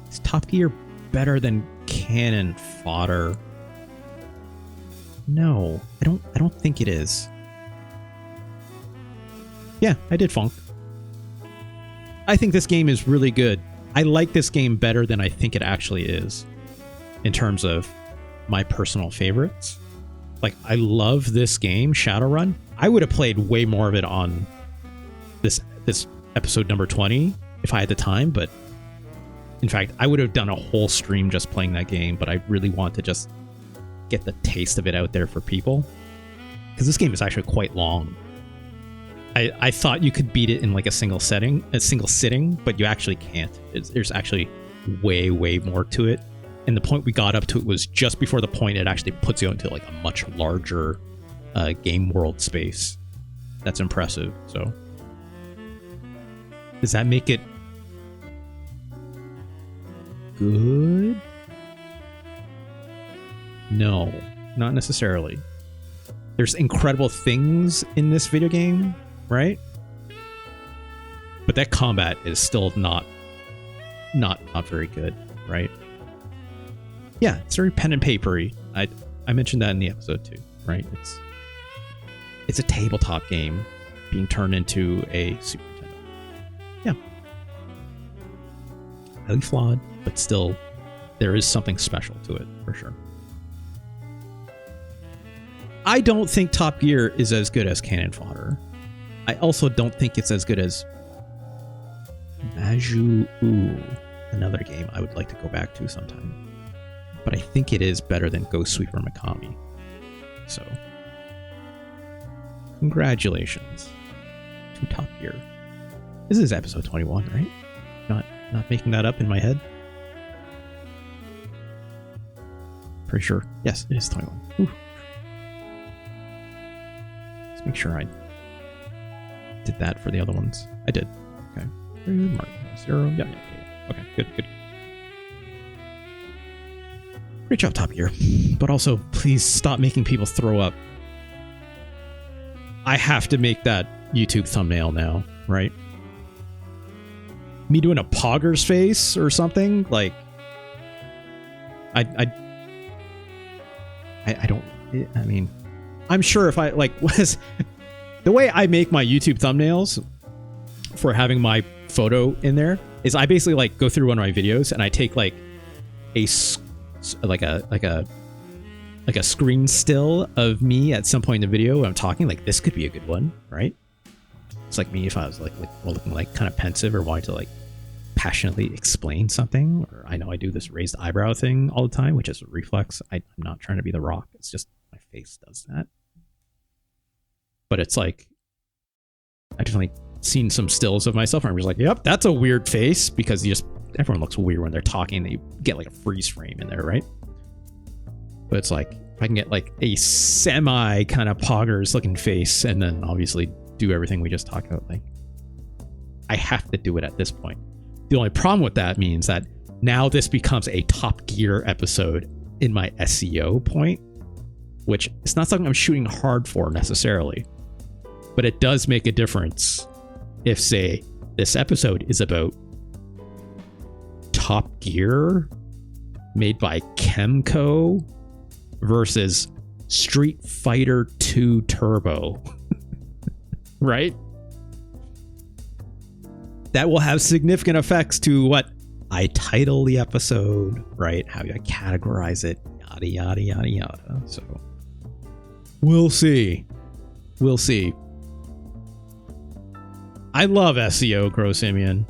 Is Top Gear better than Cannon Fodder? No, I don't think it is. Yeah, I did funk. I think this game is really good. I like this game better than I think it actually is in terms of my personal favorites. Like, I love this game, Shadowrun. I would have played way more of it on this episode number 20 if I had the time, but in fact, I would have done a whole stream just playing that game, but I really want to just get the taste of it out there for people. Because this game is actually quite long. I thought you could beat it in like a single sitting, but you actually can't. There's actually way more to it. And the point we got up to it was just before the point it actually puts you into like a much larger game world space. That's impressive. So does that make it good? No, not necessarily. There's incredible things in this video game, right? But that combat is still not very good, right? Yeah, it's very pen and papery. I mentioned that in the episode too, right? It's a tabletop game being turned into a Super Nintendo. Yeah. Highly flawed, but still there is something special to it, for sure. I don't think Top Gear is as good as Cannon Fodder. I also don't think it's as good as Maju, another game I would like to go back to sometime. But I think it is better than Ghost Sweeper Mikami. So, congratulations to Top Gear. This is episode 21, right? Not making that up in my head. Pretty sure. Yes, it is 21. Ooh. Let's make sure I did that for the other ones. I did. Okay. Mark 0. Yeah. Okay. Good. Great job, Top Gear. But also, please stop making people throw up. I have to make that YouTube thumbnail now, right? Me doing a Poggers face or something? Like, I don't, I mean, I'm sure if I, like, was the way I make my YouTube thumbnails for having my photo in there is I basically like go through one of my videos and I take like a screen still of me at some point in the video when I'm talking, like this could be a good one, right? It's like me if I was like looking like kind of pensive or wanting to like passionately explain something, or I know I do this raised eyebrow thing all the time, which is a reflex. I'm not trying to be The Rock. It's just my face does that. But it's like, I definitely seen some stills of myself and I'm just like, yep, that's a weird face, because everyone looks weird when they're talking. They get like a freeze frame in there, right? But it's like, if I can get like a semi kind of Poggers looking face and then obviously do everything we just talked about, like I have to do it at this point. The only problem with that means that now this becomes a Top Gear episode in my SEO point, which it's not something I'm shooting hard for necessarily, but it does make a difference if, say, this episode is about Top Gear made by Kemco versus Street Fighter 2 Turbo. Right? That will have significant effects to what I title the episode, right? How I categorize it, yada, yada, yada, yada. So we'll see. We'll see. I love SEO, Grow Simeon.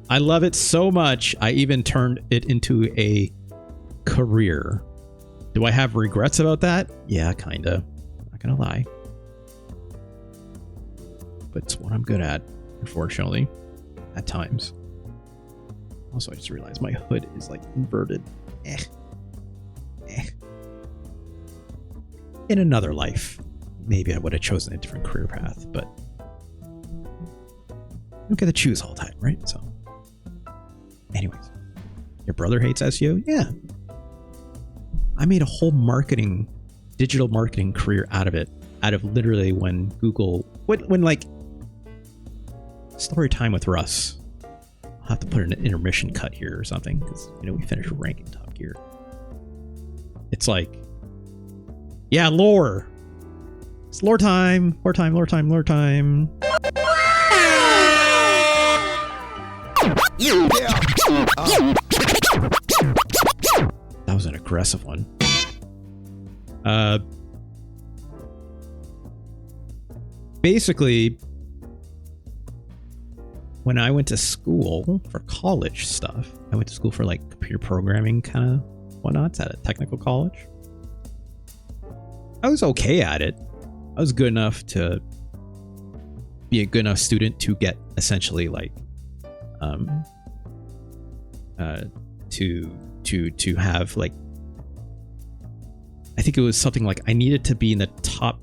I love it so much, I even turned it into a career. Do I have regrets about that? Yeah, kinda. Not gonna lie. But it's what I'm good at, unfortunately, at times. Also, I just realized my hood is like inverted. In another life, maybe I would have chosen a different career path, but don't get to choose all the time, right? So, anyways, your brother hates SEO? Yeah. I made a whole digital marketing career out of it. Out of literally when Google, when like, story time with Russ. I'll have to put an intermission cut here or something because, we finished ranking Top Gear. It's like, yeah, lore. It's lore time. Lore time. That was an aggressive one. Basically, when I went to school for college stuff, I went to school for like computer programming kind of whatnots at a technical college. I was okay at it. I was good enough to be a good enough student to get essentially like to have like, I think it was something like I needed to be in the top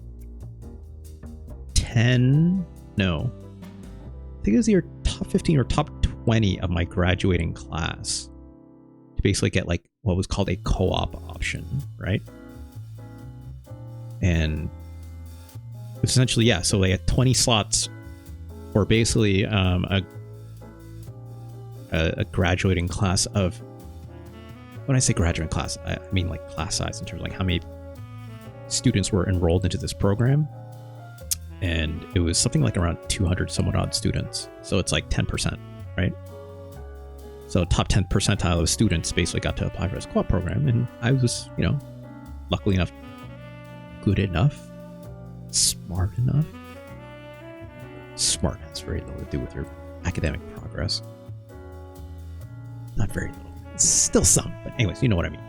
10. No, I think it was either top 15 or top 20 of my graduating class to basically get like what was called a co-op option, right? And essentially, yeah, so they had 20 slots for basically a graduating class of, when I say graduating class, I mean like class size in terms of like how many students were enrolled into this program. And it was something like around 200 somewhat odd students. So it's like 10%, right? So top 10 percentile of students basically got to apply for this co-op program. And I was, luckily enough, good enough, smart enough. Smart has very little to do with your academic progress. Not very little. Still some, but anyways, you know what I mean.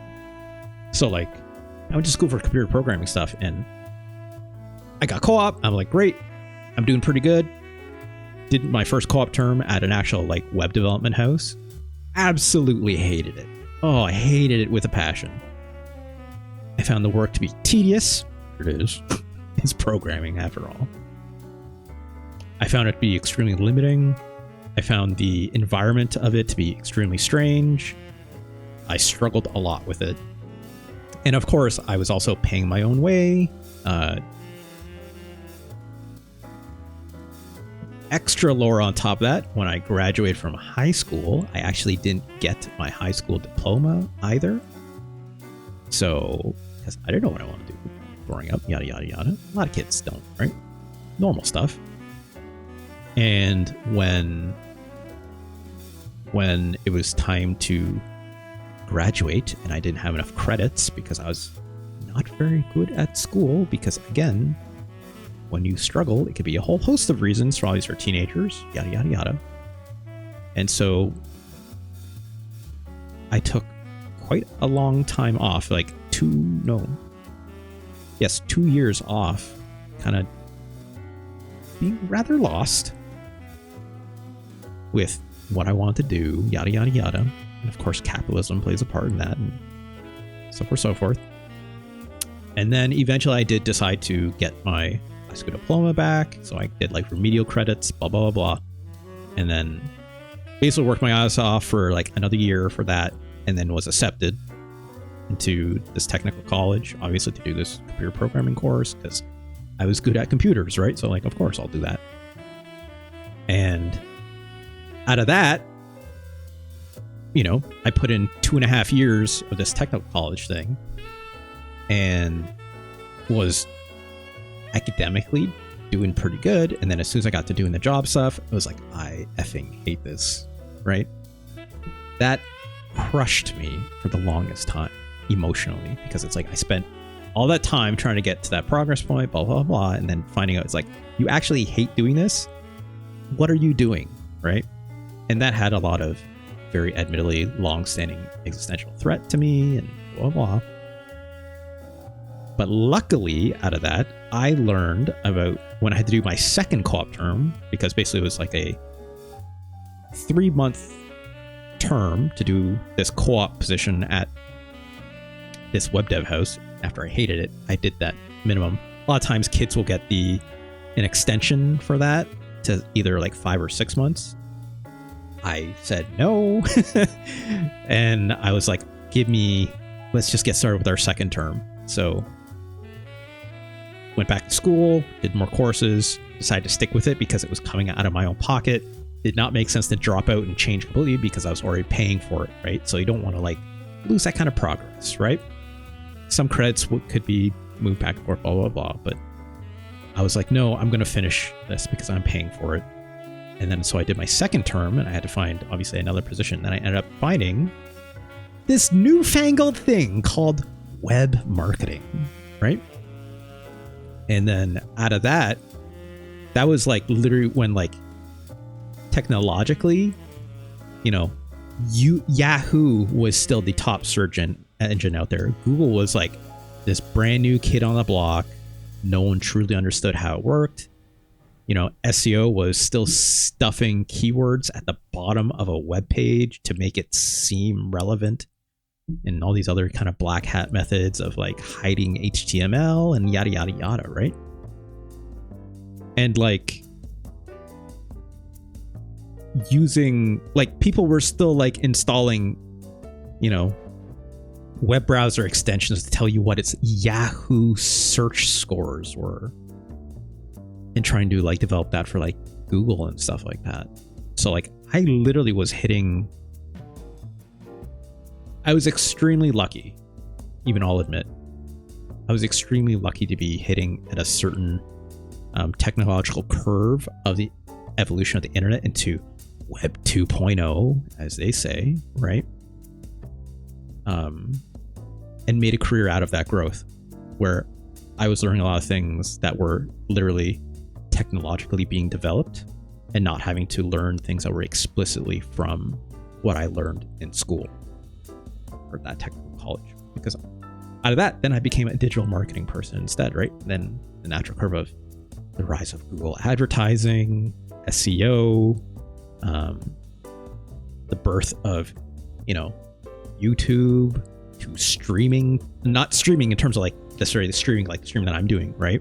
So like, I went to school for computer programming stuff and I got co-op. I'm like, great, I'm doing pretty good. Did my first co-op term at an actual like web development house. Absolutely hated it. Oh, I hated it with a passion. I found the work to be tedious. Here it is. It's programming after all. I found it to be extremely limiting. I found the environment of it to be extremely strange. I struggled a lot with it. And of course, I was also paying my own way. Extra lore on top of that, when I graduated from high school, I actually didn't get my high school diploma either. So, because I didn't know what I wanted to do growing up, yada, yada, yada. A lot of kids don't, right? Normal stuff. And when it was time to graduate and I didn't have enough credits because I was not very good at school, because again, when you struggle, it could be a whole host of reasons for all these are teenagers, yada, yada, yada. And so I took quite a long time off, like 2 years off, kind of being rather lost with what I wanted to do, yada, yada, yada. And of course, capitalism plays a part in that, and so forth, so forth. And then eventually I did decide to get my high school diploma back. So I did like remedial credits, blah, blah, blah, blah. And then basically worked my ass off for like another year for that. And then was accepted into this technical college, obviously to do this computer programming course because I was good at computers, right? So like, of course I'll do that. And out of that, I put in 2.5 years of this technical college thing and was academically doing pretty good. And then as soon as I got to doing the job stuff, I was like, I effing hate this, right? That crushed me for the longest time emotionally, because it's like I spent all that time trying to get to that progress point, blah, blah, blah. And then finding out it's like, you actually hate doing this. What are you doing? Right. And that had a lot of very admittedly long-standing existential threat to me and blah, blah. But luckily, out of that, I learned about when I had to do my second co-op term, because basically it was like a 3-month term to do this co-op position at this web dev house. After I hated it, I did that minimum. A lot of times kids will get an extension for that to either like 5 or 6 months. I said no. And I was like, let's just get started with our second term. So went back to school, did more courses, decided to stick with it because it was coming out of my own pocket. Did not make sense to drop out and change completely because I was already paying for it, right? So you don't want to like lose that kind of progress, right? Some credits could be moved back and forth, blah, blah, blah. But I was like, no, I'm going to finish this because I'm paying for it. And then so I did my second term and I had to find obviously another position. Then I ended up finding this newfangled thing called web marketing, right? And then out of that was like literally when like technologically, you know, Yahoo was still the top search engine out there. Google was like this brand new kid on the block. No one truly understood how it worked. You know, SEO was still stuffing keywords at the bottom of a web page to make it seem relevant, and all these other kind of black hat methods of like hiding HTML and yada, yada, yada, right? And like using, like people were still like installing, you know, web browser extensions to tell you what its Yahoo search scores were, and trying to like develop that for like Google and stuff like that. So like I literally was hitting, I was extremely lucky, even I'll admit, I was extremely lucky to be hitting at a certain technological curve of the evolution of the internet into Web 2.0, as they say, right? And made a career out of that growth, where I was learning a lot of things that were literally technologically being developed and not having to learn things that were explicitly from what I learned in school or that technical college. Because out of that, then I became a digital marketing person instead, right? And then the natural curve of the rise of Google advertising, SEO, the birth of, you know, YouTube, to streaming, not streaming in terms of like necessarily the streaming that I'm doing, right?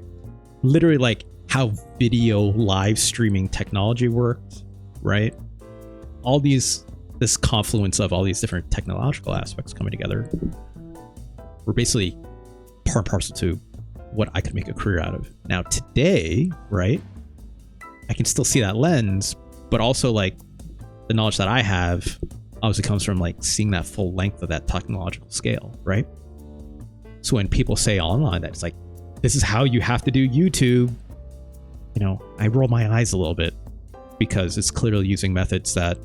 Literally like how video live streaming technology worked, right? All this confluence of all these different technological aspects coming together were basically part and parcel to what I could make a career out of. Now today, right, I can still see that lens, but also like the knowledge that I have obviously comes from like seeing that full length of that technological scale, right? So when people say online that it's like, this is how you have to do YouTube, you know, I roll my eyes a little bit because it's clearly using methods that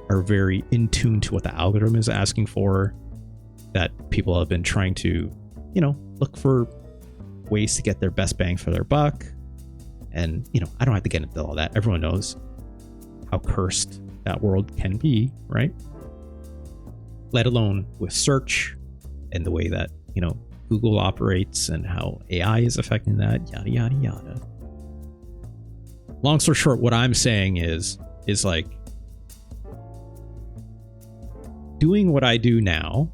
are very in tune to what the algorithm is asking for, that people have been trying to, you know, look for ways to get their best bang for their buck. And, you know, I don't have to get into all that. Everyone knows how cursed that world can be, right? Let alone with search and the way that, you know, Google operates and how AI is affecting that, yada, yada, yada. Long story short, what I'm saying is like doing what I do now,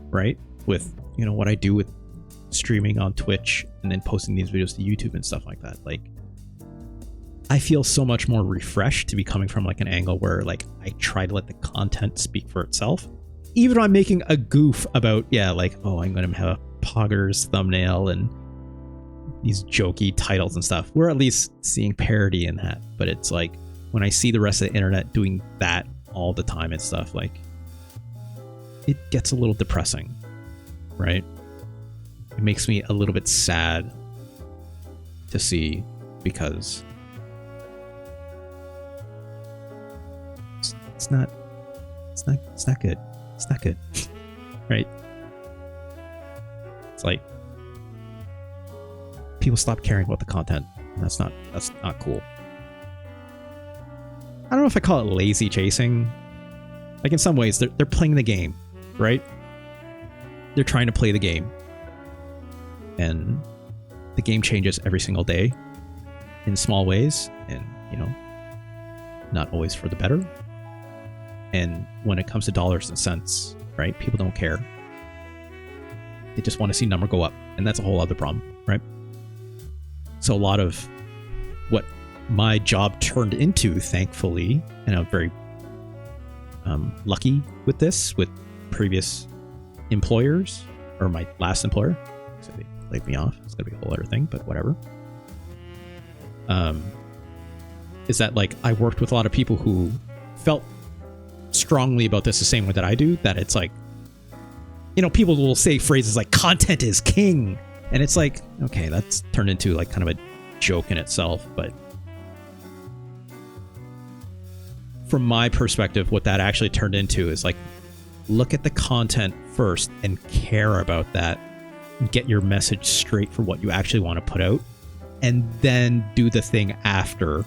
right? With, you know, what I do with streaming on Twitch and then posting these videos to YouTube and stuff like that. Like, I feel so much more refreshed to be coming from like an angle where like I try to let the content speak for itself. Even when I'm making a goof about, yeah, like, oh, I'm going to have a Poggers thumbnail and these jokey titles and stuff. We're at least seeing parody in that. But it's like when I see the rest of the internet doing that all the time and stuff, like it gets a little depressing, right? It makes me a little bit sad to see, because it's not good. It's not good. Right? It's like people stop caring about the content. And that's not cool. I don't know if I call it lazy chasing. Like in some ways they're playing the game, right? They're trying to play the game. And the game changes every single day in small ways, and, you know, not always for the better. And when it comes to dollars and cents, right, people don't care. They just want to see number go up, and that's a whole other problem, right? So a lot of what my job turned into, thankfully, and I'm very lucky with this, with previous employers, or my last employer. So they laid me off. It's gonna be a whole other thing, but whatever. Is that like I worked with a lot of people who felt strongly about this the same way that I do, that it's like, you know, people will say phrases like content is king, and it's like, okay, that's turned into like kind of a joke in itself. But from my perspective, what that actually turned into is like, look at the content first and care about that, get your message straight for what you actually want to put out, and then do the thing after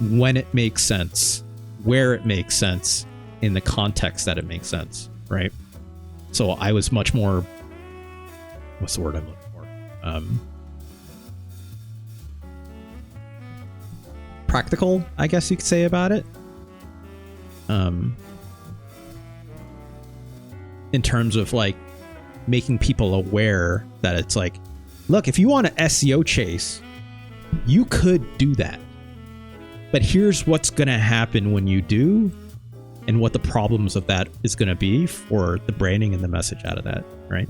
when it makes sense, where it makes sense, in the context that it makes sense, right? So I was much more, what's the word I'm looking for? Practical, I guess you could say, about it. In terms of like making people aware that it's like, look, if you want an SEO chase, you could do that. But here's what's going to happen when you do, and what the problems of that is going to be for the branding and the message out of that, right?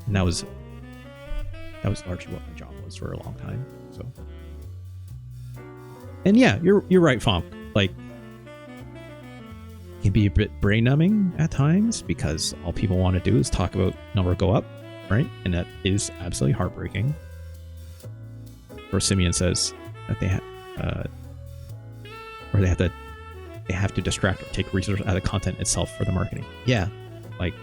And that was largely what my job was for a long time. So, and yeah, you're right, Fonk. Like, it can be a bit brain numbing at times because all people want to do is talk about number go up, right? And that is absolutely heartbreaking. Or Simeon says that they have to distract or take resources out of the content itself for the marketing. Yeah, like,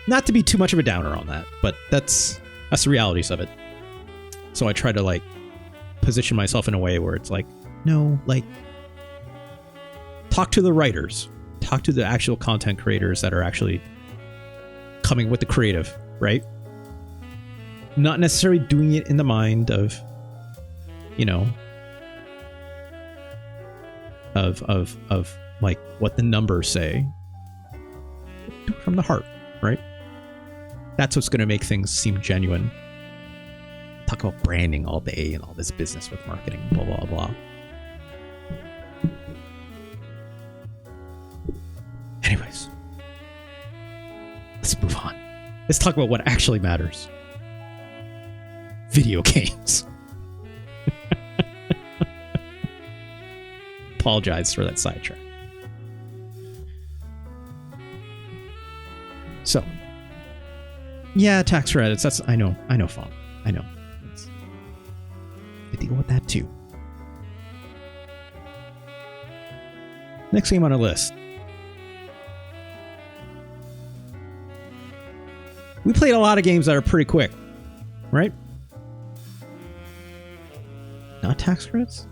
not to be too much of a downer on that, but that's the realities of it. So I try to like position myself in a way where it's like, no, like, talk to the writers, talk to the actual content creators that are actually coming with the creative, right? Not necessarily doing it in the mind of, you know, of like what the numbers say. Do it from the heart, right? That's what's going to make things seem genuine. Talk about branding all day and all this business with marketing, blah, blah, blah. Anyways, let's move on. Let's talk about what actually matters. Video games. Apologize for that sidetrack. So, yeah, tax credits. That's I know, Fawn. I know. I deal with that too. Next game on our list. We played a lot of games that are pretty quick, right? Not tax credits?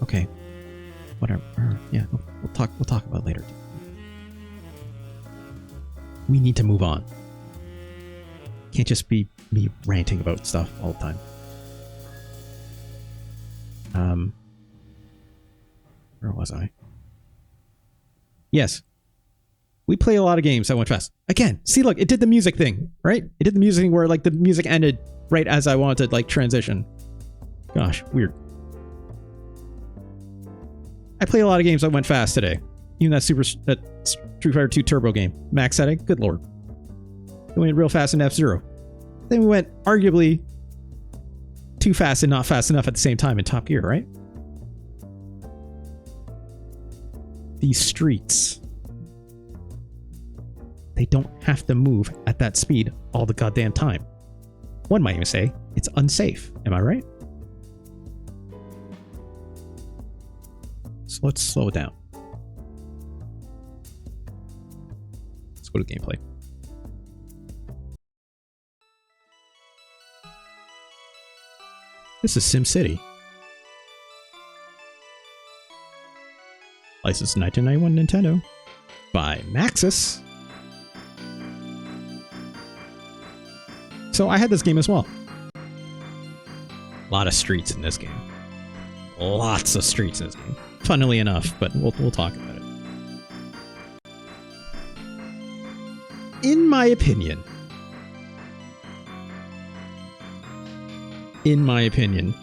Okay. Whatever. Yeah, we'll talk about it later. We need to move on. Can't just be me ranting about stuff all the time. Where was I? Yes. We play a lot of games that went fast. Again, see, look, it did the music thing, right? It did the music thing where like the music ended right as I wanted to like transition. Gosh, weird. I play a lot of games that went fast today. Even that Street Fighter 2 Turbo game. Max setting, good lord. We went real fast in F-Zero. Then we went arguably too fast and not fast enough at the same time in Top Gear, right? These streets, they don't have to move at that speed all the goddamn time. One might even say it's unsafe. Am I right? So let's slow it down. Let's go to gameplay. This is SimCity. Licensed 1991 Nintendo by Maxis. So I had this game as well. A lot of streets in this game. Lots of streets in this game. Funnily enough, but we'll talk about it. In my opinion, in my opinion,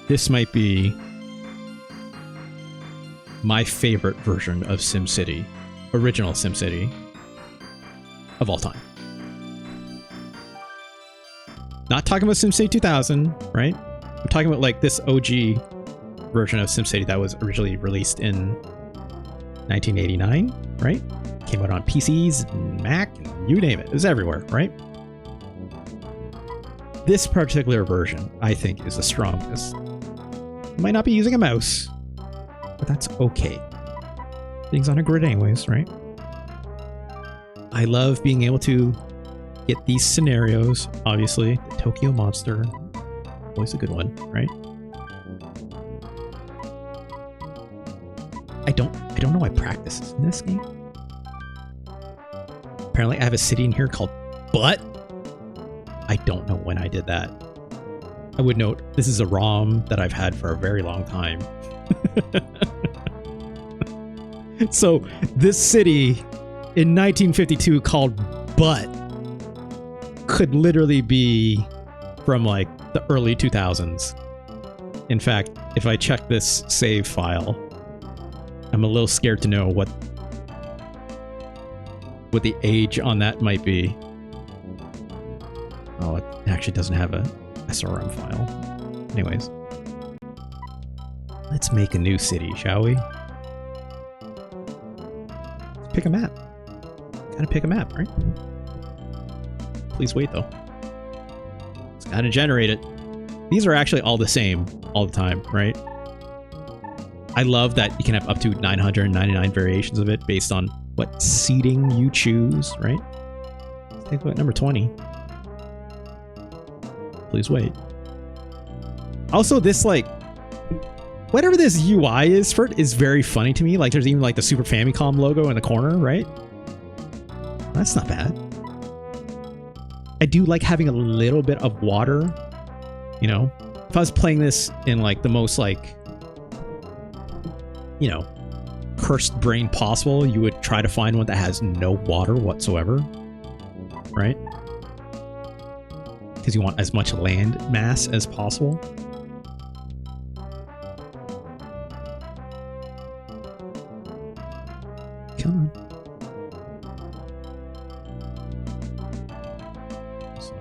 this might be my favorite version of SimCity, original SimCity, of all time. Not talking about SimCity 2000, right? I'm talking about like this OG version of SimCity that was originally released in 1989, right? Came out on PCs and Mac, and you name it. It was everywhere, right? This particular version, I think, is the strongest. You might not be using a mouse, but that's okay. Things on a grid anyways, right? I love being able to get these scenarios, obviously. The Tokyo Monster, always a good one, right? I don't know why practice is in this game. Apparently I have a city in here called Butt. I don't know when I did that. I would note, this is a ROM that I've had for a very long time. So, this city in 1952 called Butt could literally be from like the early 2000s. In fact, if I check this save file, I'm a little scared to know what the age on that might be. Oh, it actually doesn't have a SRM file. Anyways. Let's make a new city, shall we? Let's pick a map. Gotta pick a map, right? Please wait, though. It's gotta generate it. These are actually all the same all the time, right? I love that you can have up to 999 variations of it based on what seating you choose, right? Let's take a look at number 20. Please wait. Also, this, like, whatever this UI is for it is very funny to me. Like, there's even, like, the Super Famicom logo in the corner, right? That's not bad. I do like having a little bit of water, you know? If I was playing this in, like, the most, like, you know, cursed brain possible, you would try to find one that has no water whatsoever, right? Because you want as much land mass as possible. Come on. So,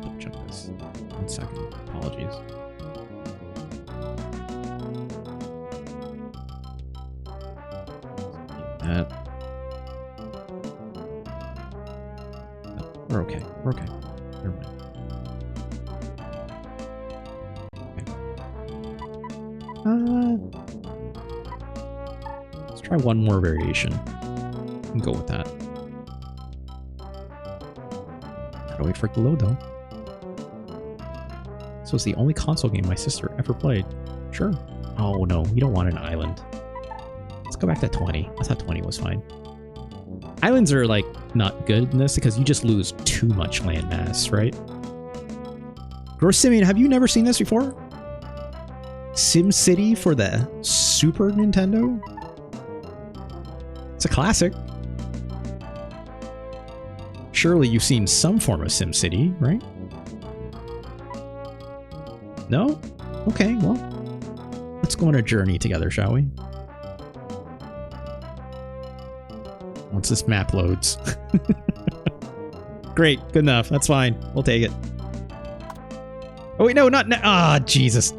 double check this. 1 second. Apologies. That. We're okay. We're okay. Never mind. Okay. Let's try one more variation and go with that. Gotta wait for it to load, though. This was the only console game my sister ever played. Sure. Oh, no. You don't want an island. Let's go back to 20. I thought 20 was fine. Islands are, like, not good in this because you just lose too much land mass, right? Gross Simeon, have you never seen this before? SimCity for the Super Nintendo? It's a classic. Surely you've seen some form of SimCity, right? No? Okay, well, let's go on a journey together, shall we? Once this map loads. Great, good enough. That's fine. We'll take it. Oh wait, no, not now. Ah, Jesus.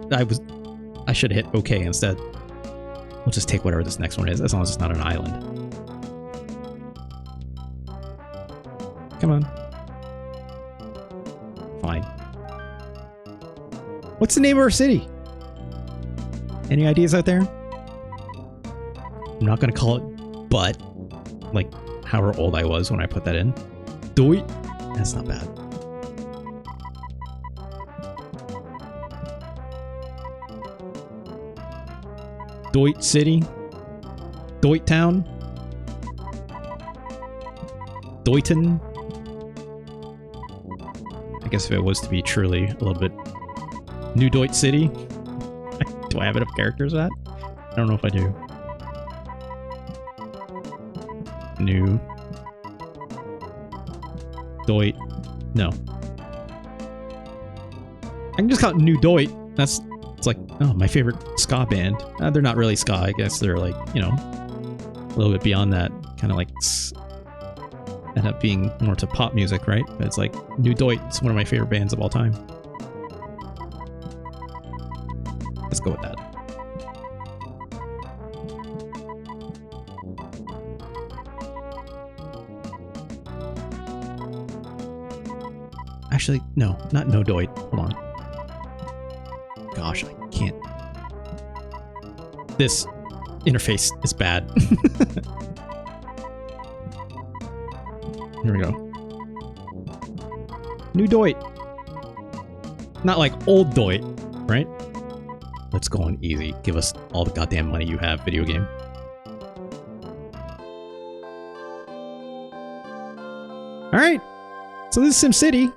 I should hit OK instead. We'll just take whatever this next one is, as long as it's not an island. Come on. Fine. What's the name of our city? Any ideas out there? I'm not gonna call it Butt. Like, however old I was when I put that in. Doit. That's not bad. Doit City. Doit Town. Doyton. I guess if it was to be truly a little bit New Doit City. Do I have enough characters for that? I don't know if I do. New Doit No. I can just call it New Deut. It's like, oh, my favorite ska band. They're not really ska, I guess. They're like, you know, a little bit beyond that. Kind of like end up being more to pop music, right? But it's like New Deut. It's one of my favorite bands of all time. Let's go with that. Actually, no, not No Deut. Hold on. Gosh, I can't. This interface is bad. Here we go. New Deut. Not like old Deut, right? Let's go on easy. Give us all the goddamn money you have, video game. Alright. So this is SimCity.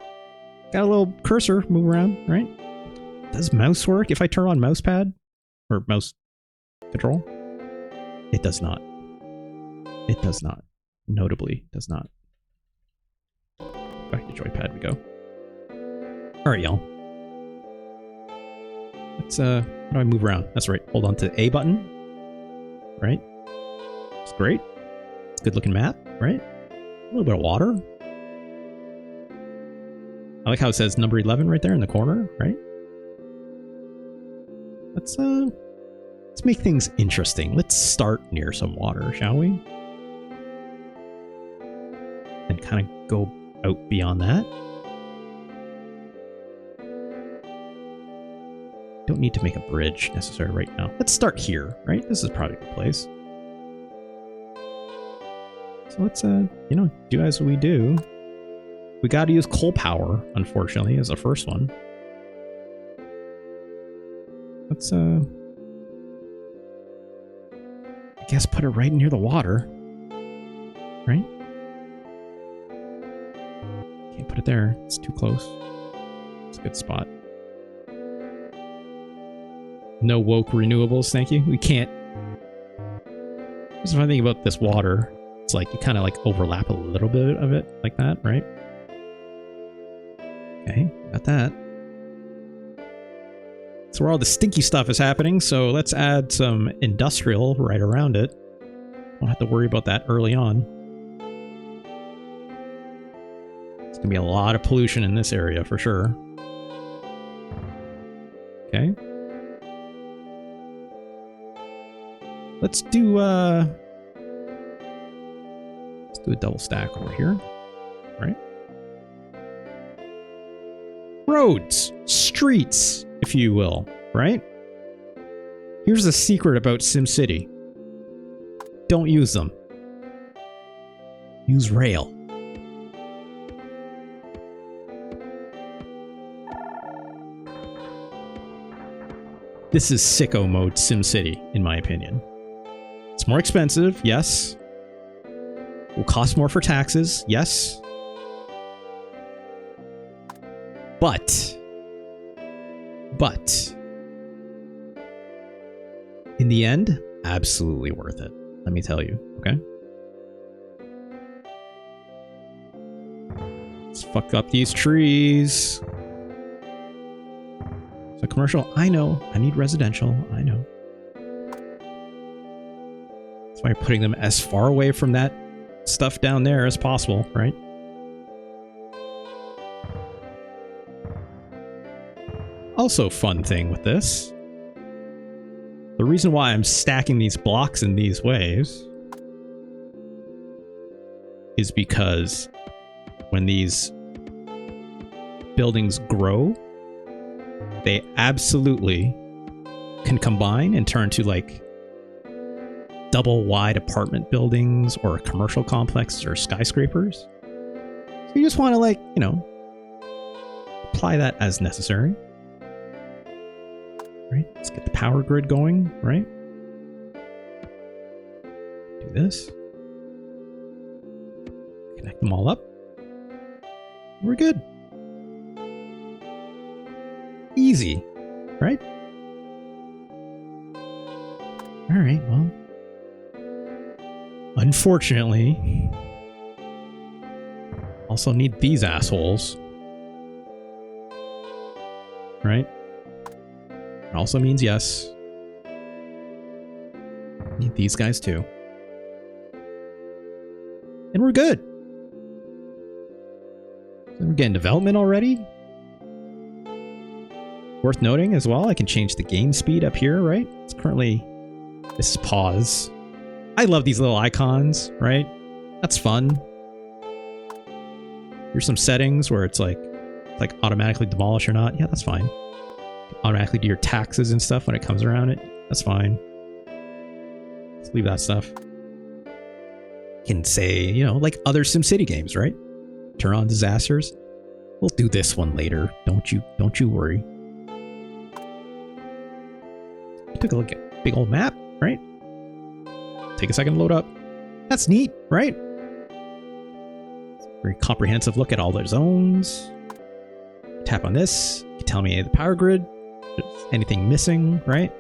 Got a little cursor move around, right? Does mouse work if I turn on mouse pad? Or mouse control? It does not. It does not. Notably does not. Back to joypad we go. Alright, y'all. Let's, how do I move around? That's right. Hold on to the A button. Right? It's great. It's a good looking map, right? A little bit of water. I like how it says number 11 right there in the corner, right? Let's make things interesting. Let's start near some water, shall we? And kind of go out beyond that. Don't need to make a bridge necessary right now. Let's start here, right? This is probably a good place. So let's, you know, do as we do. We gotta use coal power, unfortunately, as the first one. Let's, I guess put it right near the water. Right? Can't put it there. It's too close. It's a good spot. No woke renewables, thank you. We can't. There's one thing about this water. It's like you kind of like overlap a little bit of it like that, right? Okay, got that. That's where all the stinky stuff is happening, so let's add some industrial right around it. Don't have to worry about that early on. It's gonna be a lot of pollution in this area for sure. Okay. Let's do a double stack over here, right? Roads, streets, if you will, right? Here's the secret about SimCity. Don't use them. Use rail. This is sicko mode SimCity, in my opinion. It's more expensive, yes. Will cost more for taxes, yes. But, in the end, absolutely worth it. Let me tell you, okay? Let's fuck up these trees. So commercial, I know. I need residential, I know. That's why I'm putting them as far away from that stuff down there as possible, right? Also, fun thing with this. The reason why I'm stacking these blocks in these ways is because when these buildings grow, they absolutely can combine and turn to like double wide apartment buildings or commercial complexes or skyscrapers. So you just want to, like, you know, apply that as necessary. Right? Let's get the power grid going, right? Do this. Connect them all up. We're good. Easy, right? All right, well. Unfortunately, also need these assholes right? It also means yes. Need these guys too. And we're good. So we're getting development already. Worth noting as well, I can change the game speed up here, right? It's currently, this is pause. I love these little icons, right? That's fun. Here's some settings where it's like automatically demolish or not. Yeah, that's fine. Automatically do your taxes and stuff when it comes around it. That's fine. Let's leave that stuff. Can say, you know, like other SimCity games, right? Turn on disasters. We'll do this one later. Don't you worry. Took a look at big old map, right? Take a second to load up. That's neat, right? Very comprehensive look at all their zones. Tap on this. You tell me the power grid. Anything missing, right?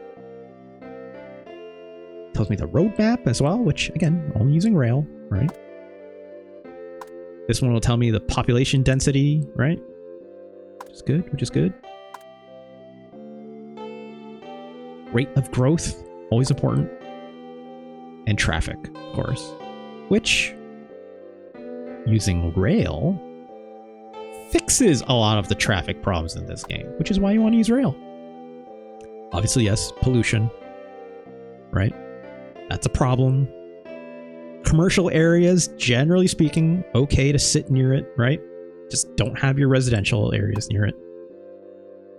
Tells me the roadmap as well, which again, only using rail, right? This one will tell me the population density, right? Which is good. Rate of growth, always important. And traffic, of course. Which, using rail, fixes a lot of the traffic problems in this game, which is why you want to use rail. Obviously, yes, pollution, right? That's a problem. Commercial areas, generally speaking, okay to sit near it, right? Just don't have your residential areas near it.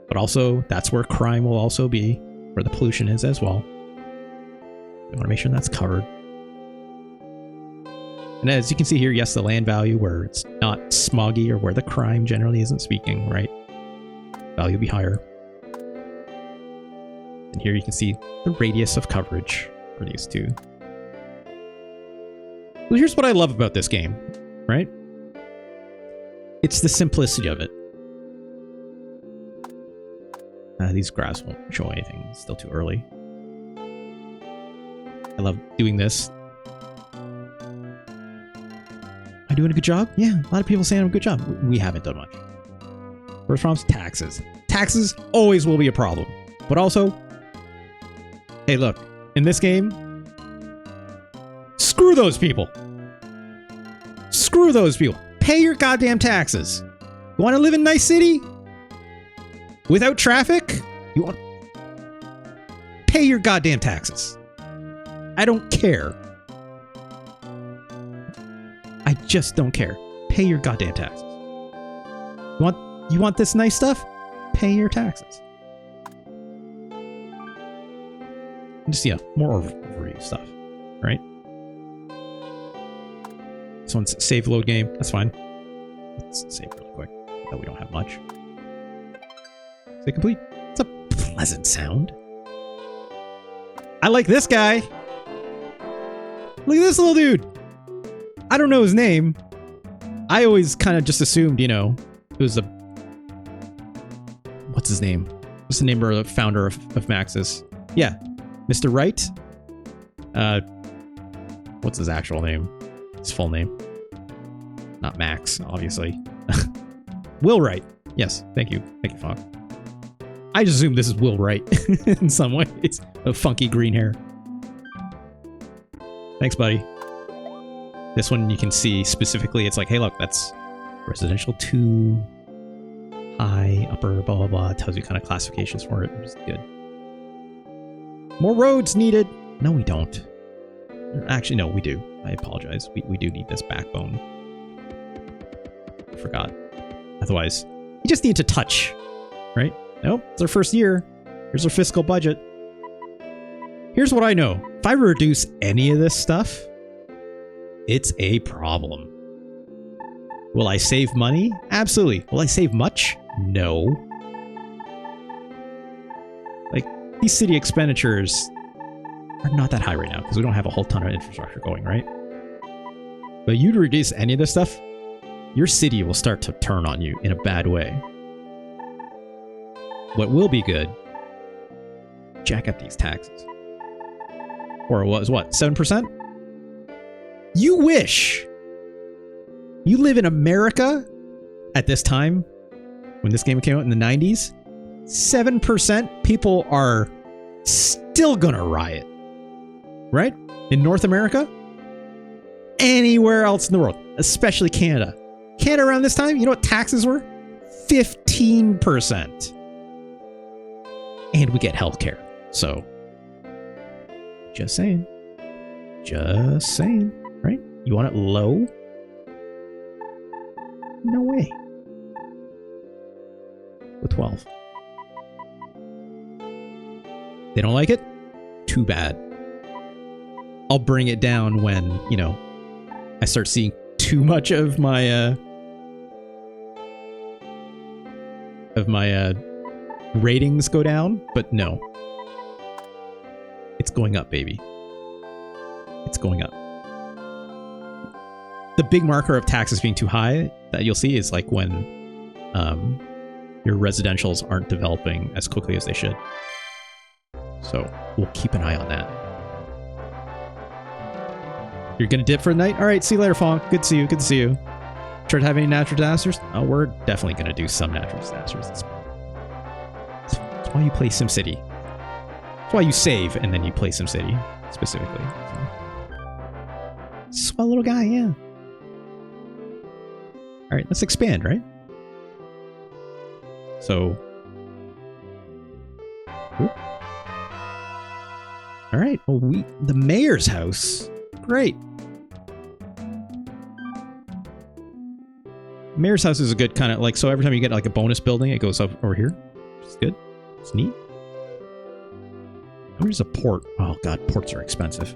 But also, that's where crime will also be, where the pollution is as well. We want to make sure that's covered. And as you can see here, yes, the land value where it's not smoggy or where the crime generally isn't speaking, right? Value will be higher. And here you can see the radius of coverage for these two. Well, here's what I love about this game, right? It's the simplicity of it. These graphs won't show anything. It's still too early. I love doing this. Am I doing a good job? Yeah, a lot of people saying I'm a good job. We haven't done much. First problem's taxes. Taxes always will be a problem. But also, hey, look, in this game, screw those people. Screw those people. Pay your goddamn taxes. You want to live in a nice city? Without traffic? You want... Pay your goddamn taxes. I don't care. I just don't care. Pay your goddamn taxes. You want this nice stuff? Pay your taxes. Just, yeah, more overview stuff, right? This one's save load game. That's fine. Let's save really quick. That we don't have much. Say complete. It's a pleasant sound. I like this guy. Look at this little dude. I don't know his name. I always kind of just assumed, you know, it was a... What's his name? What's the name of the founder of Maxis? Yeah, Mr. Wright. What's his actual name? His full name. Not Max, obviously. Will Wright. Yes, thank you. Thank you, Fogg. I just assume this is Will Wright in some way. It's a funky green hair. Thanks, buddy. This one you can see specifically, it's like, hey, look, that's residential 2, high, upper, blah, blah, blah. It tells you kind of classifications for it, which is good. More roads needed. No, we don't. Actually, no, we do. I apologize. We do need this backbone. I forgot. Otherwise, you just need to touch, right? Nope, it's our first year. Here's our fiscal budget. Here's what I know. If I reduce any of this stuff, it's a problem. Will I save money? Absolutely. Will I save much? No. Like, these city expenditures are not that high right now because we don't have a whole ton of infrastructure going, right? But you'd reduce any of this stuff, your city will start to turn on you in a bad way. What will be good, jack up these taxes. Or it was what, 7%? You wish you live in America at this time when this game came out in the 90s. 7% people are still gonna riot. Right? In North America? Anywhere else in the world, especially Canada. Canada around this time, you know what taxes were? 15%. And we get healthcare. So, just saying. Just saying, right? You want it low? No way. With 12. They don't like it? Too bad. I'll bring it down when, you know, I start seeing too much of my ratings go down, but no. It's going up, baby. It's going up. The big marker of taxes being too high that you'll see is like when your residentials aren't developing as quickly as they should. So we'll keep an eye on that. You're gonna dip for the night? Alright, see you later, Fong. Good to see you, good to see you. Try to have any natural disasters? Oh, we're definitely gonna do some natural disasters. That's why you play SimCity. That's why you save and then you play SimCity, specifically. So. Swell little guy, yeah. Alright, let's expand, right? So... Alright, well, the mayor's house. Great. Mayor's house is a good kind of like, so every time you get like a bonus building, it goes up over here. It's good. It's neat. Where's a port? Oh god, ports are expensive.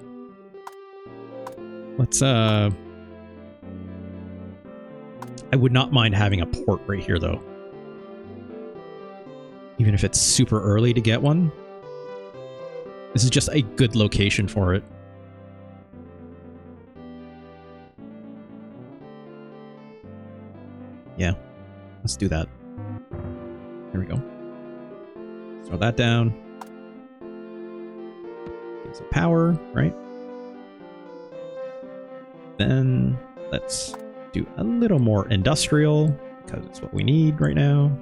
Let's I would not mind having a port right here though. Even if it's super early to get one. This is just a good location for it. Yeah, let's do that. There we go. Throw that down. Get some power, right? Then let's do a little more industrial because it's what we need right now.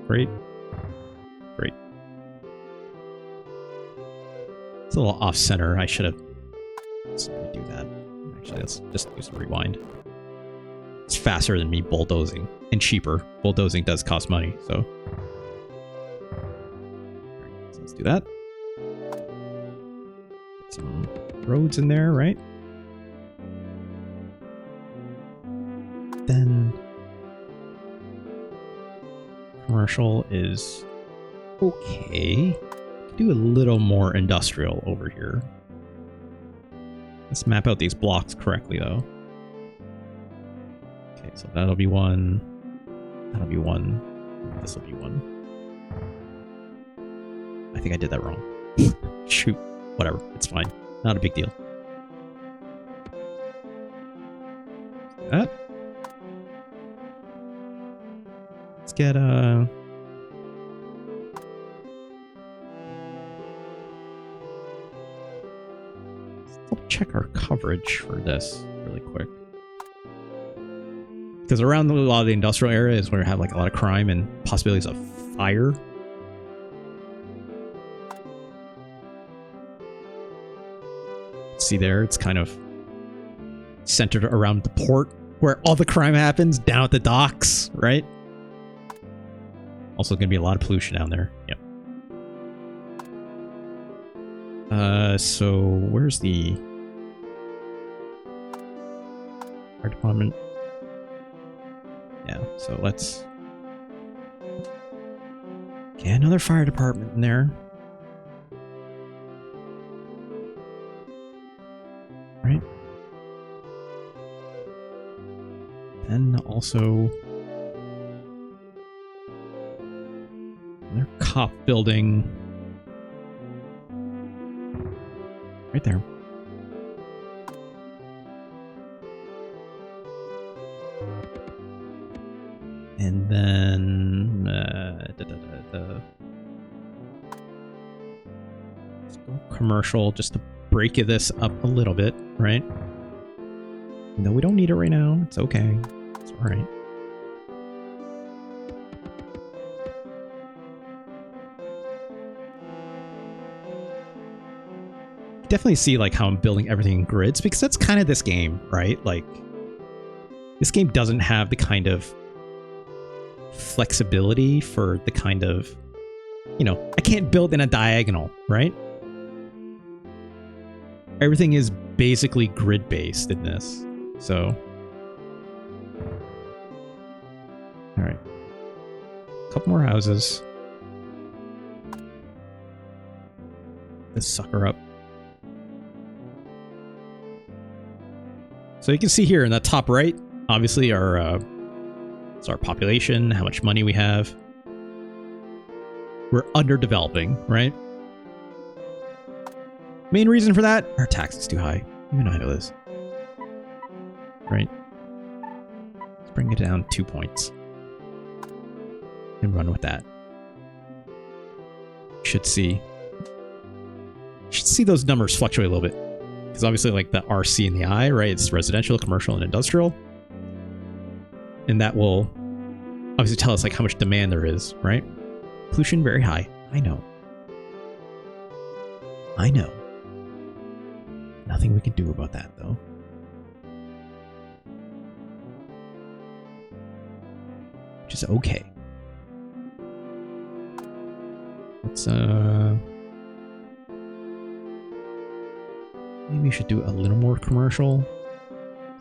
Great. Great. It's a little off center. I should have. Let's do that. Actually, let's just use the rewind. It's faster than me bulldozing and cheaper. Bulldozing does cost money, so. Alright, so let's do that. Get some roads in there, right? Then commercial is okay. Do a little more industrial over here. Let's map out these blocks correctly, though. Okay, so that'll be one. That'll be one. This will be one. I think I did that wrong. Shoot. Whatever. It's fine. Not a big deal. That. Let's get check our coverage for this really quick. Because around a lot of the industrial area is where we have like a lot of crime and possibilities of fire. See there, it's kind of centered around the port where all the crime happens, down at the docks, right? Also gonna be a lot of pollution down there. Yep. So where's the fire department? Yeah, so let's get another fire department in there. Right. Then also another cop building right there. And then let's go commercial just to break this up a little bit, right? No, we don't need it right now. It's okay. It's all right. definitely see like how I'm building everything in grids because that's kind of this game, right? Like this game doesn't have the kind of flexibility for the kind of, you know, I can't build in a diagonal, right? Everything is basically grid based in this. So, all right, a couple more houses. This sucker up. So you can see here in the top right, obviously it's our population, how much money we have. We're underdeveloping, right? Main reason for that, our tax is too high. You know how it is. Right? Let's bring it down 2 points. And run with that. Should see those numbers fluctuate a little bit. Because obviously like the RC and the I, right? It's residential, commercial, and industrial. And that will obviously tell us like how much demand there is, right? Pollution very high. I know. I know. Nothing we can do about that though. Which is okay. Let's maybe we should do a little more commercial.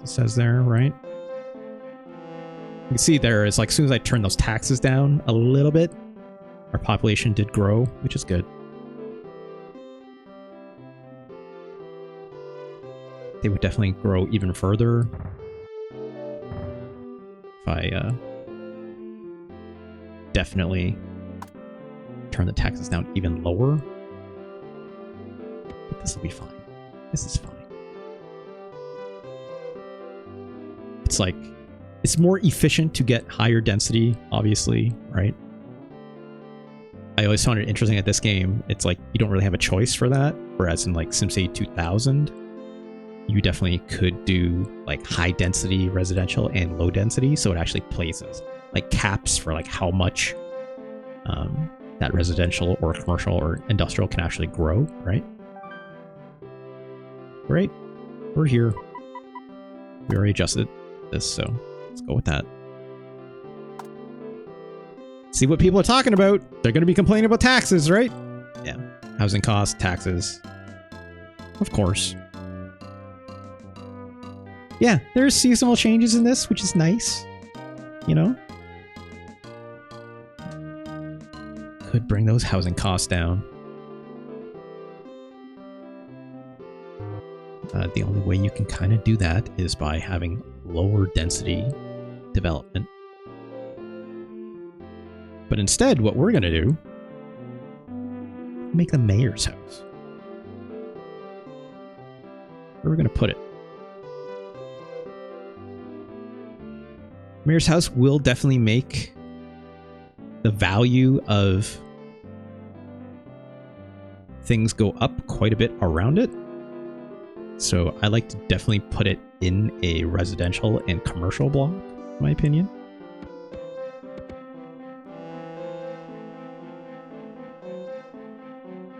It says there, right? You can see there is like as soon as I turn those taxes down a little bit, our population did grow, which is good. They would definitely grow even further if I definitely turn the taxes down even lower. But this will be fine. This is fine. It's like, it's more efficient to get higher density, obviously, right? I always found it interesting at this game. It's like, you don't really have a choice for that. Whereas in like SimCity 2000, you definitely could do like high density residential and low density. So it actually places like caps for like how much that residential or commercial or industrial can actually grow, right? Great. We're here. We already adjusted this, so let's go with that. See what people are talking about. They're going to be complaining about taxes, right? Yeah. Housing costs, taxes. Of course. Yeah, there's seasonal changes in this, which is nice. You know? Could bring those housing costs down. The only way you can kind of do that is by having lower density development. But instead, what we're going to do, make the mayor's house. Where are we going to put it? Mayor's house will definitely make the value of things go up quite a bit around it. So I like to definitely put it in a residential and commercial block, in my opinion.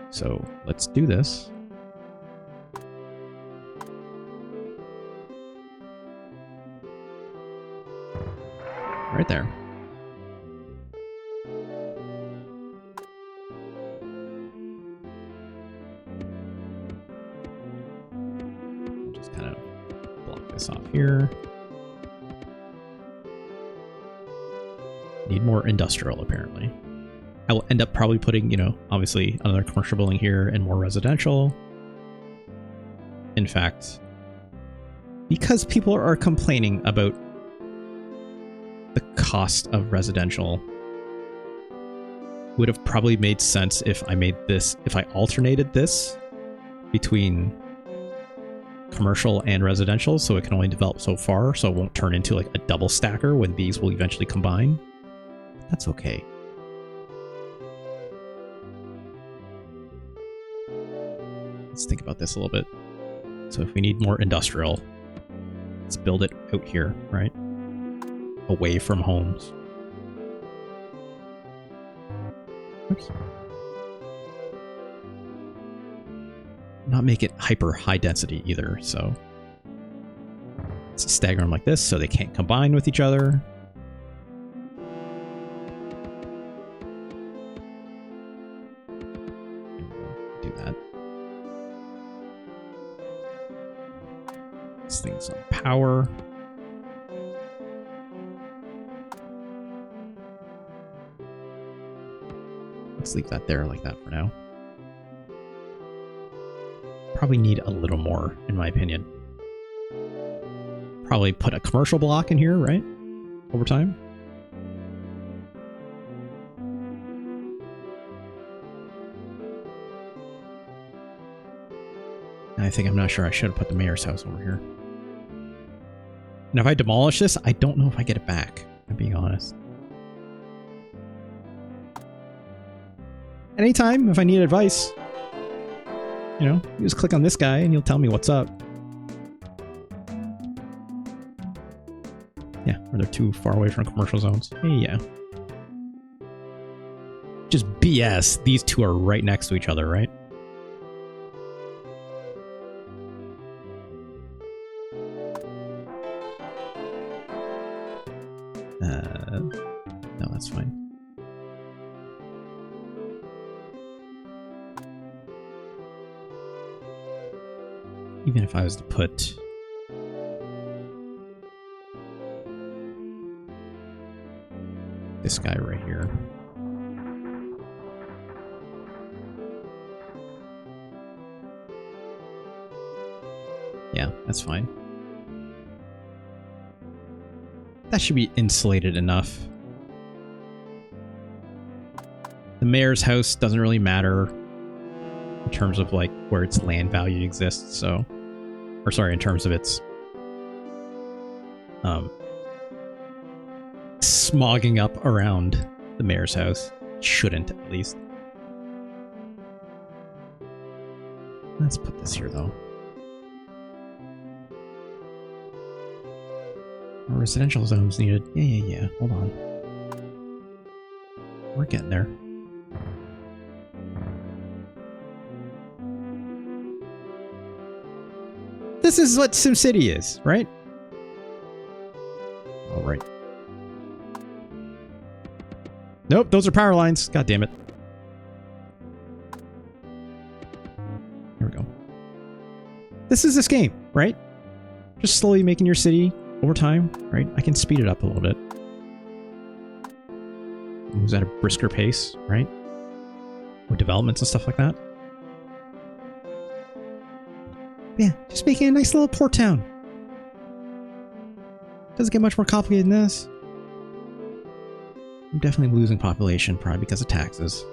So let's do this. Right there. Just kind of block this off here. Need more industrial, apparently. I will end up probably putting, you know, obviously another commercial building here and more residential. In fact, because people are complaining about the cost of residential, would have probably made sense if I made this, if I alternated this between commercial and residential, so it can only develop so far, so it won't turn into like a double stacker when these will eventually combine. That's okay. Let's think about this a little bit. So if we need more industrial, let's build it out here, right? Away from homes. Oops. not make it hyper high density either, so let's stagger them like this so they can't combine with each other. Do that. This thing's on power. Let's leave that there like that for now. Probably need a little more, in my opinion. Probably put a commercial block in here, right? Over time. I'm not sure I should have put the mayor's house over here. And if I demolish this, I don't know if I get it back, I'm being honest. Anytime, if I need advice, you know, you just click on this guy and he'll tell me what's up. Yeah, or they're too far away from commercial zones. Yeah. Just BS. These two are right next to each other, right? No, that's fine. Even if I was to put this guy right here. Yeah, that's fine. That should be insulated enough. The mayor's house doesn't really matter in terms of like where its land value exists, so, or sorry, in terms of its smogging up around the mayor's house. Shouldn't, at least. Let's put this here though. Residential zones needed. Yeah. Hold on. We're getting there. This is what SimCity is, right? All right. Nope, those are power lines. God damn it. Here we go. This is this game, right? Just slowly making your city over time, right? I can speed it up a little bit. Moves at a brisker pace, right? With developments and stuff like that. Yeah, just making a nice little port town. Doesn't get much more complicated than this. I'm definitely losing population, probably because of taxes.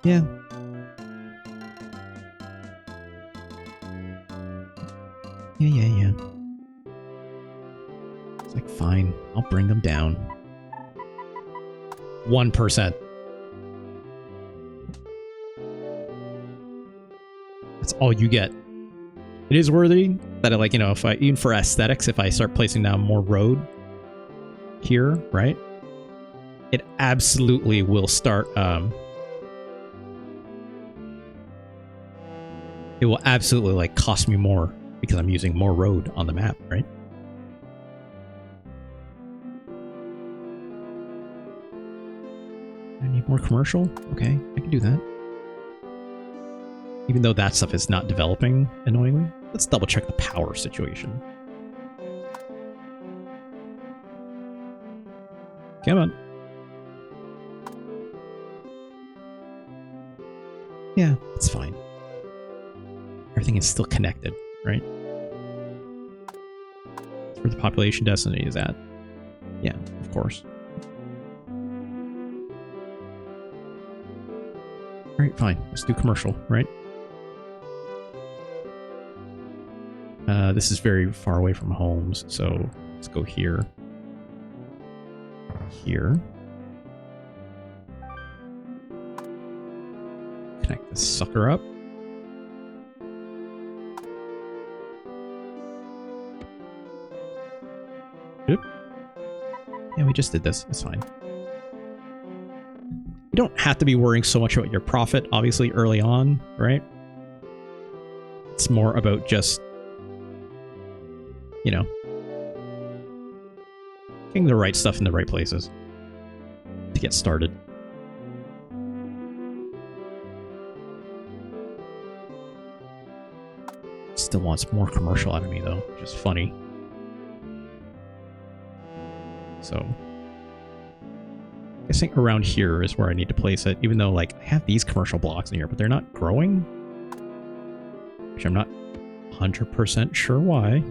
Yeah. Yeah. It's like, fine, I'll bring them down. 1%. That's all you get. It is worthy that, like, you know, if I, even for aesthetics, if I start placing down more road here, right? It absolutely will start, it will absolutely, like, cost me more because I'm using more road on the map, right? I need more commercial? Okay, I can do that. Even though that stuff is not developing, annoyingly. Let's double check the power situation. Come on. Yeah, it's fine. Everything is still connected, right? That's where the population density is at. Yeah, of course. Alright, fine. Let's do commercial, right? This is very far away from homes, so let's go here. Here. Connect this sucker up. Yep. Yeah, we just did this. It's fine. You don't have to be worrying so much about your profit, obviously, early on, right? It's more about just, you know, getting the right stuff in the right places to get started. Still wants more commercial out of me, though, which is funny. So, I think around here is where I need to place it, even though, like, I have these commercial blocks in here, but they're not growing. Which I'm not 100% sure why.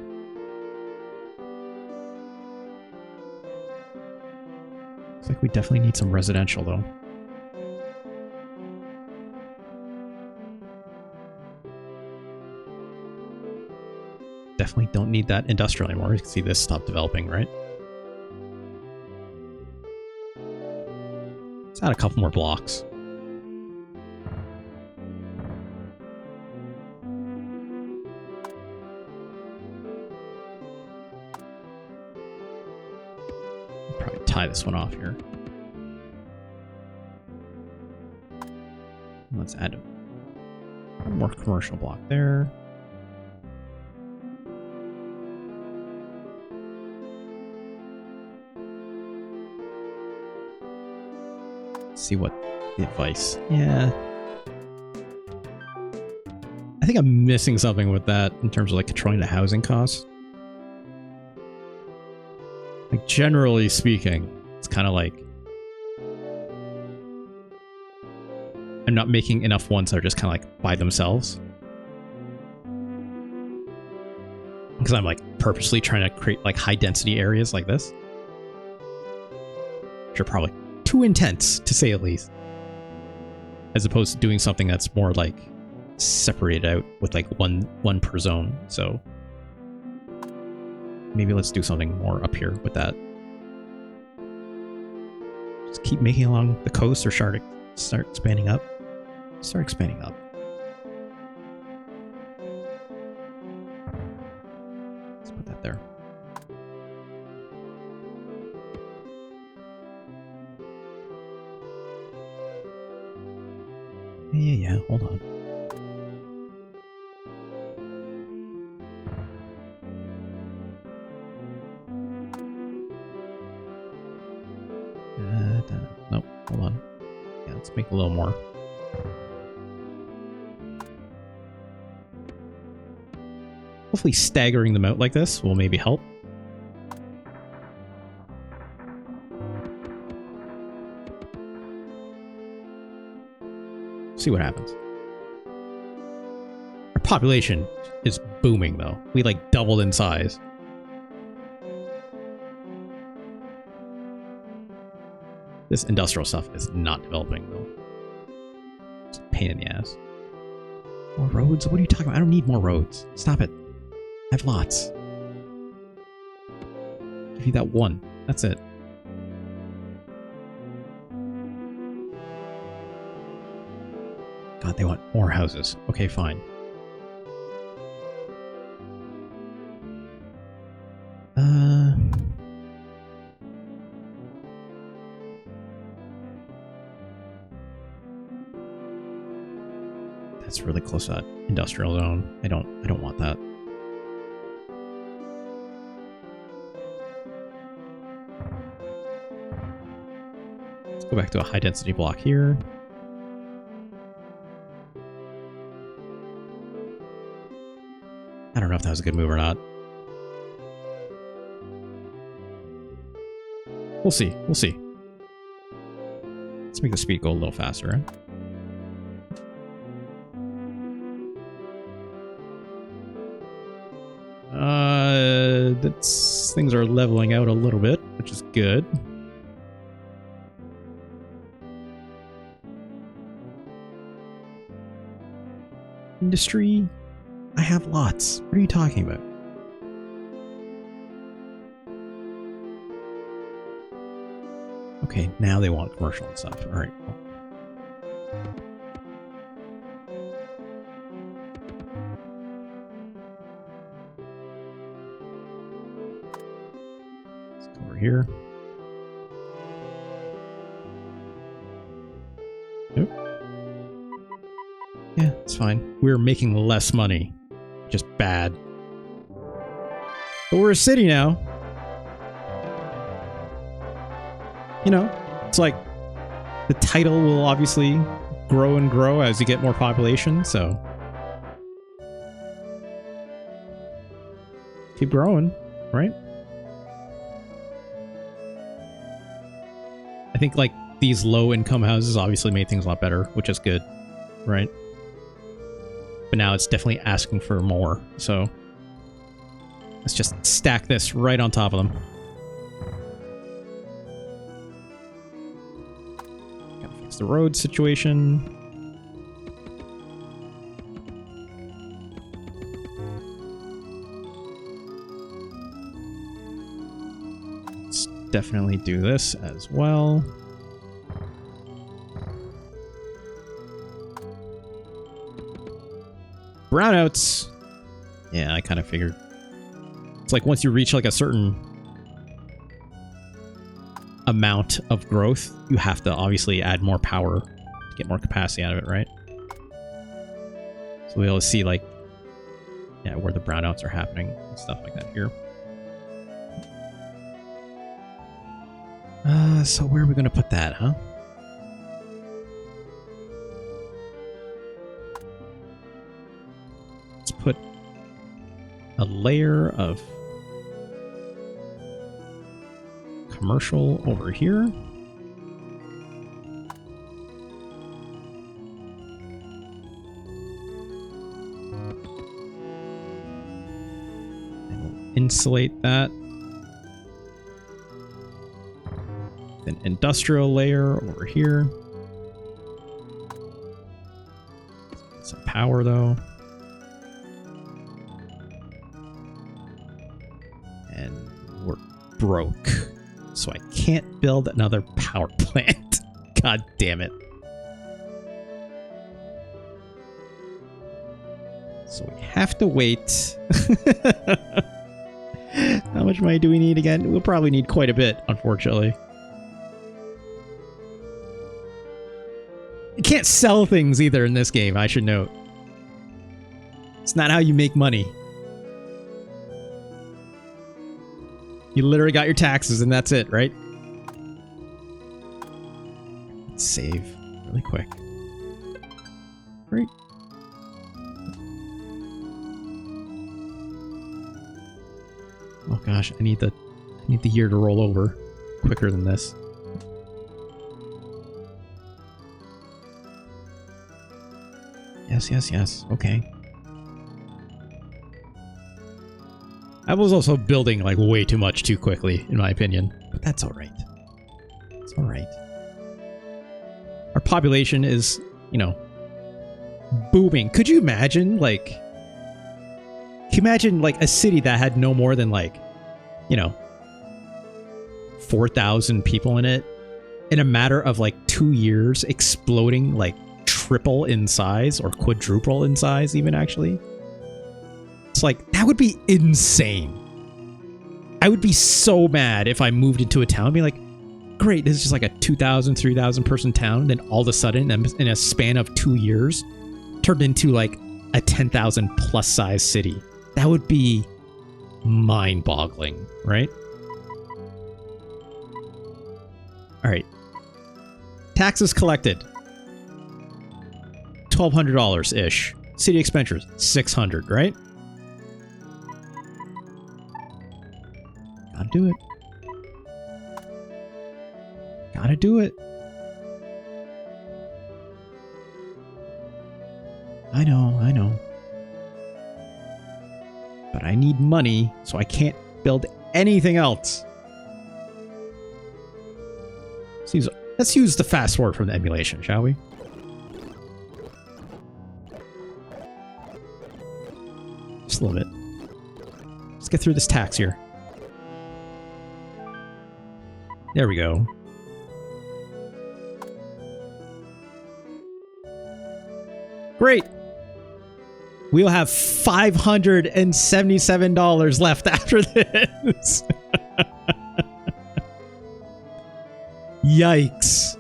Looks like we definitely need some residential, though. Definitely don't need that industrial anymore. You can see this stop developing, right? Let's add a couple more blocks. I'll probably tie this one off here. Let's add one more commercial block there. See what the advice. Yeah. I think I'm missing something with that in terms of like controlling the housing costs. Like generally speaking, it's kind of like I'm not making enough ones that are just kind of like by themselves. Because I'm like purposely trying to create like high density areas like this. Which are probably too intense, to say at least, as opposed to doing something that's more like separated out with like one per zone. So maybe let's do something more up here with that. Just keep making along the coast, or start expanding up. Start expanding up. Let's put that there. Yeah, hold on. Nope, hold on. Yeah, let's make a little more. Hopefully staggering them out like this will maybe help. See what happens. Our population is booming, though. We like doubled in size. This industrial stuff is not developing, though. It's a pain in the ass. More roads? What are you talking about? I don't need more roads. Stop it. I have lots. Give you that one. That's it. God, they want more houses. Okay, fine. That's really close to that industrial zone. I don't want that. Let's go back to a high density block here. I don't know if that was a good move or not. We'll see. We'll see. Let's make the speed go a little faster. Right? Things are leveling out a little bit, which is good. Industry? I have lots. What are you talking about? Okay, now they want commercial and stuff. All right. Let's go over here. Nope. Yeah, it's fine. We're making less money. Just bad. But we're a city now. You know, it's like the title will obviously grow and grow as you get more population, so keep growing, right? I think like these low income houses obviously made things a lot better, which is good, right? But now it's definitely asking for more, so let's just stack this right on top of them. Gotta fix the road situation. Let's definitely do this as well. Brownouts. Yeah, I kind of figured. It's like once you reach like a certain amount of growth, you have to obviously add more power to get more capacity out of it, right? So we'll see like, yeah, where the brownouts are happening and stuff like that here. So where are we going to put that, huh? Let's put a layer of commercial over here. And we'll insulate that. An industrial layer over here. Some power though. And we're broke. So I can't build another power plant. God damn it. So we have to wait. How much money do we need again? We'll probably need quite a bit, unfortunately. You can't sell things either in this game, I should note. It's not how you make money. You literally got your taxes and that's it, right? Let's save really quick. Great. Oh gosh, I need the year to roll over quicker than this. Yes, yes, yes. Okay. I was also building like way too much too quickly, in my opinion. But that's alright. It's alright. Our population is, you know, booming. Could you imagine, like... Can you imagine, like, a city that had no more than, like, you know, 4,000 people in it? In a matter of, like, 2 years, exploding, like, triple in size, or quadruple in size, even, actually? It's like, that would be insane. I would be so mad if I moved into a town and be like, great, this is just like a 2,000, 3,000 person town. Then all of a sudden, in a span of 2 years, turned into like a 10,000 plus size city. That would be mind-boggling, right? All right. Taxes collected. $1,200-ish. City expenditures, $600, right? Gotta do it. Gotta do it. I know, I know. But I need money, so I can't anything else. Let's use the fast forward from the emulation, shall we? Just a little bit. Let's get through this tax here. There we go. Great. We'll have $577 left after this. Yikes.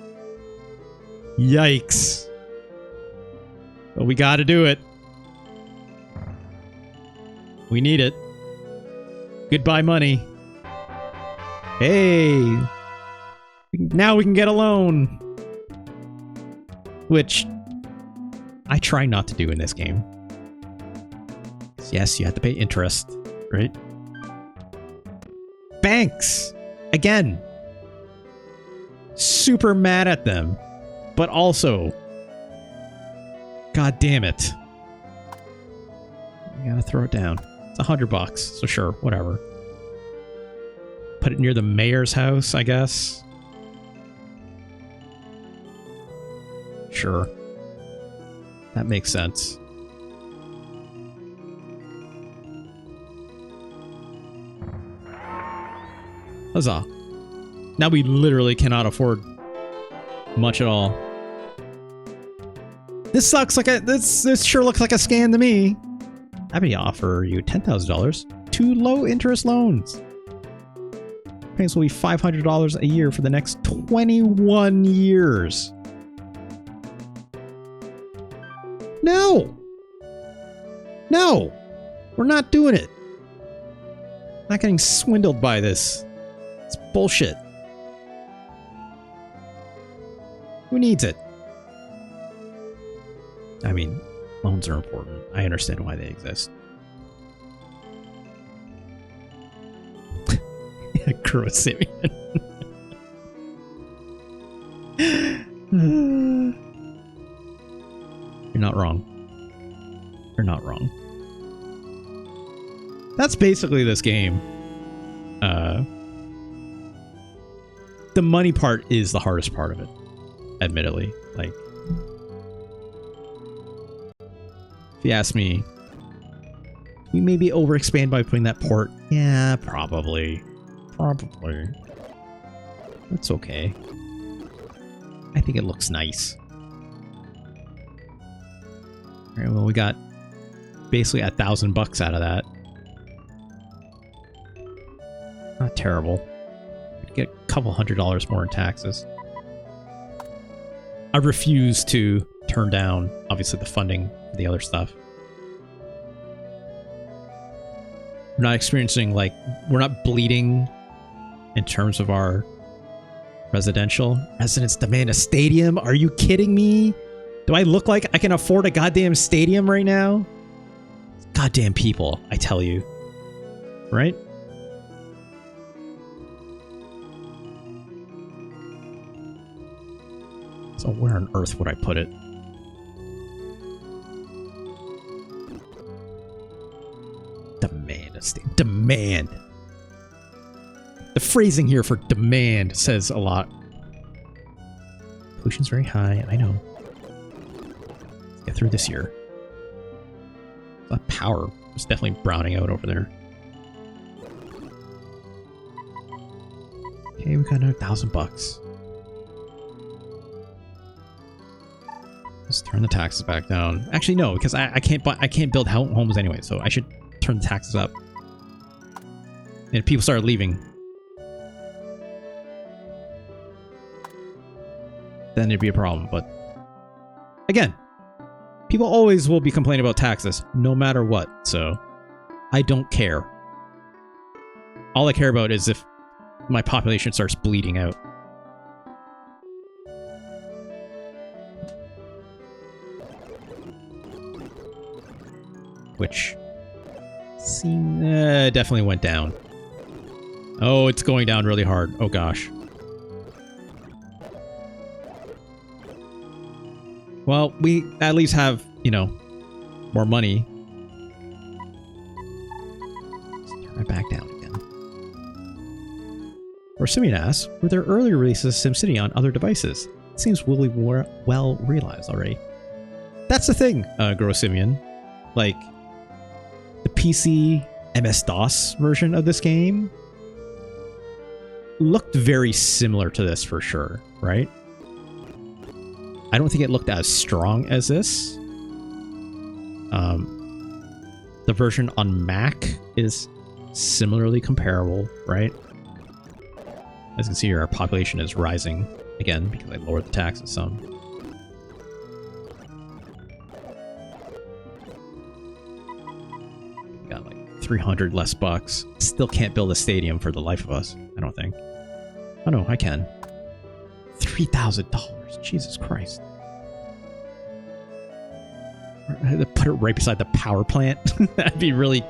Yikes. But we gotta do it. We need it. Goodbye, money. Hey! Now we can get a loan! Which I try not to do in this game. Yes, you have to pay interest, right? Banks! Again! Super mad at them. But also... God damn it. You gotta throw it down. It's $100, so sure, whatever. Put it near the mayor's house, I guess. Sure. That makes sense. Huzzah. Now we literally cannot afford much at all. This sucks like a... This sure looks like a scam to me. I'm gonna offer you $10,000. 2 low-interest loans. Payments will be $500 a year for the next 21 years. No! No! We're not doing it. Not getting swindled by this. It's bullshit. Who needs it? I mean, loans are important. I understand why they exist. Gross Simeon. You're not wrong. You're not wrong. That's basically this game. The money part is the hardest part of it, admittedly. Like, if you ask me, we maybe overexpand by putting that port. Yeah, probably. Probably. That's okay. I think it looks nice. Alright, well, we got basically $1,000 out of that. Not terrible. Get a couple $100 more in taxes. I refuse to turn down, obviously, the funding for the other stuff. We're not experiencing, like, we're not bleeding in terms of our residential. Residents demand a stadium? Are you kidding me? Do I look like I can afford a goddamn stadium right now? Goddamn people, I tell you. Right? So where on earth would I put it? Demand a stadium. Demand! The phrasing here for demand says a lot. Pollution's very high, I know. Let's get through this year. That power was definitely browning out over there. Okay, we got another $1,000. Let's turn the taxes back down. Actually, no, because I can't build homes anyway, so I should turn the taxes up. And if people start leaving, then it'd be a problem. But again, people always will be complaining about taxes, no matter what. So I don't care. All I care about is if my population starts bleeding out. Which definitely went down. Oh, it's going down really hard. Oh gosh. Well, we at least have, you know, more money. Let's turn it back down again. Or Simeon asks, were there earlier releases of SimCity on other devices? It seems really well realized already. That's the thing, Gross Simeon. Like, the PC MS-DOS version of this game looked very similar to this for sure, right? I don't think it looked as strong as this. The version on Mac is similarly comparable, right? As you can see here, our population is rising again because I lowered the taxes some. $300 less bucks. Still can't build a stadium for the life of us, I don't think. Oh no, I can. $3,000. Jesus Christ. I had to put it right beside the power plant. That'd be really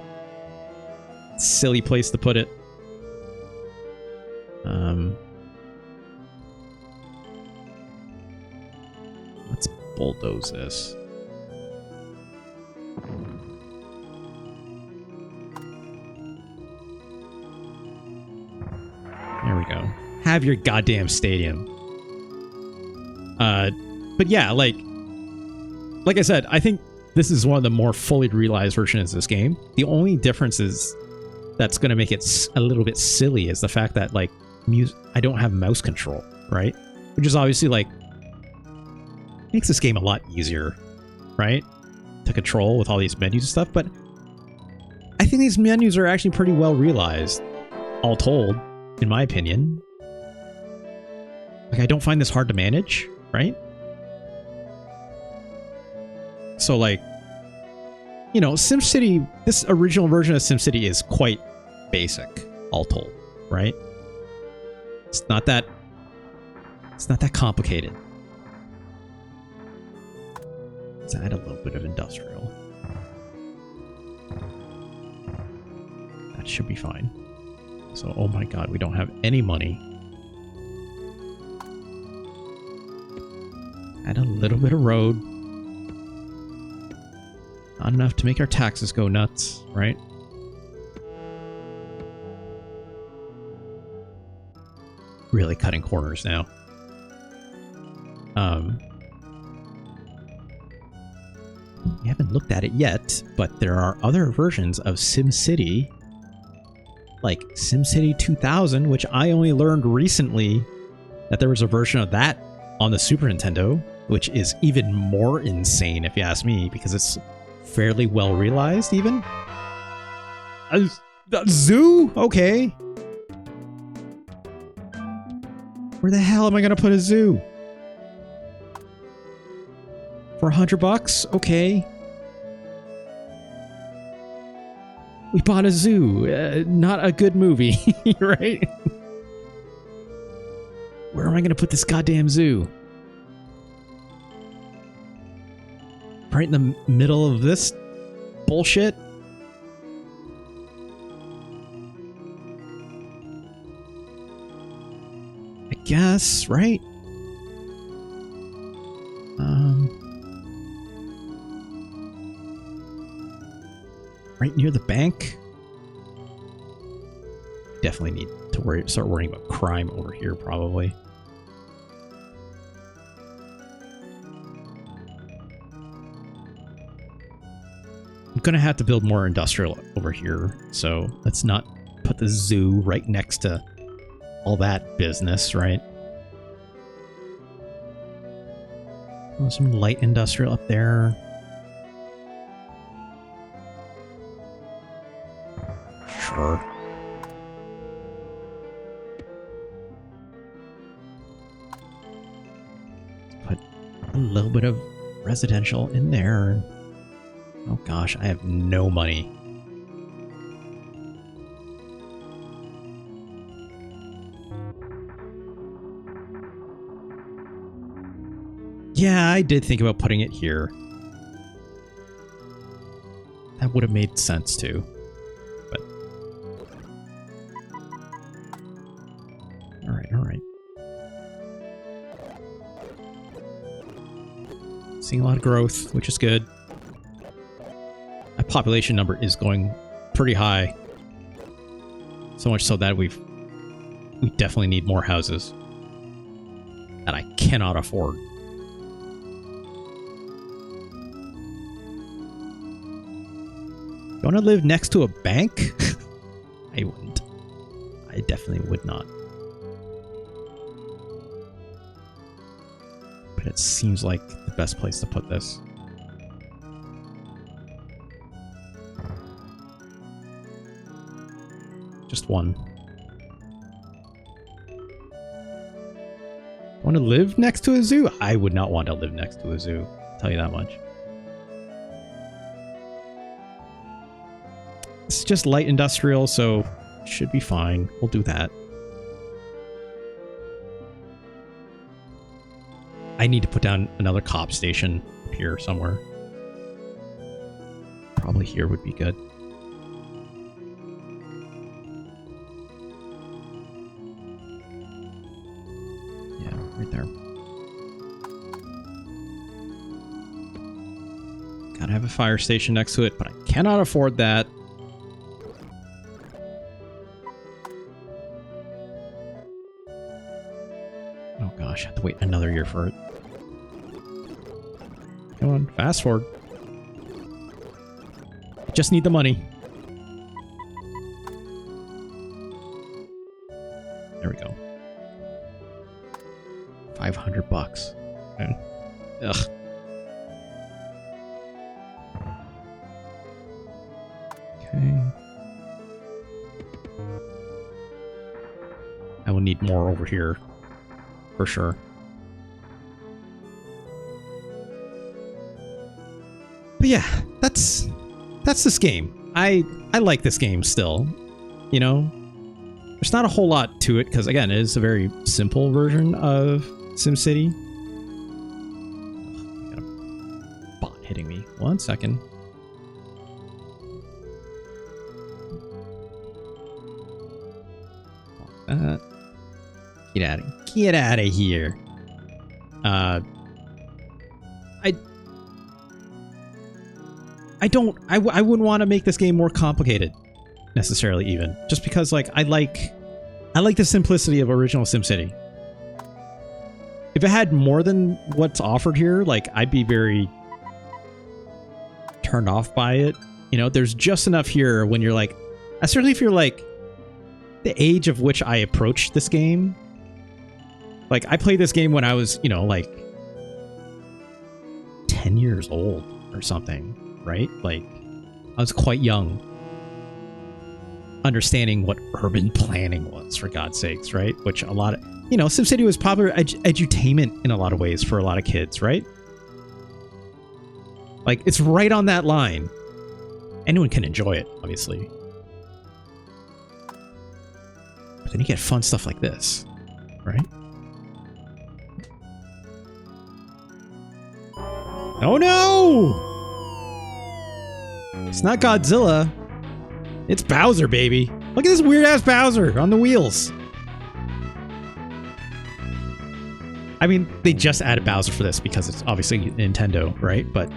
silly place to put it. Let's bulldoze this. There we go. Have your goddamn stadium. But yeah, like I said, I think this is one of the more fully realized versions of this game. The only difference is that's going to make it a little bit silly is the fact that, like, I don't have mouse control, right? Which is obviously, like, makes this game a lot easier, right? To control with all these menus and stuff, but I think these menus are actually pretty well realized, all told, in my opinion. Like, I don't find this hard to manage, right? So, like, you know, SimCity, this original version of SimCity is quite basic, all told, right? It's not that complicated. Let's add a little bit of industrial. That should be fine. So, oh my god, we don't have any money. Add a little bit of road. Not enough to make our taxes go nuts, right? Really cutting corners now. We haven't looked at it yet, but there are other versions of SimCity, like SimCity 2000, which I only learned recently that there was a version of that on the Super Nintendo, which is even more insane if you ask me, because it's fairly well realized even. A zoo? Okay. Where the hell am I gonna put a zoo? For $100? Okay. We bought a zoo. Not a good movie, right? Where am I gonna put this goddamn zoo? Right in the middle of this bullshit? I guess, right? Right near the bank? Definitely need to start worrying about crime over here, probably. I'm gonna have to build more industrial over here, so let's not put the zoo right next to all that business, right? Oh, some light industrial up there. Sure. Put a little bit of residential in there. Oh gosh, I have no money. Yeah, I did think about putting it here. That would have made sense too. But alright. Seeing a lot of growth, which is good. That population number is going pretty high. So much so that we definitely need more houses that I cannot afford. You want to live next to a bank? I wouldn't. I definitely would not. But it seems like the best place to put this. Just one. Want to live next to a zoo? I would not want to live next to a zoo. I'll tell you that much. This it's just light industrial, so should be fine. We'll do that. I need to put down another cop station here somewhere. Probably here would be good. Yeah, right there. Gotta have a fire station next to it, but I cannot afford that. Oh gosh, I have to wait another year for it. Come on, fast forward. I just need the money. There we go. 500 bucks. Okay. Ugh. Okay. I will need more over here. For sure. But yeah, that's this game. I like this game still. You know? There's not a whole lot to it, because again, it is a very simple version of SimCity. Got a bot hitting me. 1 second. Get out of here. I wouldn't want to make this game more complicated necessarily, even just because like I like the simplicity of original SimCity. If it had more than what's offered here, like I'd be very turned off by it. You know, there's just enough here when you're like, especially if you're like the age of which I approached this game. Like I played this game when I was, you know, like 10 years old or something, right? Like I was quite young, understanding what urban planning was, for God's sakes, right? Which a lot of, you know, SimCity was popular edutainment in a lot of ways for a lot of kids, right? Like it's right on that line. Anyone can enjoy it, obviously. But then you get fun stuff like this, right? Oh no! It's not Godzilla. It's Bowser, baby. Look at this weird-ass Bowser on the wheels. I mean, they just added Bowser for this because it's obviously Nintendo, right? But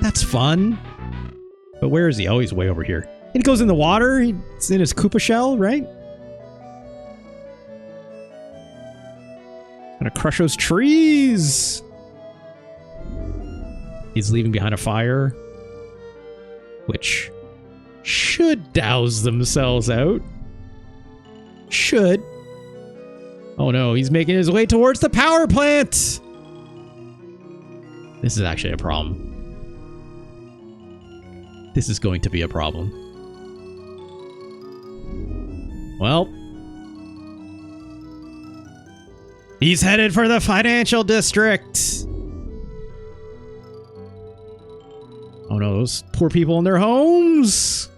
that's fun. But where is he? Oh, he's way over here. And he goes in the water. He's in his Koopa shell, right? Gonna crush those trees. He's leaving behind a fire, which should douse themselves out. Should. Oh no, he's making his way towards the power plant. This is actually a problem. This is going to be a problem. Well, he's headed for the financial district. Oh no, those poor people in their homes.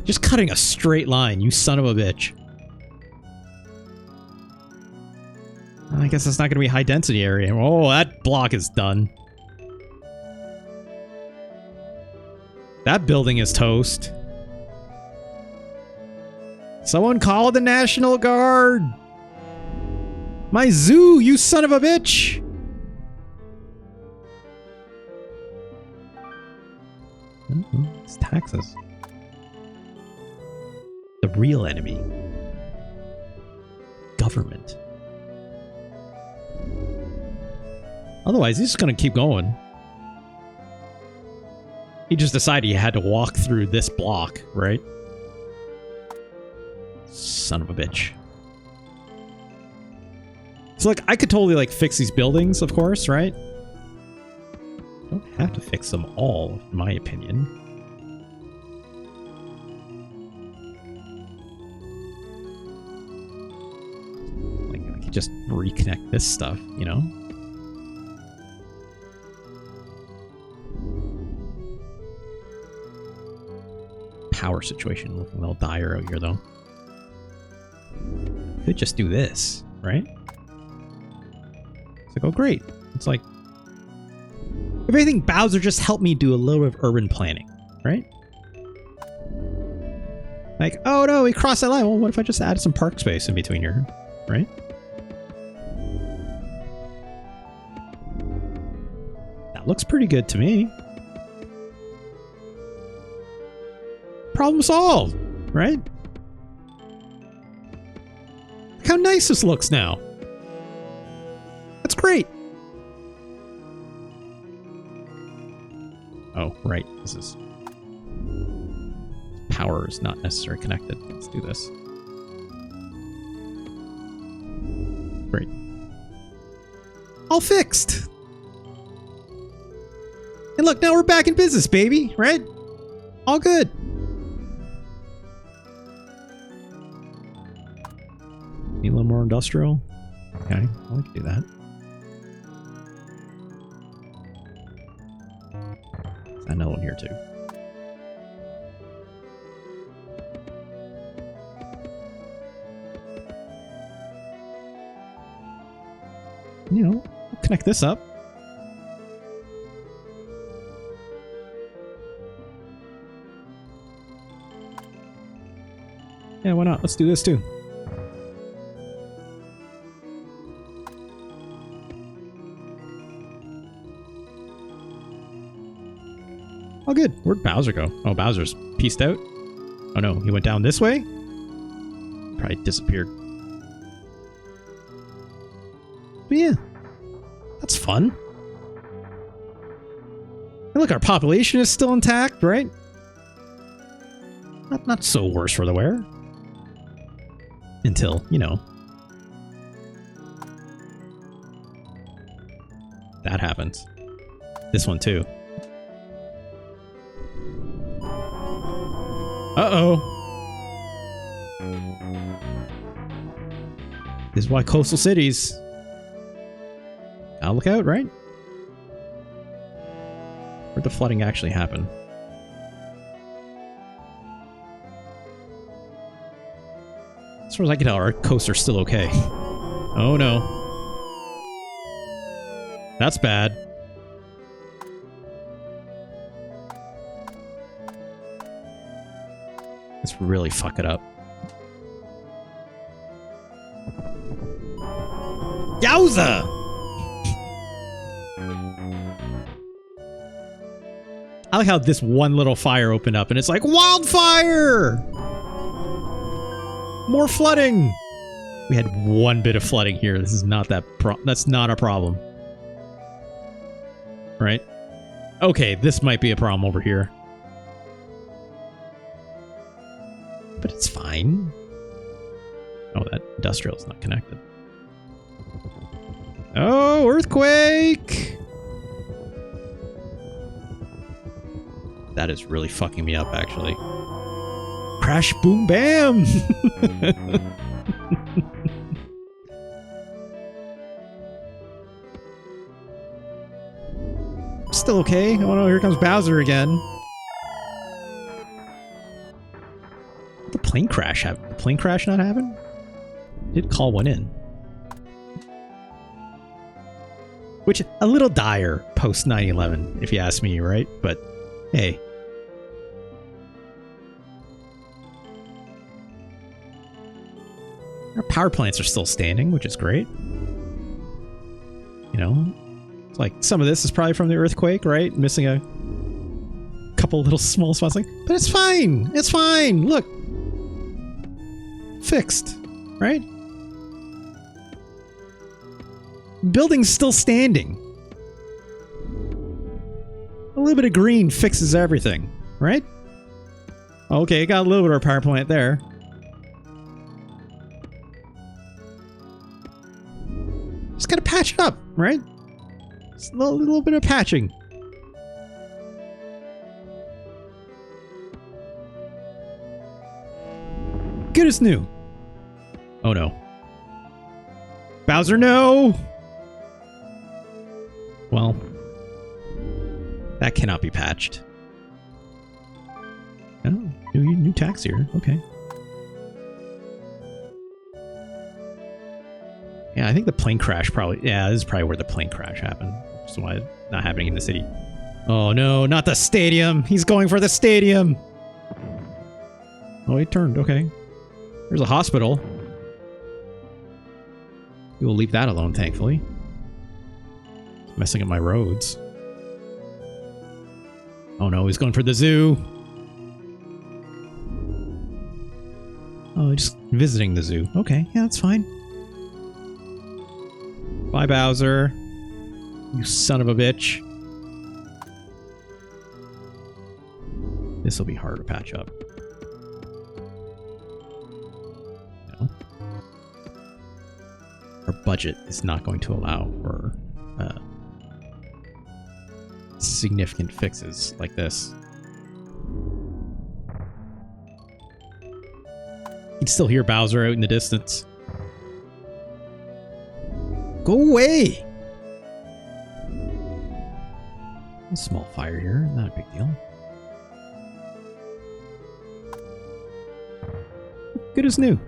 Just cutting a straight line, you son of a bitch. I guess that's not going to be a high density area. Oh, that block is done. That building is toast. Someone call the National Guard. My zoo, you son of a bitch. It's taxes. The real enemy. Government. Otherwise, he's just gonna keep going. He just decided he had to walk through this block, right? Son of a bitch. So, like, I could totally, like, fix these buildings, of course, right? Don't have to fix them all, in my opinion. Like, I could just reconnect this stuff, you know? power situation looking a little dire out here, though. Could just do this, right? It's like, oh, great. It's like, if anything, Bowser just helped me do a little bit of urban planning, right? Like, oh no, we crossed that line. Well, what if I just added some park space in between here, right? That looks pretty good to me. Problem solved, right? Look how nice this looks now. That's great. Oh, right. This is... Power is not necessarily connected. Let's do this. Great. All fixed. And look, now we're back in business, baby, right? All good. Need a little more industrial. Okay, well, we can do that. There's another one here too. You know, we'll connect this up. Yeah, why not? Let's do this too. Oh, good. Where'd Bowser go? Oh, Bowser's pieced out. Oh no, he went down this way? Probably disappeared. But yeah, that's fun. And look, our population is still intact, right? Not so worse for the wear. Until, you know, that happens. This one too. Uh-oh. This is why coastal cities... Gotta look out, right? Where'd the flooding actually happen? As far as I can tell, our coasts are still okay. Oh no. That's bad. Let's really fuck it up. Yowza! I like how this one little fire opened up and it's like, wildfire! More flooding! We had one bit of flooding here. This is not that that's not a problem. Right? Okay, this might be a problem over here. But it's fine. Oh, that industrial is not connected. Oh, earthquake! That is really fucking me up, actually. Crash, boom, bam! Still okay. Oh no, here comes Bowser again. The plane crash happened. The plane crash not happen? Did call one in. Which, a little dire post 9/11, if you ask me, right? But, hey. Our power plants are still standing, which is great. You know, it's like some of this is probably from the earthquake, right? Missing a couple little small spots, like, but it's fine. It's fine. Look, fixed, right? Building's still standing. A little bit of green fixes everything, right? Okay, got a little bit of a power plant there. Just gotta patch it up, right? Just a little bit of patching. Good as new. Oh no. Bowser, no! Well, that cannot be patched. Oh, taxier. Okay. Yeah, I think the plane crash probably... Yeah, this is probably where the plane crash happened. Which is why it's not happening in the city. Oh no, not the stadium! He's going for the stadium! Oh, he turned. Okay. There's a hospital. We'll leave that alone, thankfully. It's messing up my roads. Oh no, he's going for the zoo! Oh, just visiting the zoo. Okay, yeah, that's fine. Bye, Bowser. You son of a bitch. This will be hard to patch up. No. Our budget is not going to allow for significant fixes like this. You can still hear Bowser out in the distance. Go away! A small fire here, not a big deal. Good as new.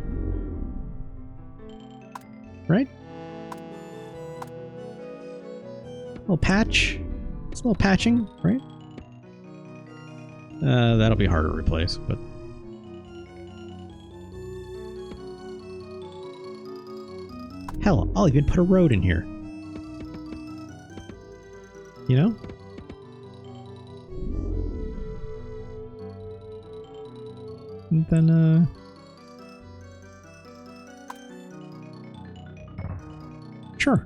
Right? A little patch. It's a little patching, right? That'll be hard to replace, but... Hell, I'll even put a road in here. You know? And then, sure.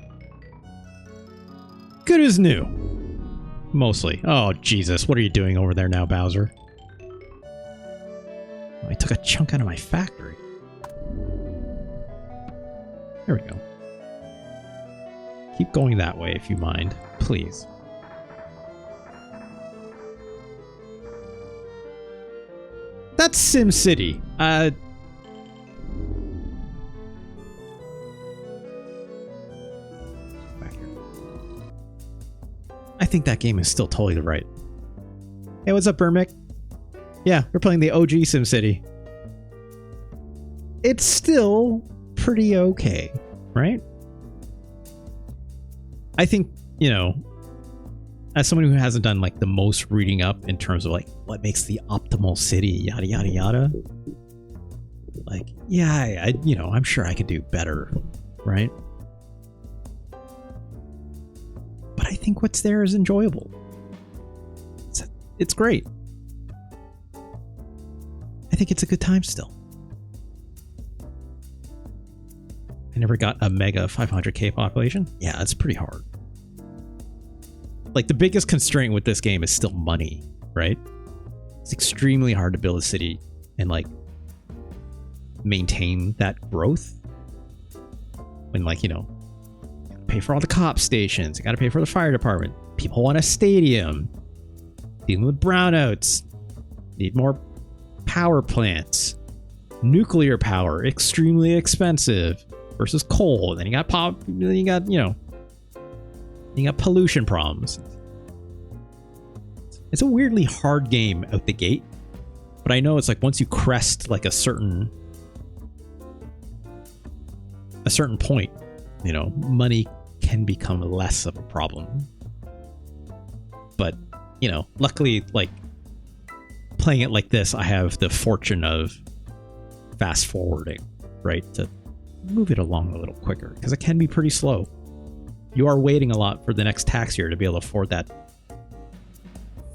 Good as new. Mostly. Oh, Jesus. What are you doing over there now, Bowser? I took a chunk out of my factory. There we go. Keep going that way if you mind, please. That's SimCity. Back here. I think that game is still totally right. Hey, what's up, Burmick? Yeah, we're playing the OG SimCity. It's still pretty okay, right? I think, you know, as someone who hasn't done like the most reading up in terms of like what makes the optimal city, yada yada yada, like, yeah, I you know, I'm sure I could do better, right? But I think what's there is enjoyable. It's great. I think it's a good time still. I never got a mega 500k population. Yeah, that's pretty hard. Like, the biggest constraint with this game is still money, right? It's extremely hard to build a city and, like, maintain that growth. When, like, you know, you gotta pay for all the cop stations, you gotta pay for the fire department, people want a stadium, dealing with brownouts, need more power plants, nuclear power, extremely expensive, versus coal. Then you got then you got, you know, you got pollution problems. It's a weirdly hard game out the gate, but I know it's like once you crest like a certain point, you know, money can become less of a problem. But, you know, luckily, like, playing it like this, I have the fortune of fast forwarding, right, to move it along a little quicker, because it can be pretty slow. You are waiting a lot for the next tax year to be able to afford that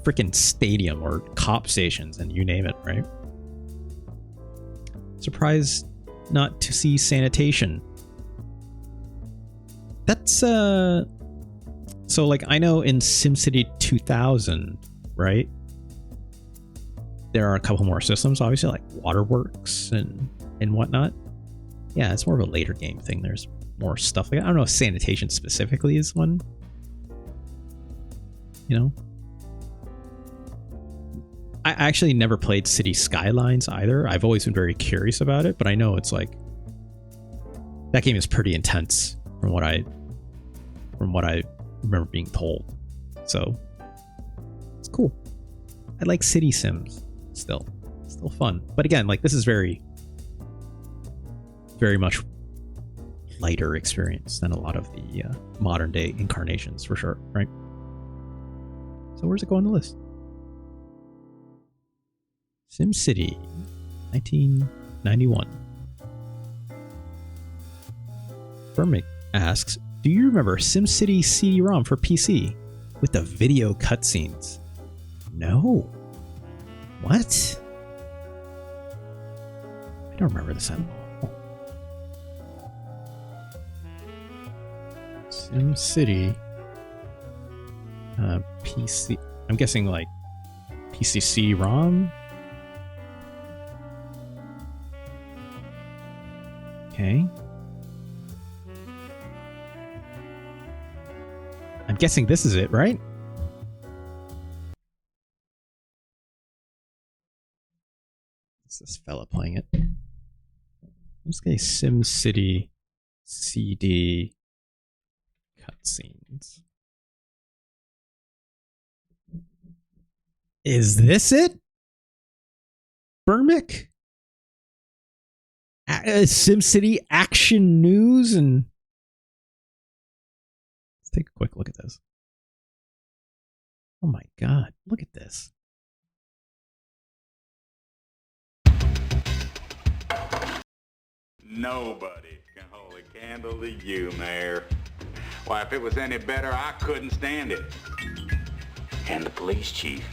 freaking stadium or cop stations and you name it, right? Surprised not to see sanitation. That's so like, I know in SimCity 2000, right, there are a couple more systems, obviously, like waterworks and whatnot. Yeah, it's more of a later game thing. There's more stuff like that. I don't know if sanitation specifically is one. You know? I actually never played City Skylines either. I've always been very curious about it, but I know it's like, that game is pretty intense from what I remember being told. So it's cool. I like city sims still. Still fun. But again, like, this is very much lighter experience than a lot of the modern day incarnations, for sure, right? So where's it go on the list? SimCity, 1991. Burmick asks, do you remember SimCity CD-ROM for PC with the video cutscenes? No. What? I don't remember this at all. SimCity PC. I'm guessing like PC CD-ROM. Okay. I'm guessing this is it, right? It's this fella playing it. Let's get SimCity CD cutscenes. Is this it? Burmick? SimCity action news and let's take a quick look at this. Oh my god, look at this. Nobody can hold a candle to you, Mayor. Why, if it was any better, I couldn't stand it. And the police chief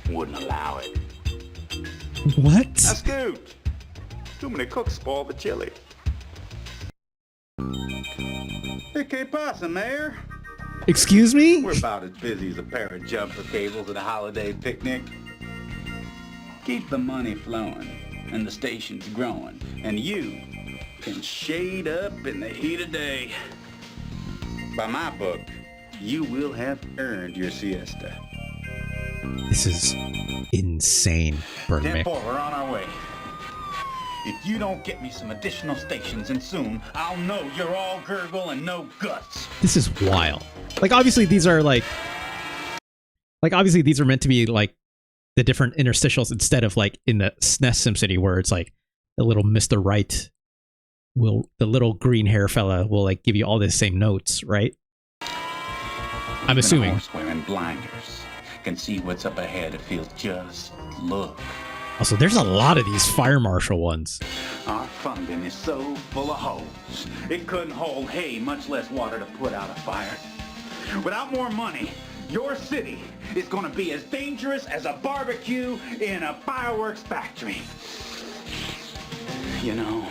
wouldn't allow it. What? Now, Scoot, too many cooks spoil the chili. Hey, que pasa, Mayor? Excuse me? We're about as busy as a pair of jumper cables at a holiday picnic. Keep the money flowing and the stations growing, and you can shade up in the heat of day. By my book, you will have earned your siesta. This is insane, Burmick. 10-4, we're on our way. If you don't get me some additional stations, and soon, I'll know you're all gurgle and no guts. This is wild. Like, obviously these are obviously these are meant to be like the different interstitials instead of like in the SNES SimCity where it's like the little Mr. Right the little green hair fella will like give you all the same notes, right? I'm assuming. Horsewomen blinders can see what's up ahead. It feels just look. Also, there's a lot of these fire marshal ones. Our funding is so full of holes. It couldn't hold hay, much less water to put out a fire. Without more money, your city is going to be as dangerous as a barbecue in a fireworks factory. You know,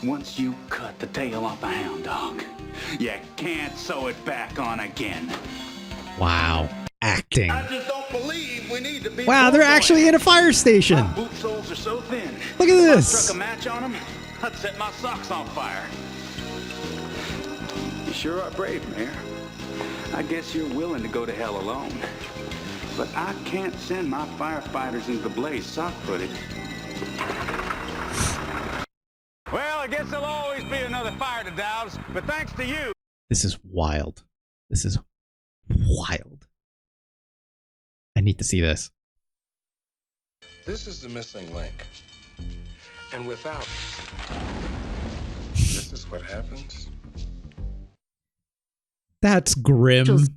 once you cut the tail off a hound dog, you can't sew it back on again. Wow. Acting. I just don't believe we need to be. Wow, they're actually in a fire station. My boot soles are so thin. Look at this. If I struck a match on them, I'd set my socks on fire. You sure are brave, Mayor. I guess you're willing to go to hell alone. But I can't send my firefighters into the blaze sock-footed. Well, I guess there'll always be another fire to douse, but thanks to you. This is wild. This is wild. I need to see this. This is the missing link. And without it, this is what happens. That's grim. Look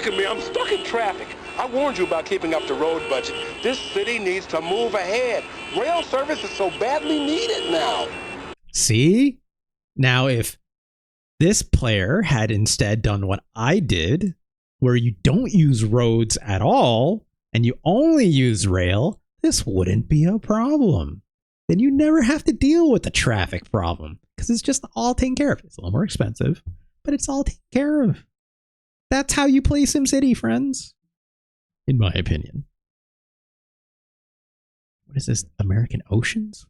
at me, I'm stuck in traffic. I warned you about keeping up the road budget. This city needs to move ahead. Rail service is so badly needed now. See? Now, if this player had instead done what I did, where you don't use roads at all, and you only use rail, this wouldn't be a problem. Then you never have to deal with the traffic problem, because it's just all taken care of. It's a little more expensive, but it's all taken care of. That's how you play SimCity, friends. In my opinion. What is this? American Oceans?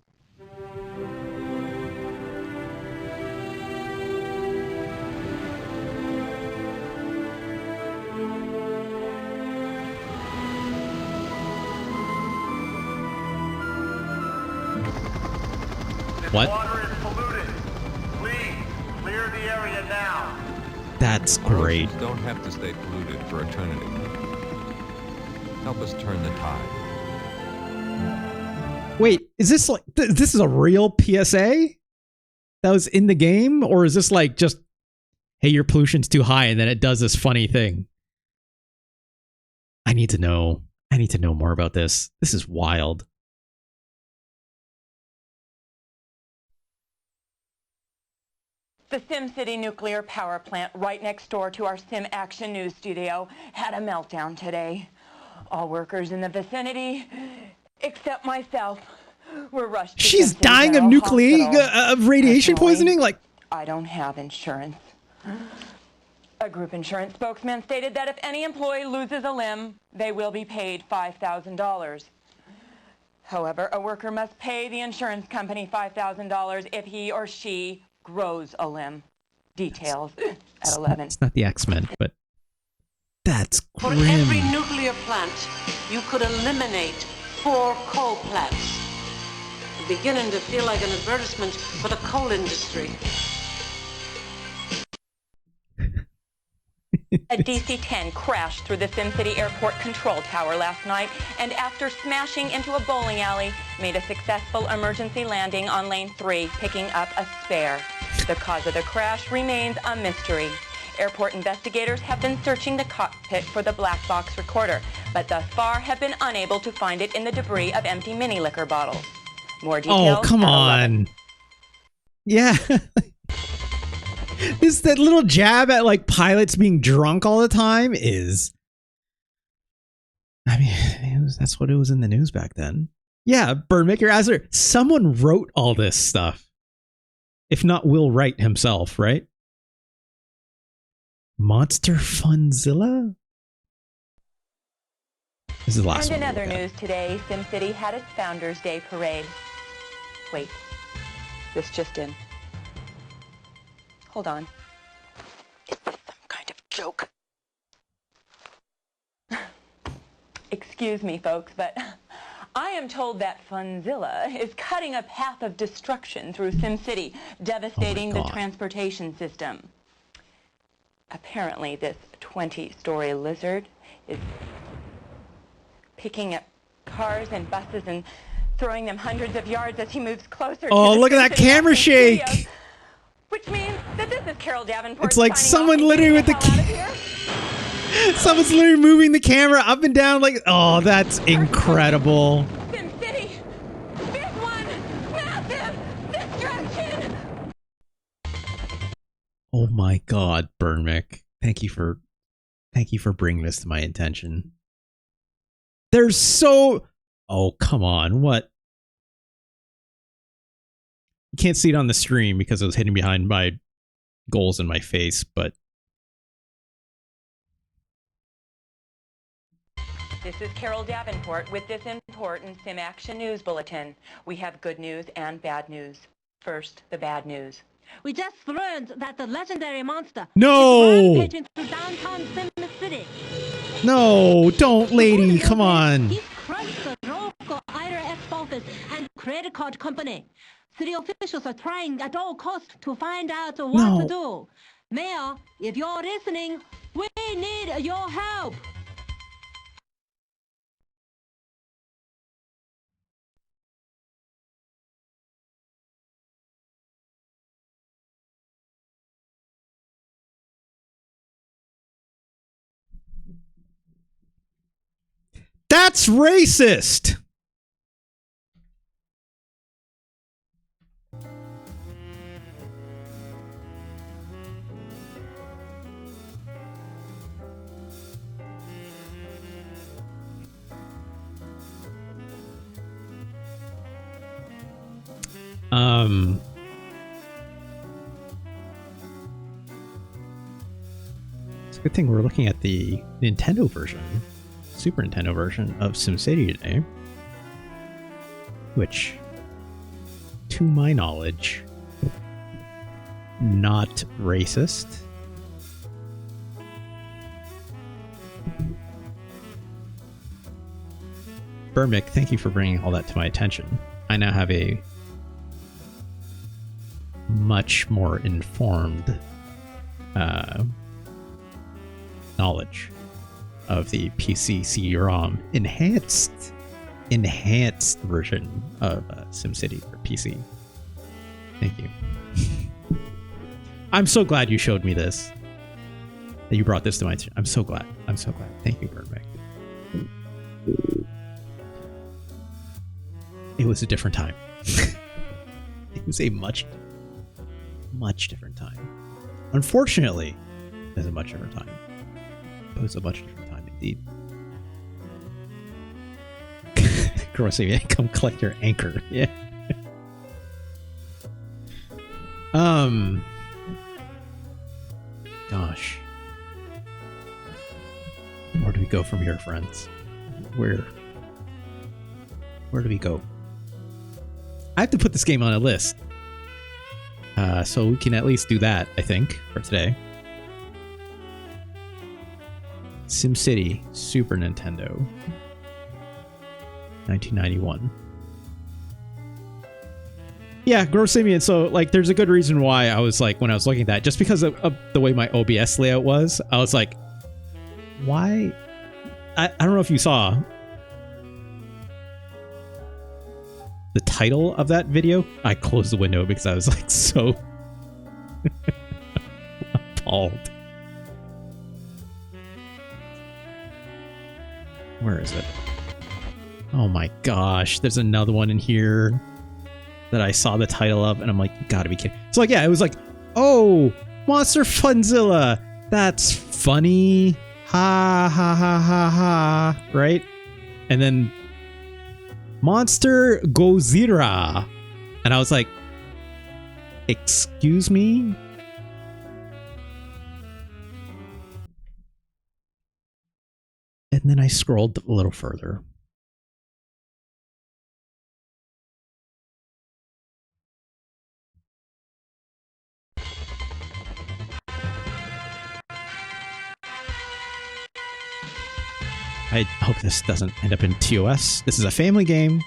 What? Water is polluted. Please, clear the area now. That's great. Oceans don't have to stay polluted for eternity. help us turn the tide. Wait, is this like this is a real PSA that was in the game, or is this like just, hey, your pollution's too high, and then it does this funny thing? I need to know. I need to know more about this. This is wild. The SimCity nuclear power plant right next door to our Sim Action News studio had a meltdown today. All workers in the vicinity, except myself, were rushed to She's SimCity dying of General nuclear Hospital. of radiation Personally, poisoning. Like, I don't have insurance. A group insurance spokesman stated that if any employee loses a limb, they will be paid $5,000. However, a worker must pay the insurance company $5,000 if he or she grows a limb. Details at 11. it's not the X-Men, but that's For grim. every nuclear plant, you could eliminate 4 coal plants. Beginning to feel like an advertisement for the coal industry. A DC-10 crashed through the SimCity Airport control tower last night, and after smashing into a bowling alley, made a successful emergency landing on lane 3, picking up a spare. The cause of the crash remains a mystery. Airport investigators have been searching the cockpit for the black box recorder, but thus far have been unable to find it in the debris of empty mini liquor bottles. More details. Oh, come at 11. on. Yeah. That little jab at like pilots being drunk all the time is, I mean, that's what it was in the news back then. Yeah, Birdmaker Azler. Someone wrote all this stuff. If not Will Wright himself, right? Monster Funzilla? This is the last And one. in other news today, SimCity had its Founders Day parade. Wait, this just in. Hold on. Is this some kind of joke? Excuse me, folks, but I am told that Funzilla is cutting a path of destruction through SimCity, devastating the transportation system. Apparently, this 20-story lizard is picking up cars and buses and throwing them hundreds of yards as he moves closer to Oh, the look at that SimCity camera Action shake! Studios, which means that this is Carol Davenport. It's like signing someone off and literally getting with the hell out of here. someone's literally moving the camera up and down like, oh, that's incredible. SimCity, big one, massive destruction. Oh my God, Burnmick. Thank you for bringing this to my attention. There's so, oh, come on. What? You can't see it on the stream because it was hidden behind my goals in my face, but This is Carol Davenport with this important Sim Action News Bulletin. We have good news and bad news. First, the bad news. We just learned that the legendary monster No! is rampaging through downtown SimCity. no, don't, lady. Come on. He's crushed the local IRA ex-office and credit card company. City officials are trying at all costs to find out what to do. Mayor, if you're listening, we need your help. That's racist. It's a good thing we're looking at the Nintendo version, Super Nintendo version of SimCity today, which, to my knowledge, not racist. Burmick, thank you for bringing all that to my attention. I now have a much more informed knowledge of the PC CD-ROM enhanced version of SimCity for PC. Thank you. I'm so glad you showed me this. That you brought this to my attention. I'm so glad. I'm so glad. Thank you, Birdback. It was a different time. It was a much different time. Unfortunately, it was a much different time. It was a much different time indeed. Grossly, come collect your anchor. Yeah. Gosh. Where do we go from here, friends? Where do we go? I have to put this game on a list. So we can at least do that, I think, for today. SimCity, Super Nintendo. 1991. Yeah, Gross Simeon. So, like, there's a good reason why I was like, when I was looking at that, just because of the way my OBS layout was, I was like, why? I don't know if you saw the title of that video. I closed the window because I was like so appalled. Where is it? Oh my gosh, there's another one in here that I saw the title of, and I'm like, you gotta be kidding. So like, yeah, it was like, oh, Monster Funzilla. That's funny. Ha ha ha ha ha. Right? And then Monster Godzilla. And I was like, excuse me? And then I scrolled a little further. I hope this doesn't end up in TOS. This is a family game.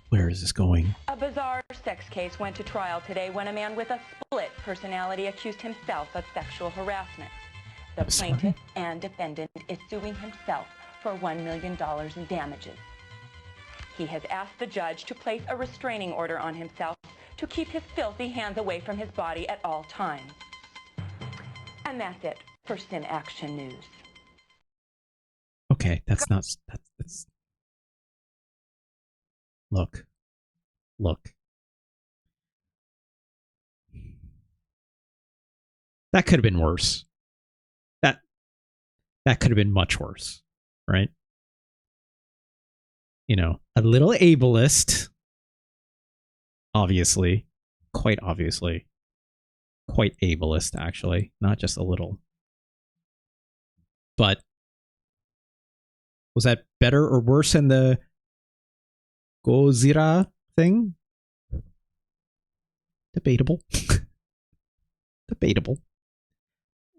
Where is this going? A bizarre sex case went to trial today when a man with a split personality accused himself of sexual harassment. The plaintiff and defendant is suing himself for $1 million in damages. He has asked the judge to place a restraining order on himself to keep his filthy hands away from his body at all times. And that's it for Sim Action News. Okay, that's not... That's... Look. That could have been worse. That could have been much worse, right? You know, a little ableist. Obviously. Quite obviously. Quite ableist, actually. Not just a little. But was that better or worse than the Godzilla thing? Debatable. Debatable.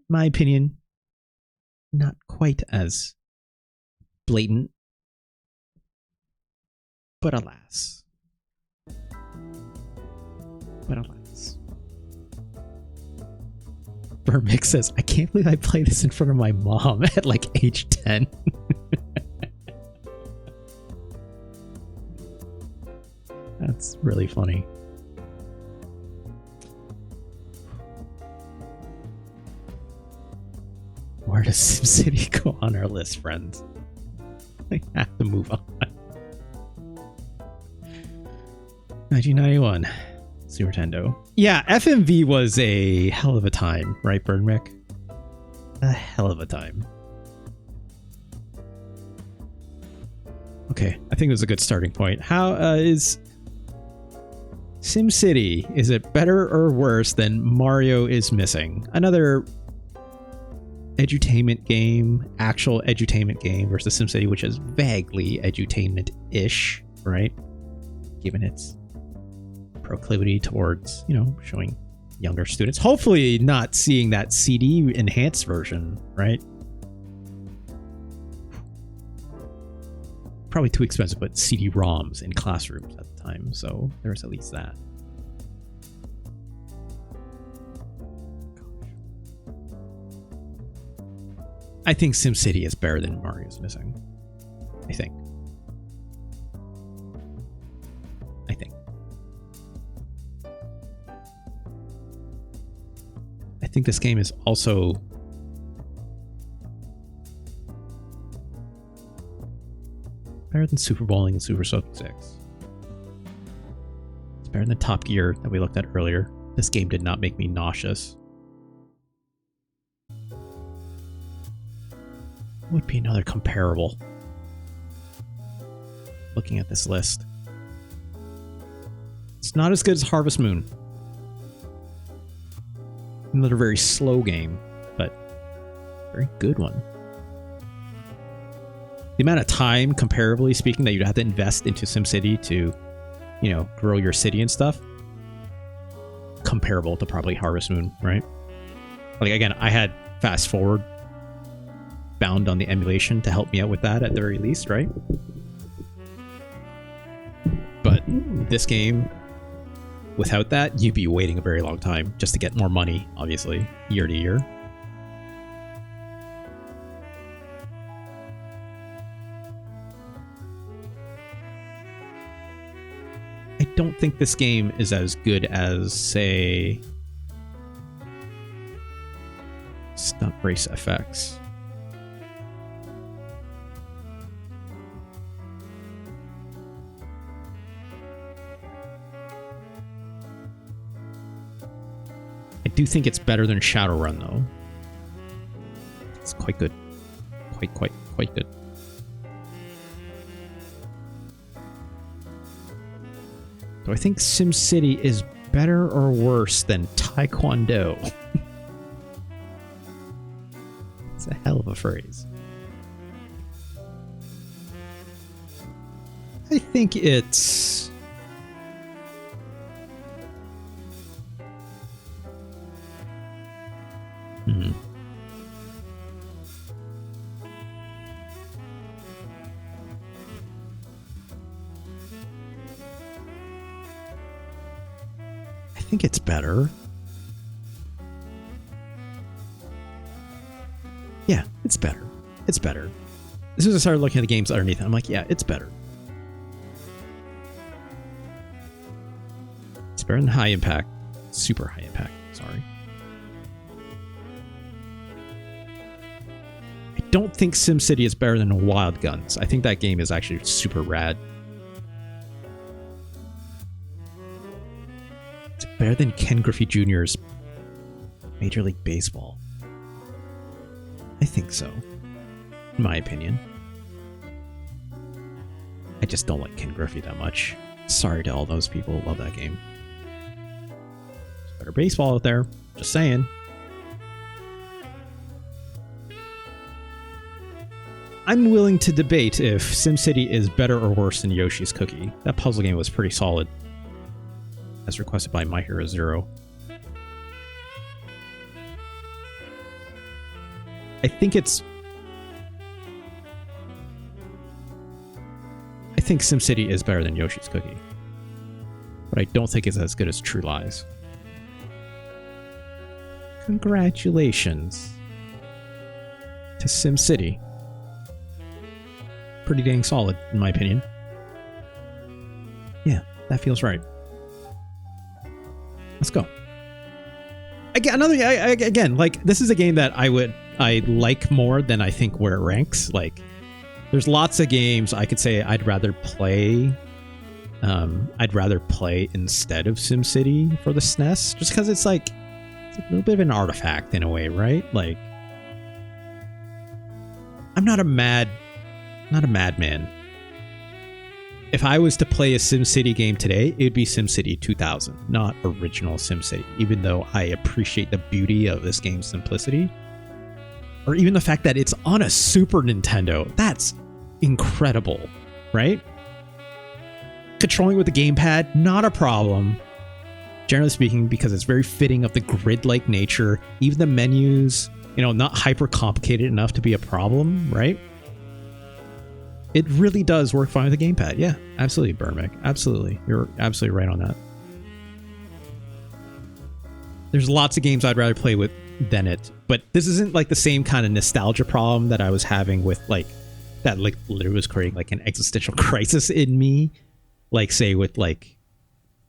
My opinion, not quite as blatant. But alas. Burmick says, I can't believe I played this in front of my mom at like age 10. That's really funny. Where does SimCity go on our list, friends? We have to move on. 1991. Super Nintendo. Yeah, FMV was a hell of a time, right, Burnmick? A hell of a time. Okay, I think it was a good starting point. How is SimCity? Is it better or worse than Mario is Missing? Another edutainment game, actual edutainment game versus SimCity, which is vaguely edutainment-ish, right? Given its proclivity towards, you know, showing younger students. Hopefully not seeing that CD enhanced version, right? Probably too expensive, but CD-ROMs in classrooms at the time, so there's at least that. I think SimCity is better than Mario's Missing. I think. I think this game is also better than Super Bowling and Super Soaking 6. It's better than Top Gear that we looked at earlier. This game did not make me nauseous. Would be another comparable. Looking at this list. It's not as good as Harvest Moon. Another very slow game, but very good one. The amount of time, comparably speaking, that you'd have to invest into SimCity to, you know, grow your city and stuff, comparable to probably Harvest Moon, right? Like, again, I had Fast Forward bound on the emulation to help me out with that at the very least, right? But this game, without that, you'd be waiting a very long time just to get more money, obviously, year to year. I don't think this game is as good as, say, Stunt Race FX. I do think it's better than Shadowrun, though. It's quite good. Quite good. Do I think SimCity is better or worse than Taekwondo? It's a hell of a phrase. I think it's... I think it's better. Yeah, it's better. It's better. As soon as I started looking at the games underneath it, I'm like, yeah, it's better. It's better than High Impact. Super High Impact, sorry. I don't think SimCity is better than Wild Guns. I think that game is actually super rad. Better than Ken Griffey Jr.'s Major League Baseball. I think so, in my opinion. I just don't like Ken Griffey that much. Sorry to all those people who love that game. There's better baseball out there, just saying. I'm willing to debate if SimCity is better or worse than Yoshi's Cookie. That puzzle game was pretty solid, as requested by My Hero Zero. I think SimCity is better than Yoshi's Cookie, but I don't think it's as good as True Lies. Congratulations to SimCity. Pretty dang solid, in my opinion. Yeah, that feels right. Let's go. Again, like, this is a game that I like more than I think where it ranks. Like, there's lots of games I could say I'd rather play. I'd rather play instead of SimCity for the SNES, just because it's like it's a little bit of an artifact in a way, right? Like, I'm not a madman. If I was to play a SimCity game today, it would be SimCity 2000, not original SimCity, even though I appreciate the beauty of this game's simplicity. Or even the fact that it's on a Super Nintendo. That's incredible, right? Controlling with the gamepad, not a problem. Generally speaking, because it's very fitting of the grid-like nature. Even the menus, not hyper complicated enough to be a problem, right? It really does work fine with the gamepad. Yeah, absolutely, Burmick. Absolutely. You're absolutely right on that. There's lots of games I'd rather play with than it. But this isn't like the same kind of nostalgia problem that I was having with like that, like literally was creating like an existential crisis in me, like say with like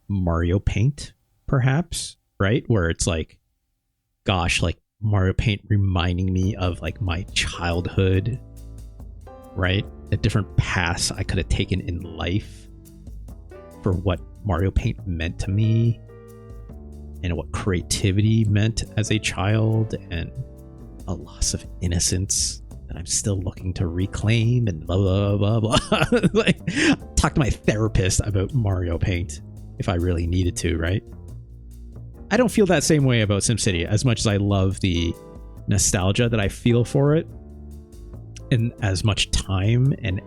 Mario Paint, perhaps, right? Where it's like, gosh, like Mario Paint reminding me of like my childhood, right? The different paths I could have taken in life for what Mario Paint meant to me and what creativity meant as a child, and a loss of innocence that I'm still looking to reclaim, and blah, blah, blah, blah. Like, talk to my therapist about Mario Paint if I really needed to, right? I don't feel that same way about SimCity, as much as I love the nostalgia that I feel for it, and as much time and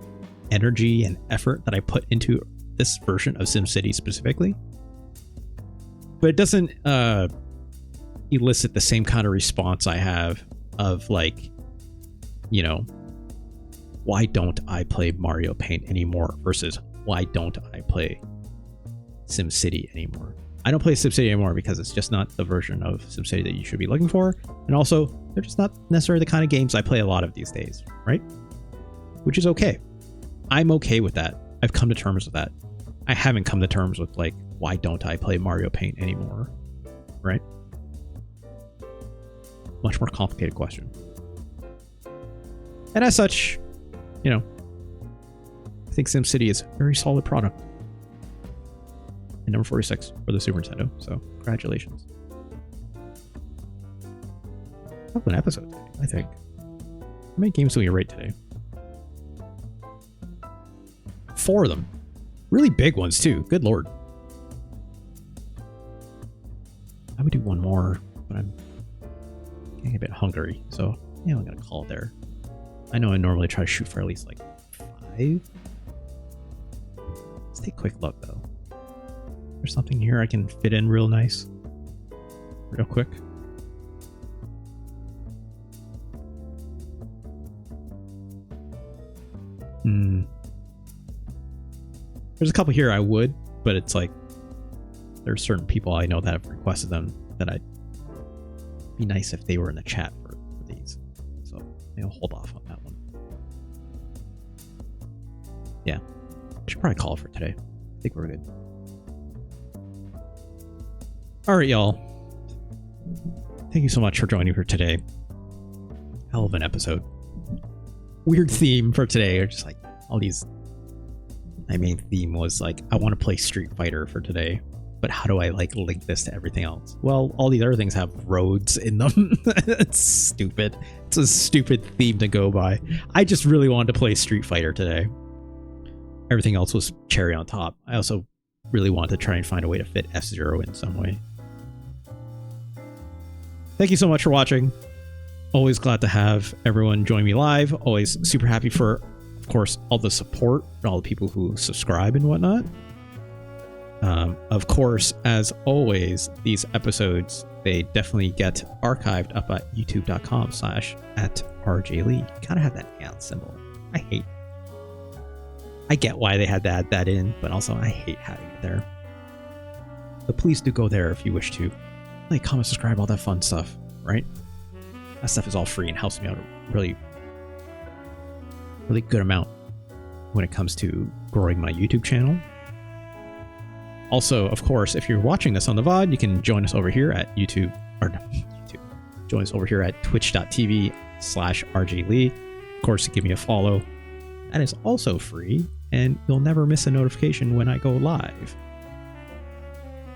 energy and effort that I put into this version of SimCity specifically. But it doesn't elicit the same kind of response I have of like, you know, why don't I play Mario Paint anymore versus why don't I play SimCity anymore? I don't play SimCity anymore because it's just not the version of SimCity that you should be looking for. And also, they're just not necessarily the kind of games I play a lot of these days, right? Which is okay. I'm okay with that. I've come to terms with that. I haven't come to terms with like, why don't I play Mario Paint anymore, right? Much more complicated question. And as such, you know, I think SimCity is a very solid product. And number 46 for the Super Nintendo, so congratulations. That was an episode today, I think. How many games do we rate today? 4 of them. Really big ones too, good lord. I would do one more, but I'm getting a bit hungry, so yeah, I'm gonna call it there. I know I normally try to shoot for at least like 5. Let's take a quick look though. There's something here I can fit in real nice, real quick. There's a couple here I would, but it's like there's certain people I know that have requested them that I'd be nice if they were in the chat for these. So maybe I'll hold off on that one. Yeah, I should probably call it for today. I think we're good. All right, y'all. Thank you so much for joining for today. Hell of an episode. Weird theme for today. Or just like all these. My main theme was like, I want to play Street Fighter for today, but how do I like link this to everything else? Well, all these other things have roads in them. It's stupid. It's a stupid theme to go by. I just really wanted to play Street Fighter today. Everything else was cherry on top. I also really wanted to try and find a way to fit F-Zero in some way. Thank you so much for watching. Always glad to have everyone join me live. Always super happy for, of course, all the support and all the people who subscribe and whatnot. Of course, as always, these episodes, they definitely get archived up at youtube.com/@rjlee. Gotta have that @ symbol. I get why they had to add that in, but also I hate having it there. But please do go there if you wish to. Like, comment, subscribe, all that fun stuff, right? That stuff is all free and helps me out a really good amount when it comes to growing my YouTube channel. Also, of course, if you're watching this on the VOD, you can join us over here at join us over here at twitch.tv/rjlee. Of course, give me a follow. That is also free, and you'll never miss a notification when I go live.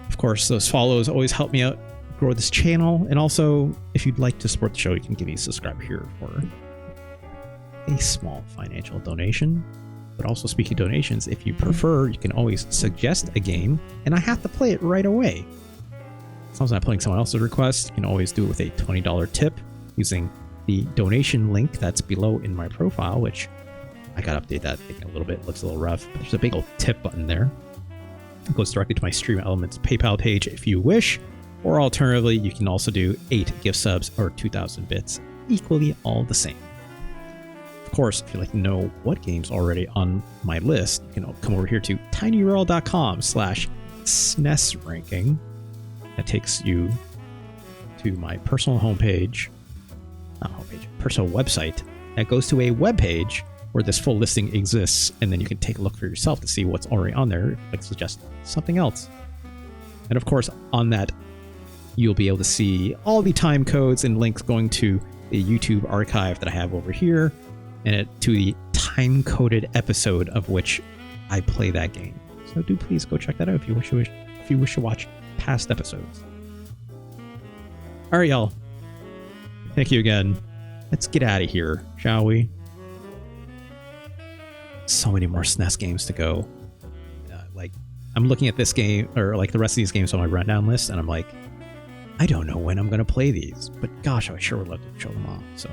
Of course, those follows always help me out grow this channel, and also, if you'd like to support the show, you can give me a subscribe here for a small financial donation. But also, speaking of donations, if you prefer, you can always suggest a game, and I have to play it right away. As long as I'm not playing someone else's request, you can always do it with a $20 tip using the donation link that's below in my profile, which I gotta update that thing a little bit. It looks a little rough, but there's a big old tip button there. It goes directly to my Stream Elements PayPal page if you wish, or alternatively, you can also do 8 gift subs or 2,000 bits, equally all the same. Of course, if you'd like to know what game's already on my list, you can come over here to tinyurl.com/SNES ranking. That takes you to my personal homepage, not homepage, personal website, that goes to a web page where this full listing exists, and then you can take a look for yourself to see what's already on there, like suggest something else. And of course, on that, you'll be able to see all the time codes and links going to the YouTube archive that I have over here, and to the time-coded episode of which I play that game. So do please go check that out if you wish to watch past episodes. All right, y'all. Thank you again. Let's get out of here, shall we? So many more SNES games to go. Like, I'm looking at this game, or like the rest of these games on my rundown list, and I'm like, I don't know when I'm going to play these, but gosh, I sure would love to show them off. So,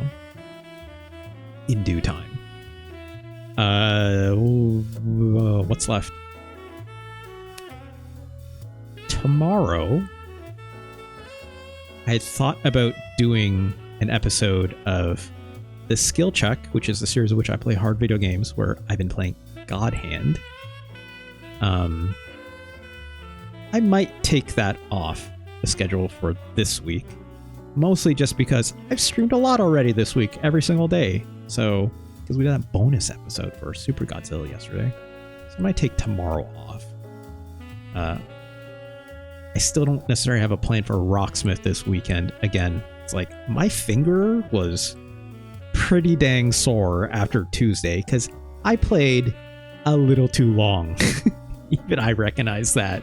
in due time. What's left? Tomorrow, I had thought about doing an episode of the Skill Check, which is the series in which I play hard video games, where I've been playing God Hand. I might take that off the schedule for this week, mostly just because I've streamed a lot already this week, every single day. So, because we did that bonus episode for Super Godzilla yesterday, so I might take tomorrow off. I still don't necessarily have a plan for Rocksmith this weekend. Again, it's like my finger was pretty dang sore after Tuesday because I played a little too long. Even I recognize that.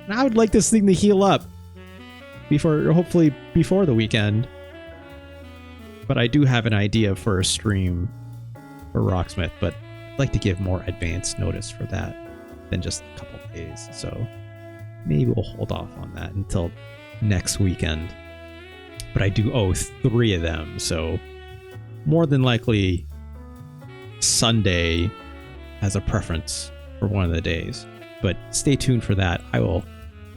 And I would like this thing to heal up hopefully before the weekend. But I do have an idea for a stream for Rocksmith, but I'd like to give more advance notice for that than just a couple of days. So maybe we'll hold off on that until next weekend. But I do owe 3 of them, so more than likely Sunday as a preference for one of the days. But stay tuned for that. I will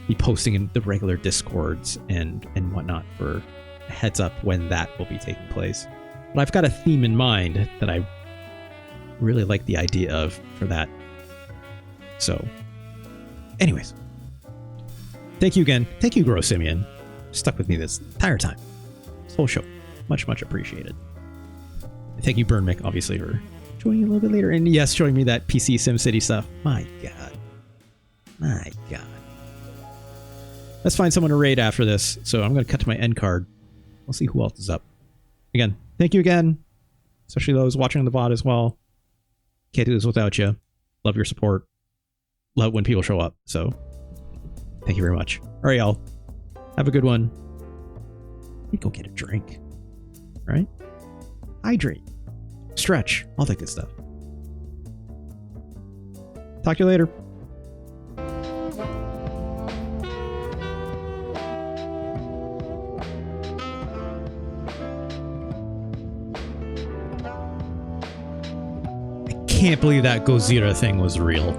be posting in the regular Discords and whatnot for a heads up when that will be taking place. But I've got a theme in mind that I really like the idea of for that. So, anyways, thank you again. Thank you, Gross Simeon. Stuck with me this entire time. This whole show. Much, much appreciated. And thank you, Burn Mick, obviously, for joining a little bit later. And yes, showing me that PC SimCity stuff. My God. My God. Let's find someone to raid after this. So I'm going to cut to my end card. We'll see who else is up. Again, thank you again. Especially those watching on the VOD as well. Can't do this without you. Love your support. Love when people show up. So thank you very much. All right, y'all. Have a good one. You go get a drink. All right? Hydrate. Stretch. All that good stuff. Talk to you later. I can't believe that Godzilla thing was real.